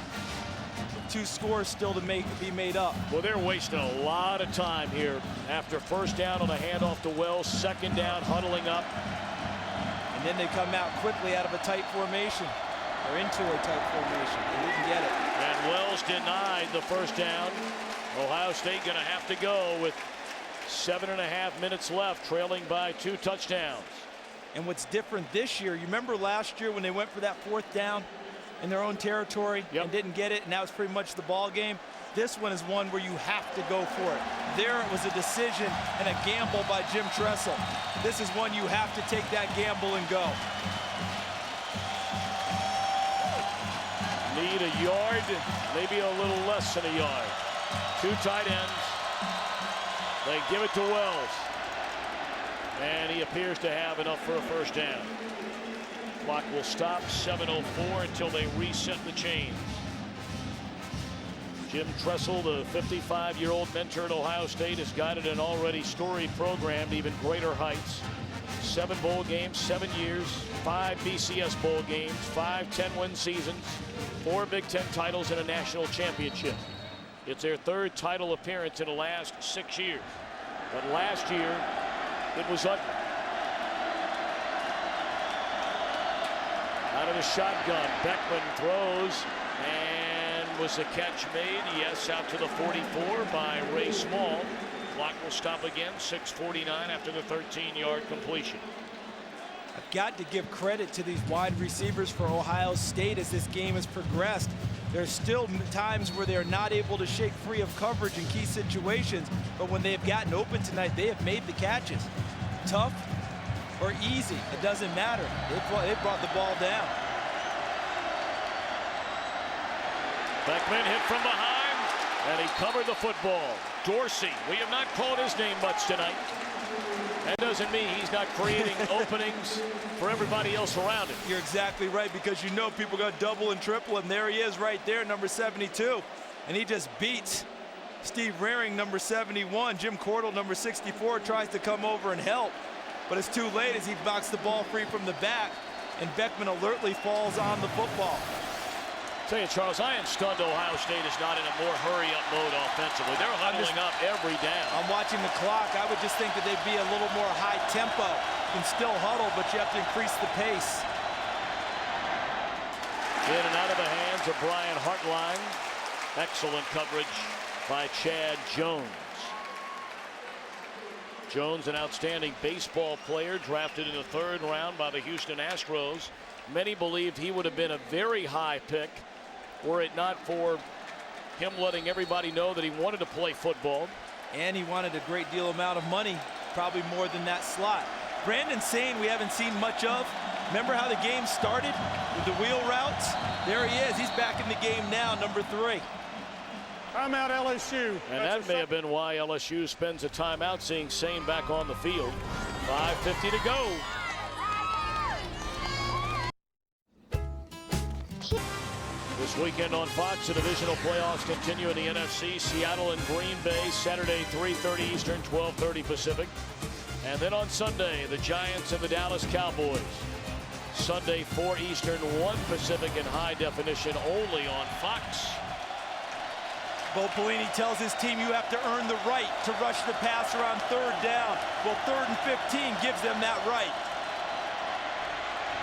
2 scores still to be made up. Well, they're wasting a lot of time here after 1st down on a handoff to Wells, 2nd down, huddling up. And then they come out quickly out of a tight formation, or into a tight formation. They didn't get it. And Wells denied the 1st down. Ohio State going to have to go with 7.5 minutes left, trailing by 2 touchdowns. And what's different this year, you remember last year when they went for that 4th down in their own territory and didn't get it, and that was pretty much the ball game? This one is one where you have to go for it. There it was a decision and a gamble by Jim Tressel. This is one you have to take that gamble and go. Need a yard, maybe a little less than a yard. 2 tight ends. They give it to Wells. And he appears to have enough for a first down. Clock will stop, 7:04 until they reset the chains. Jim Tressel, the 55-year-old mentor at Ohio State, has guided an already storied program to even greater heights. 7 bowl games, 7 years, 5 BCS bowl games, 5 10-win seasons, 4 Big Ten titles, and a national championship. It's their 3rd title appearance in the last 6 years. But last year, it was ugly. Out of the shotgun, Beckman throws, and was the catch made? Yes, out to the 44 by Ray Small. Clock will stop again, 6:49 after the 13-yard completion. I've got to give credit to these wide receivers for Ohio State as this game has progressed. There's still times where they're not able to shake free of coverage in key situations, but when they've gotten open tonight, they have made the catches. Tough or easy, it doesn't matter. They brought the ball down. Beckman hit from behind, and he covered the football. Dorsey, we have not called his name much tonight. That doesn't mean he's not creating openings for everybody else around him. You're exactly right, because you know people got double and triple, and there he is right there, number 72. And he just beats Steve Rearing, number 71. Jim Cordell, number 64, tries to come over and help, but it's too late as he knocks the ball free from the back, and Beckman alertly falls on the football. Tell you, Charles, I am stunned Ohio State is not in a more hurry-up mode offensively. They're huddling up every down. I'm watching the clock. I would just think that they'd be a little more high tempo. You can still huddle, but you have to increase the pace. In and out of the hands of Brian Hartline. Excellent coverage by Chad Jones. Jones, an outstanding baseball player, drafted in the 3rd round by the Houston Astros. Many believed he would have been a very high pick were it not for him letting everybody know that he wanted to play football. And he wanted a great deal amount of money, probably more than that slot. Brandon Sane, we haven't seen much of. Remember how the game started with the wheel routes? There he is. He's back in the game now, number 3. Timeout LSU. And that may have been why LSU spends a timeout, seeing Sane back on the field. 5:50 to go. This weekend on Fox, the divisional playoffs continue in the NFC. Seattle and Green Bay, Saturday 3:30 Eastern, 12:30 Pacific. And then on Sunday, the Giants and the Dallas Cowboys. Sunday 4 Eastern, 1 Pacific in high definition only on Fox. Bo Pelini tells his team you have to earn the right to rush the passer on 3rd down. Well, 3rd and 15 gives them that right.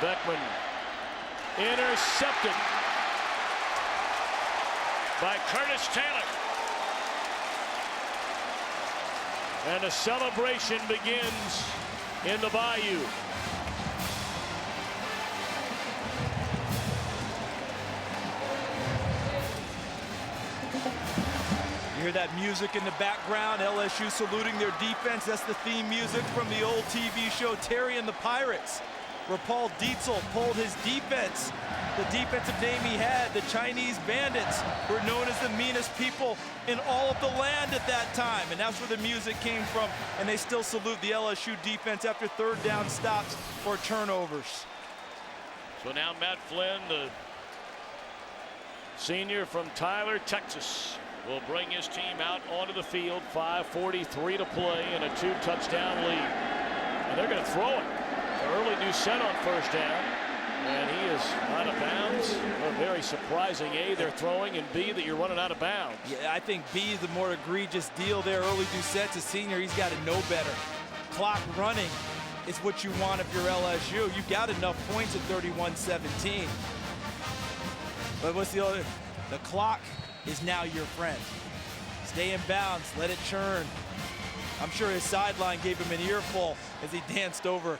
Beckman intercepted by Curtis Taylor. And the celebration begins in the Bayou. You hear that music in the background, LSU saluting their defense. That's the theme music from the old TV show Terry and the Pirates, where Paul Dietzel pulled his defense. The defensive name he had, the Chinese Bandits, were known as the meanest people in all of the land at that time. And that's where the music came from. And they still salute the LSU defense after 3rd down stops or turnovers. So now Matt Flynn, the senior from Tyler, Texas, will bring his team out onto the field. 5:43 to play and a 2-touchdown lead. And they're going to throw it. The early new set on 1st down. And he is out of bounds. A very surprising, A, they're throwing, and B, that you're running out of bounds. Yeah, I think B is the more egregious deal there. Early Doucette's a senior. He's got to know better. Clock running is what you want if you're LSU. You've got enough points at 31-17. But what's the other? The clock is now your friend. Stay in bounds. Let it churn. I'm sure his sideline gave him an earful as he danced over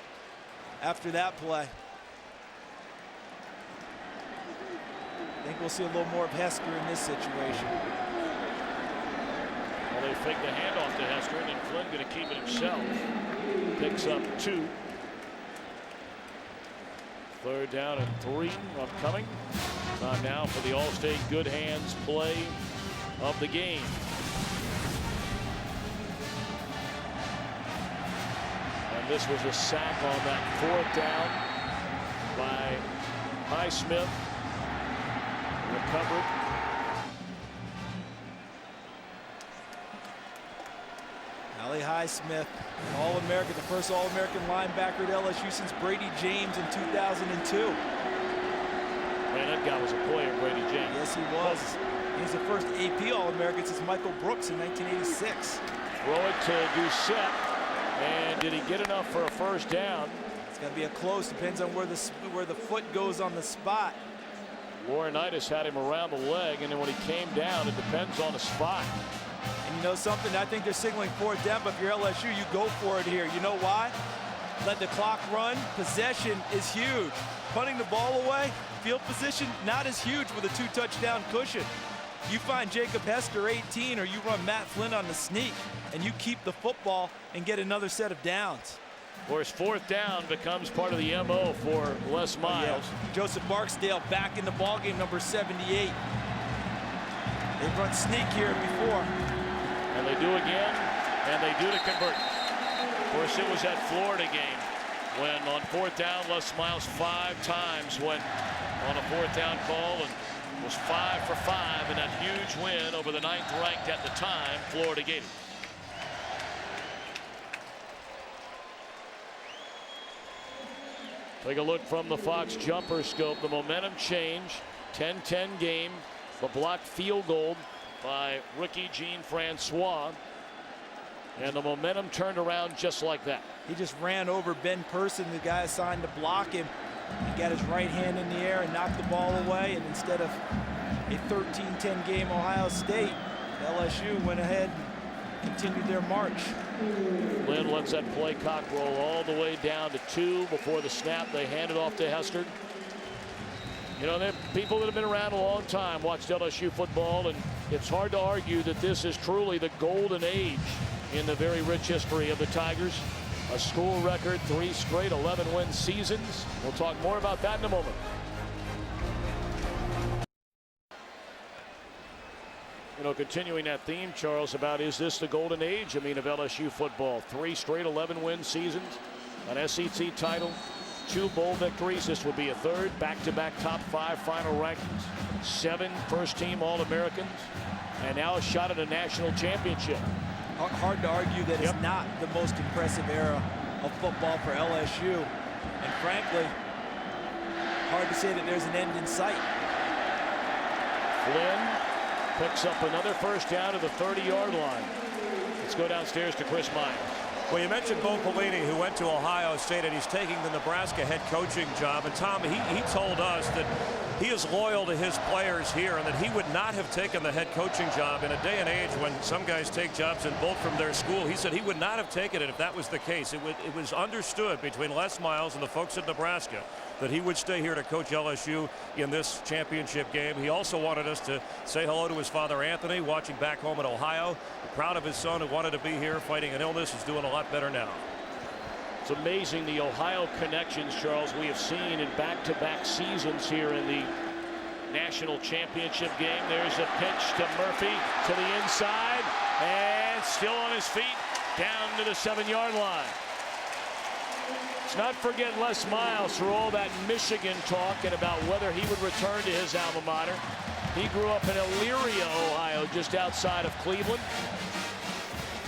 after that play. I think we'll see a little more of Hester in this situation. Well, they fake the handoff to Hester, and then Flynn going to keep it himself. Picks up 2. 3rd down and 3 upcoming. Time now for the All-State good hands play of the game. And this was a sack on that 4th down by Highsmith. Recovered. Ali Highsmith, All-American, the first All-American linebacker at LSU since Brady James in 2002. Man, that guy was a player, Brady James. Yes, he was. He's the first AP All-American since Michael Brooks in 1986. Throw it to Doucette. And did he get enough for a first down? It's going to be a close. Depends on where the foot goes on the spot. Laurinaitis had him around the leg, and then when he came down, it depends on the spot. And you know something? I think they're signaling 4th down, but if you're LSU, you go for it here. You know why? Let the clock run. Possession is huge. Punting the ball away, field position, not as huge with a 2-touchdown cushion. You find Jacob Hester 18, or you run Matt Flynn on the sneak, and you keep the football and get another set of downs. Of course, 4th down becomes part of the MO for Les Miles. Yeah. Joseph Barksdale back in the ballgame, number 78. They've run sneak here before. And they do again, and they do to convert. Of course, it was that Florida game when on 4th down, Les Miles 5 times went on a 4th down call and was 5 for 5 in that huge win over the 9th ranked at the time Florida Gators. Take a look from the Fox jumper scope. The momentum change. 10-10 game. The blocked field goal by rookie Jean Francois. And the momentum turned around just like that. He just ran over Ben Person, the guy assigned to block him. He got his right hand in the air and knocked the ball away. And instead of a 13-10 game Ohio State, LSU went ahead and continued their march. Lynn lets that play cock roll all the way down to 2 before the snap. They hand it off to Hester. You know, people that have been around a long time watched LSU football, and it's hard to argue that this is truly the golden age in the very rich history of the Tigers. A school record, 3 straight 11-win seasons. We'll talk more about that in a moment. You know, continuing that theme, Charles, about is this the golden age, I mean, of LSU football. 3 straight 11-win seasons, an SEC title, 2 bowl victories. This would be a 3rd back-to-back top 5 final rankings, 7 first-team All-Americans, and now a shot at a national championship. Hard to argue that it's not the most impressive era of football for LSU. And frankly, hard to say that there's an end in sight. Flynn picks up another first down to the 30-yard line. Let's go downstairs to Chris Myers. Well, you mentioned Bo Pelini, who went to Ohio State, and he's taking the Nebraska head coaching job. And Tom, he told us that he is loyal to his players here and that he would not have taken the head coaching job in a day and age when some guys take jobs and bolt from their school. He said he would not have taken it if that was the case. It was understood between Les Miles and the folks at Nebraska that he would stay here to coach LSU in this championship game. He also wanted us to say hello to his father Anthony, watching back home in Ohio. Proud of his son who wanted to be here fighting an illness. He's doing a lot better now. It's amazing the Ohio connections, Charles, we have seen in back-to-back seasons here in the national championship game. There's a pitch to Murphy to the inside and still on his feet down to the 7-yard line. Let's not forget Les Miles through all that Michigan talk and about whether he would return to his alma mater. He grew up in Elyria, Ohio, just outside of Cleveland.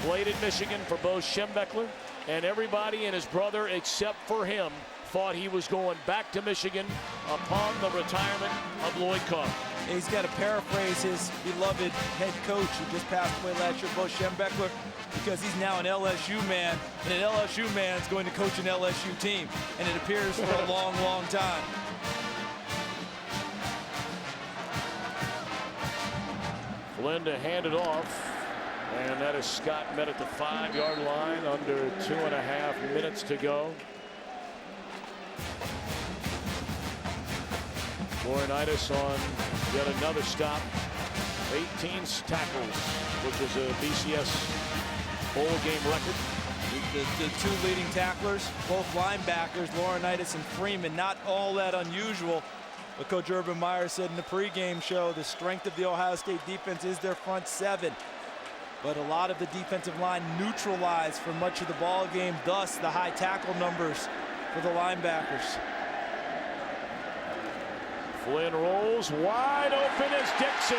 Played at Michigan for Bo Schembechler, and everybody and his brother, except for him, thought he was going back to Michigan upon the retirement of Lloyd Carr. He's got to paraphrase his beloved head coach who just passed away last year, Bo Schembechler, because he's now an LSU man, and an LSU man is going to coach an LSU team, and it appears for a long, long time. Flynn to hand it off, and that is Scott met at the 5-yard line, under 2.5 minutes to go. Laurinaitis on yet another stop. 18 tackles, which is a BCS bowl game record. The 2 leading tacklers, both linebackers, Laurinaitis and Freeman, not all that unusual. But Coach Urban Meyer said in the pregame show the strength of the Ohio State defense is their front 7. But a lot of the defensive line neutralized for much of the ball game, thus the high tackle numbers for the linebackers. Flynn rolls wide open as Dixon.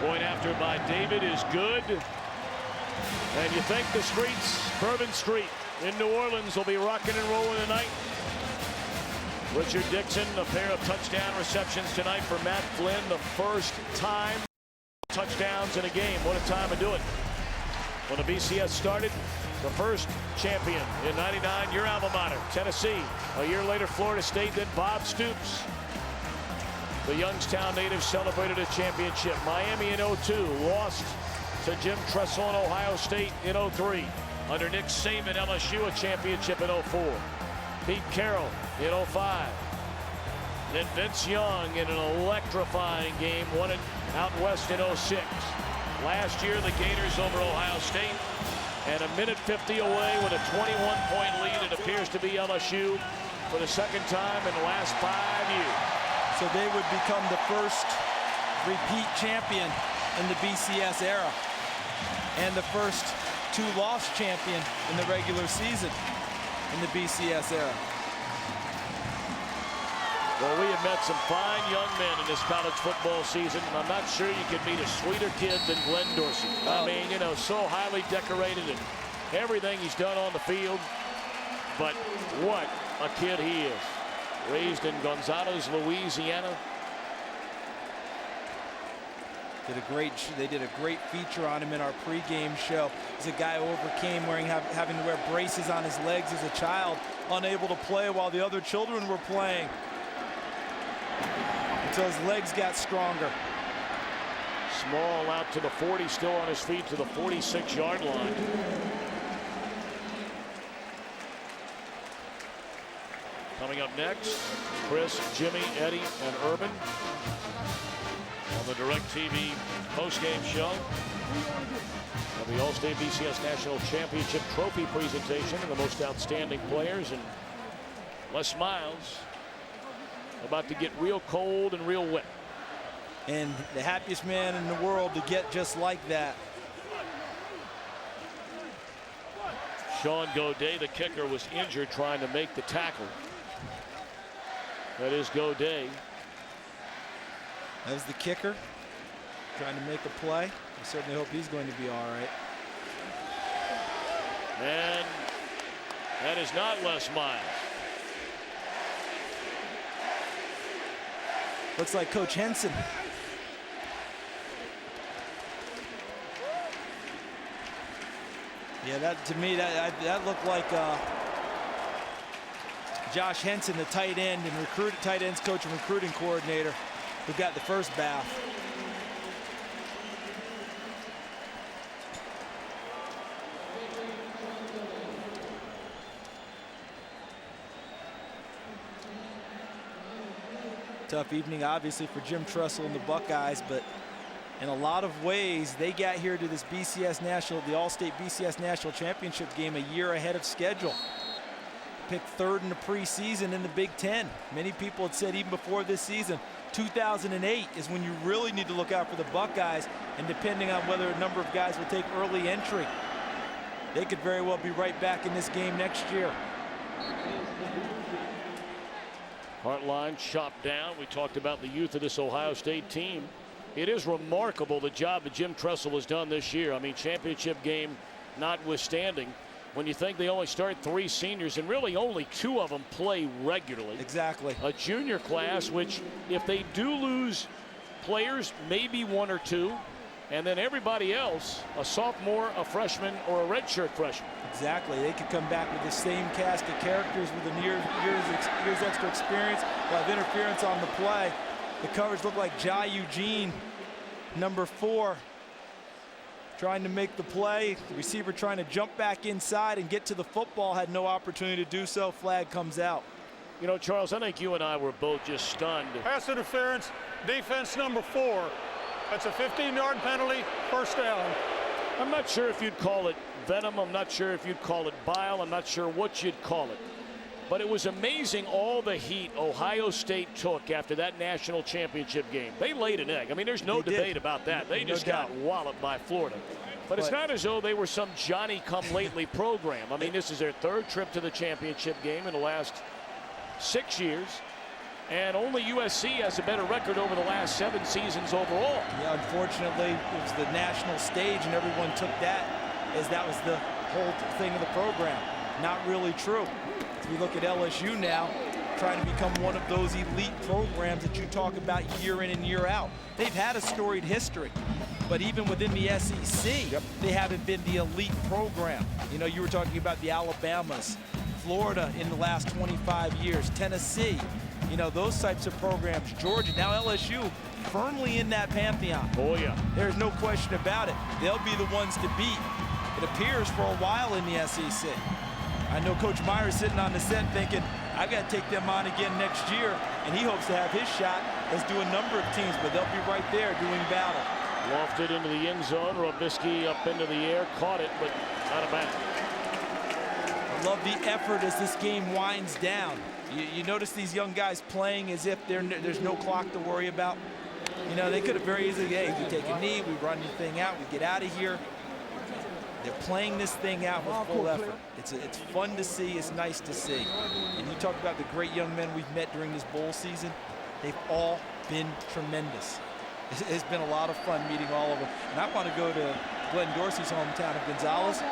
Point after by David is good. And you think the streets, Bourbon Street in New Orleans, will be rocking and rolling tonight. Richard Dixon, a pair of touchdown receptions tonight for Matt Flynn. The first time touchdowns in a game. What a time to do it. When the BCS started, the first champion in '99, your alma mater, Tennessee. A year later, Florida State, then Bob Stoops. The Youngstown natives celebrated a championship. Miami in '02 lost to Jim Tressel and Ohio State in '03. Under Nick Saban, LSU a championship in '04. Pete Carroll in '05. Then Vince Young in an electrifying game, won it out west in '06. Last year, the Gators over Ohio State. And a minute 50 away with a 21-point lead. It appears to be LSU for the second time in the last 5 years. So they would become the first repeat champion in the BCS era and the first two-loss champion in the regular season in the BCS era. Well, we have met some fine young men in this college football season, and I'm not sure you could meet a sweeter kid than Glenn Dorsey. I mean, you know, so highly decorated and everything he's done on the field. But what a kid he is. Raised in Gonzales, Louisiana. They did a great feature on him in our pregame show. He's a guy who overcame having to wear braces on his legs as a child, unable to play while the other children were playing, until his legs got stronger. Small out to the 40, still on his feet to the 46-yard line. Coming up next, Chris, Jimmy, Eddie, and Urban on the DirecTV postgame show of the All-State BCS National Championship Trophy presentation and the most outstanding players. And Les Miles about to get real cold and real wet. And the happiest man in the world to get just like that. Sean Godet, the kicker, was injured trying to make the tackle. That is Godet. That was the kicker trying to make a play. I certainly hope he's going to be all right. And that is not Les Miles. Looks like Coach Henson. Yeah, that to me, that looked like Josh Henson, the tight end and tight ends coach and recruiting coordinator, who got the first bath. Tough evening, obviously, for Jim Tressel and the Buckeyes, but in a lot of ways, they got here to this the All-State BCS National Championship game a year ahead of schedule. Picked third in the preseason in the Big Ten. Many people had said even before this season, 2008 is when you really need to look out for the Buckeyes, and depending on whether a number of guys will take early entry, they could very well be right back in this game next year. Hartline chopped down. We talked about the youth of this Ohio State team. It is remarkable the job that Jim Tressel has done this year. I mean, championship game notwithstanding, when you think they only start 3 seniors and really only 2 of them play regularly. Exactly. A junior class, which if they do lose players, maybe 1 or 2, and then everybody else, a sophomore, a freshman, or a redshirt freshman. Exactly. They could come back with the same cast of characters with a years extra experience. They'll have interference on the play. The coverage looked like Jai Eugene, number 4, trying to make the play. The receiver trying to jump back inside and get to the football, had no opportunity to do so. Flag comes out. You know, Charles, I think you and I were both just stunned. Pass interference, defense number 4. That's a 15-yard penalty, first down. I'm not sure if you'd call it venom. I'm not sure if you'd call it bile. I'm not sure what you'd call it. But it was amazing all the heat Ohio State took after that national championship game. They laid an egg. I mean, there's no debate about that. They just got walloped by Florida. But it's not as though they were some Johnny-come-lately program. I mean, this is their 3rd trip to the championship game in the last 6 years. And only USC has a better record over the last 7 seasons overall. Yeah, unfortunately, it was the national stage, and everyone took that as that was the whole thing of the program. Not really true. As we look at LSU now, trying to become one of those elite programs that you talk about year in and year out. They've had a storied history, but even within the SEC, they haven't been the elite program. You know, you were talking about the Alabamas, Florida in the last 25 years, Tennessee. You know, those types of programs, Georgia, now LSU, firmly in that pantheon. Oh, yeah. There's no question about it. They'll be the ones to beat, it appears, for a while in the SEC. I know Coach Myers sitting on the set thinking, I've got to take them on again next year, and he hopes to have his shot, as do a number of teams, but they'll be right there doing battle. Lofted into the end zone. Robisky up into the air, caught it, but not a match. I love the effort as this game winds down. You notice these young guys playing as if there's no clock to worry about. You know, they could have very easily, hey, we take a knee, we run the thing out, we get out of here. They're playing this thing out with full effort. It's fun to see, it's nice to see. And you talk about the great young men we've met during this bowl season. They've all been tremendous. It's been a lot of fun meeting all of them. And I want to go to Glenn Dorsey's hometown of Gonzales,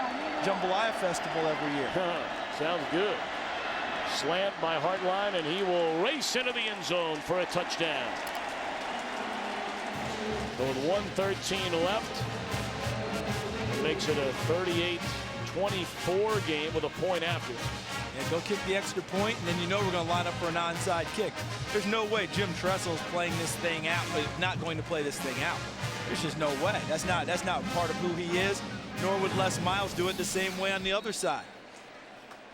Jambalaya Festival every year. Sounds good. Slant by Hartline, and he will race into the end zone for a touchdown. So with 1:13 left, it makes it a 38-24 game with a point after. And go kick the extra point, and then you know we're going to line up for an onside kick. There's no way Jim Tressel's playing this thing out, but not going to play this thing out. There's just no way. That's not part of who he is, nor would Les Miles do it the same way on the other side.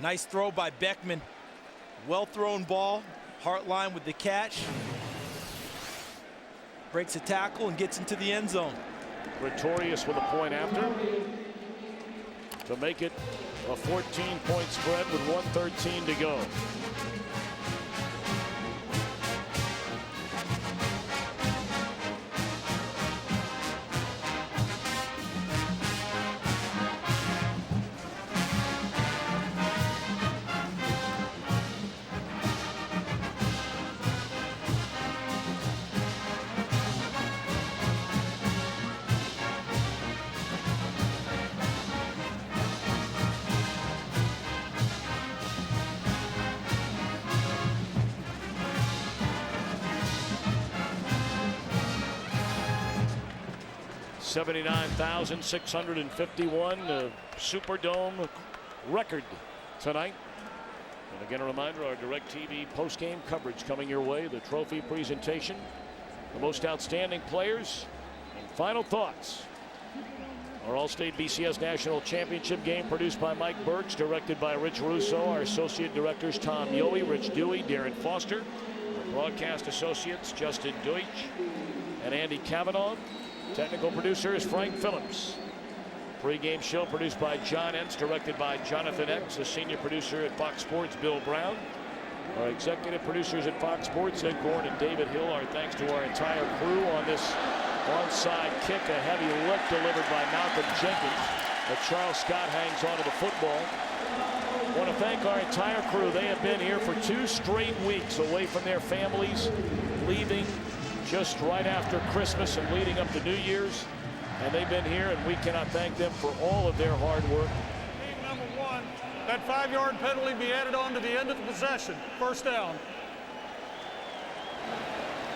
Nice throw by Beckman. Well-thrown ball. Hartline with the catch. Breaks a tackle and gets into the end zone. Pretorius with a point after to make it a 14-point spread with 1:13 to go. $79,651 Superdome record tonight. And again, a reminder, our DirecTV post-game coverage coming your way, the trophy presentation, the most outstanding players, and final thoughts. Our All-State BCS National Championship game produced by Mike Birch, directed by Rich Russo, our associate directors Tom Yohe, Rich Dewey, Darren Foster, our broadcast associates Justin Deutsch and Andy Kavanaugh. Technical producer is Frank Phillips. Pre-game show produced by John Entz, directed by Jonathan X. The senior producer at Fox Sports, Bill Brown. Our executive producers at Fox Sports, Ed Gorn and David Hill. Our thanks to our entire crew on this onside kick. A heavy lift delivered by Malcolm Jenkins. But Charles Scott hangs onto the football. I want to thank our entire crew. They have been here for 2 straight weeks away from their families, leaving just right after Christmas and leading up to New Year's, and they've been here, and we cannot thank them for all of their hard work. Team number 1, that 5-yard penalty be added on to the end of the possession. First down.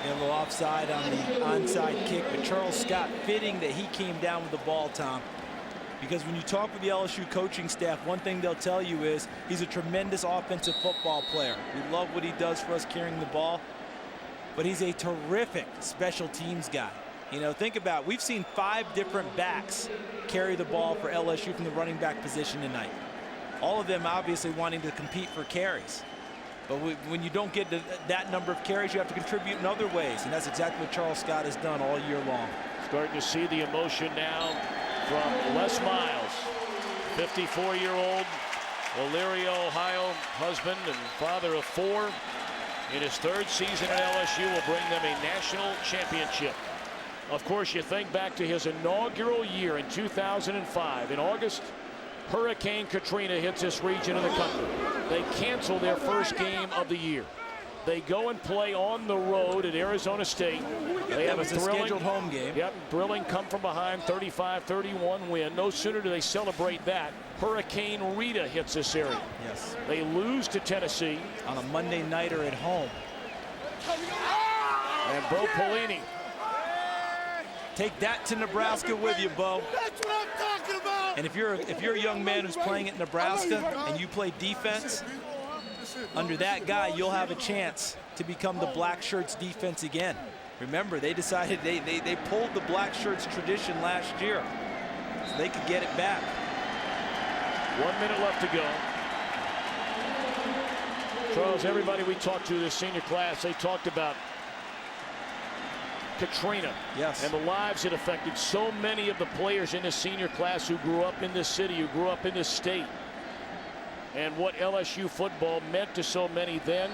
A little offside on the onside kick, but Charles Scott, fitting that he came down with the ball, Tom. Because when you talk with the LSU coaching staff, one thing they'll tell you is he's a tremendous offensive football player. We love what he does for us carrying the ball, but he's a terrific special teams guy. You know, think about it. We've seen 5 different backs carry the ball for LSU from the running back position tonight. All of them obviously wanting to compete for carries. But when you don't get that number of carries, you have to contribute in other ways, and that's exactly what Charles Scott has done all year long. Starting to see the emotion now from Les Miles, 54-year-old Elyria, Ohio husband and father of 4. In his 3rd season at LSU will bring them a national championship. Of course, you think back to his inaugural year in 2005. In August, Hurricane Katrina hits this region of the country. They cancel their first game of the year. They go and play on the road at Arizona State. They have a scheduled home game. Yep, thrilling come from behind 35-31 win. No sooner do they celebrate that, Hurricane Rita hits this area. Yes. They lose to Tennessee on a Monday nighter at home. And Bo Pelini. Take that to Nebraska with you, Bo. That's what I'm talking about. And if you're a young man who's playing at Nebraska and you play defense, under that guy, you'll have a chance to become the black shirts defense again. Remember, they decided they pulled the black shirts tradition last year, so they could get it back. 1 minute left to go. Charles, everybody we talked to this senior class, they talked about Katrina, yes, and the lives it affected so many of the players in this senior class who grew up in this city, who grew up in this state, and what LSU football meant to so many then,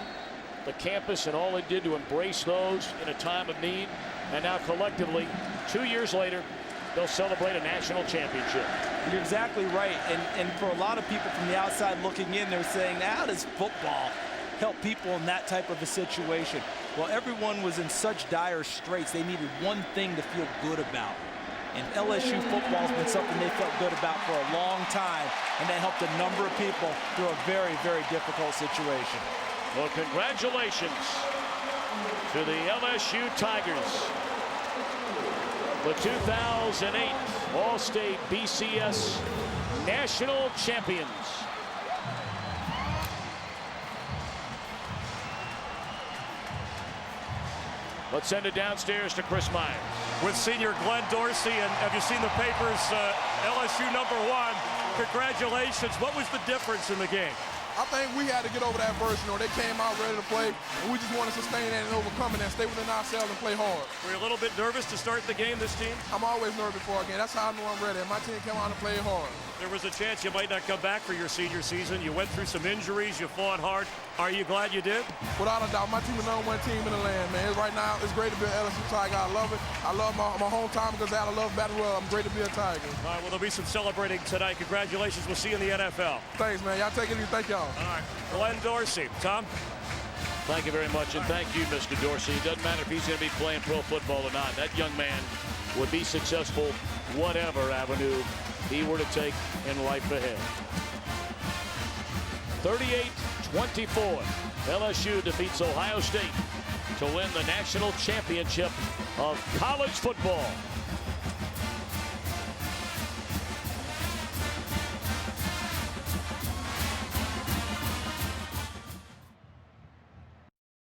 the campus and all it did to embrace those in a time of need. And now collectively, 2 years later, they'll celebrate a national championship. You're exactly right, and for a lot of people from the outside looking in, they're saying, how does football help people in that type of a situation? Well, everyone was in such dire straits, they needed one thing to feel good about. And LSU football has been something they felt good about for a long time, and that helped a number of people through a very, very difficult situation. Well, congratulations to the LSU Tigers, the 2008 All-State BCS National Champions. Let's send it downstairs to Chris Myers. With senior Glenn Dorsey, and have you seen the papers? LSU #1. Congratulations. What was the difference in the game? I think we had to get over that first. You know, they came out ready to play, and we just want to sustain that and overcome it and stay within ourselves and play hard. Were you a little bit nervous to start the game, this team? I'm always nervous before a game. That's how I know I'm ready. And my team came out and played hard. There was a chance you might not come back for your senior season. You went through some injuries. You fought hard. Are you glad you did? Without a doubt, my team is the #1 team in the land, man. Right now, it's great to be an LSU Tiger. I love it. I love my hometown because I love Baton Rouge. I'm great to be a Tiger. All right, well, there'll be some celebrating tonight. Congratulations. We'll see you in the NFL. Thanks, man. Y'all take it easy. Thank y'all. All right. Glenn Dorsey. Tom? Thank you very much, and thank you, Mr. Dorsey. It doesn't matter if he's going to be playing pro football or not. That young man would be successful whatever avenue he were to take in life ahead. 38-24. LSU defeats Ohio State to win the national championship of college football.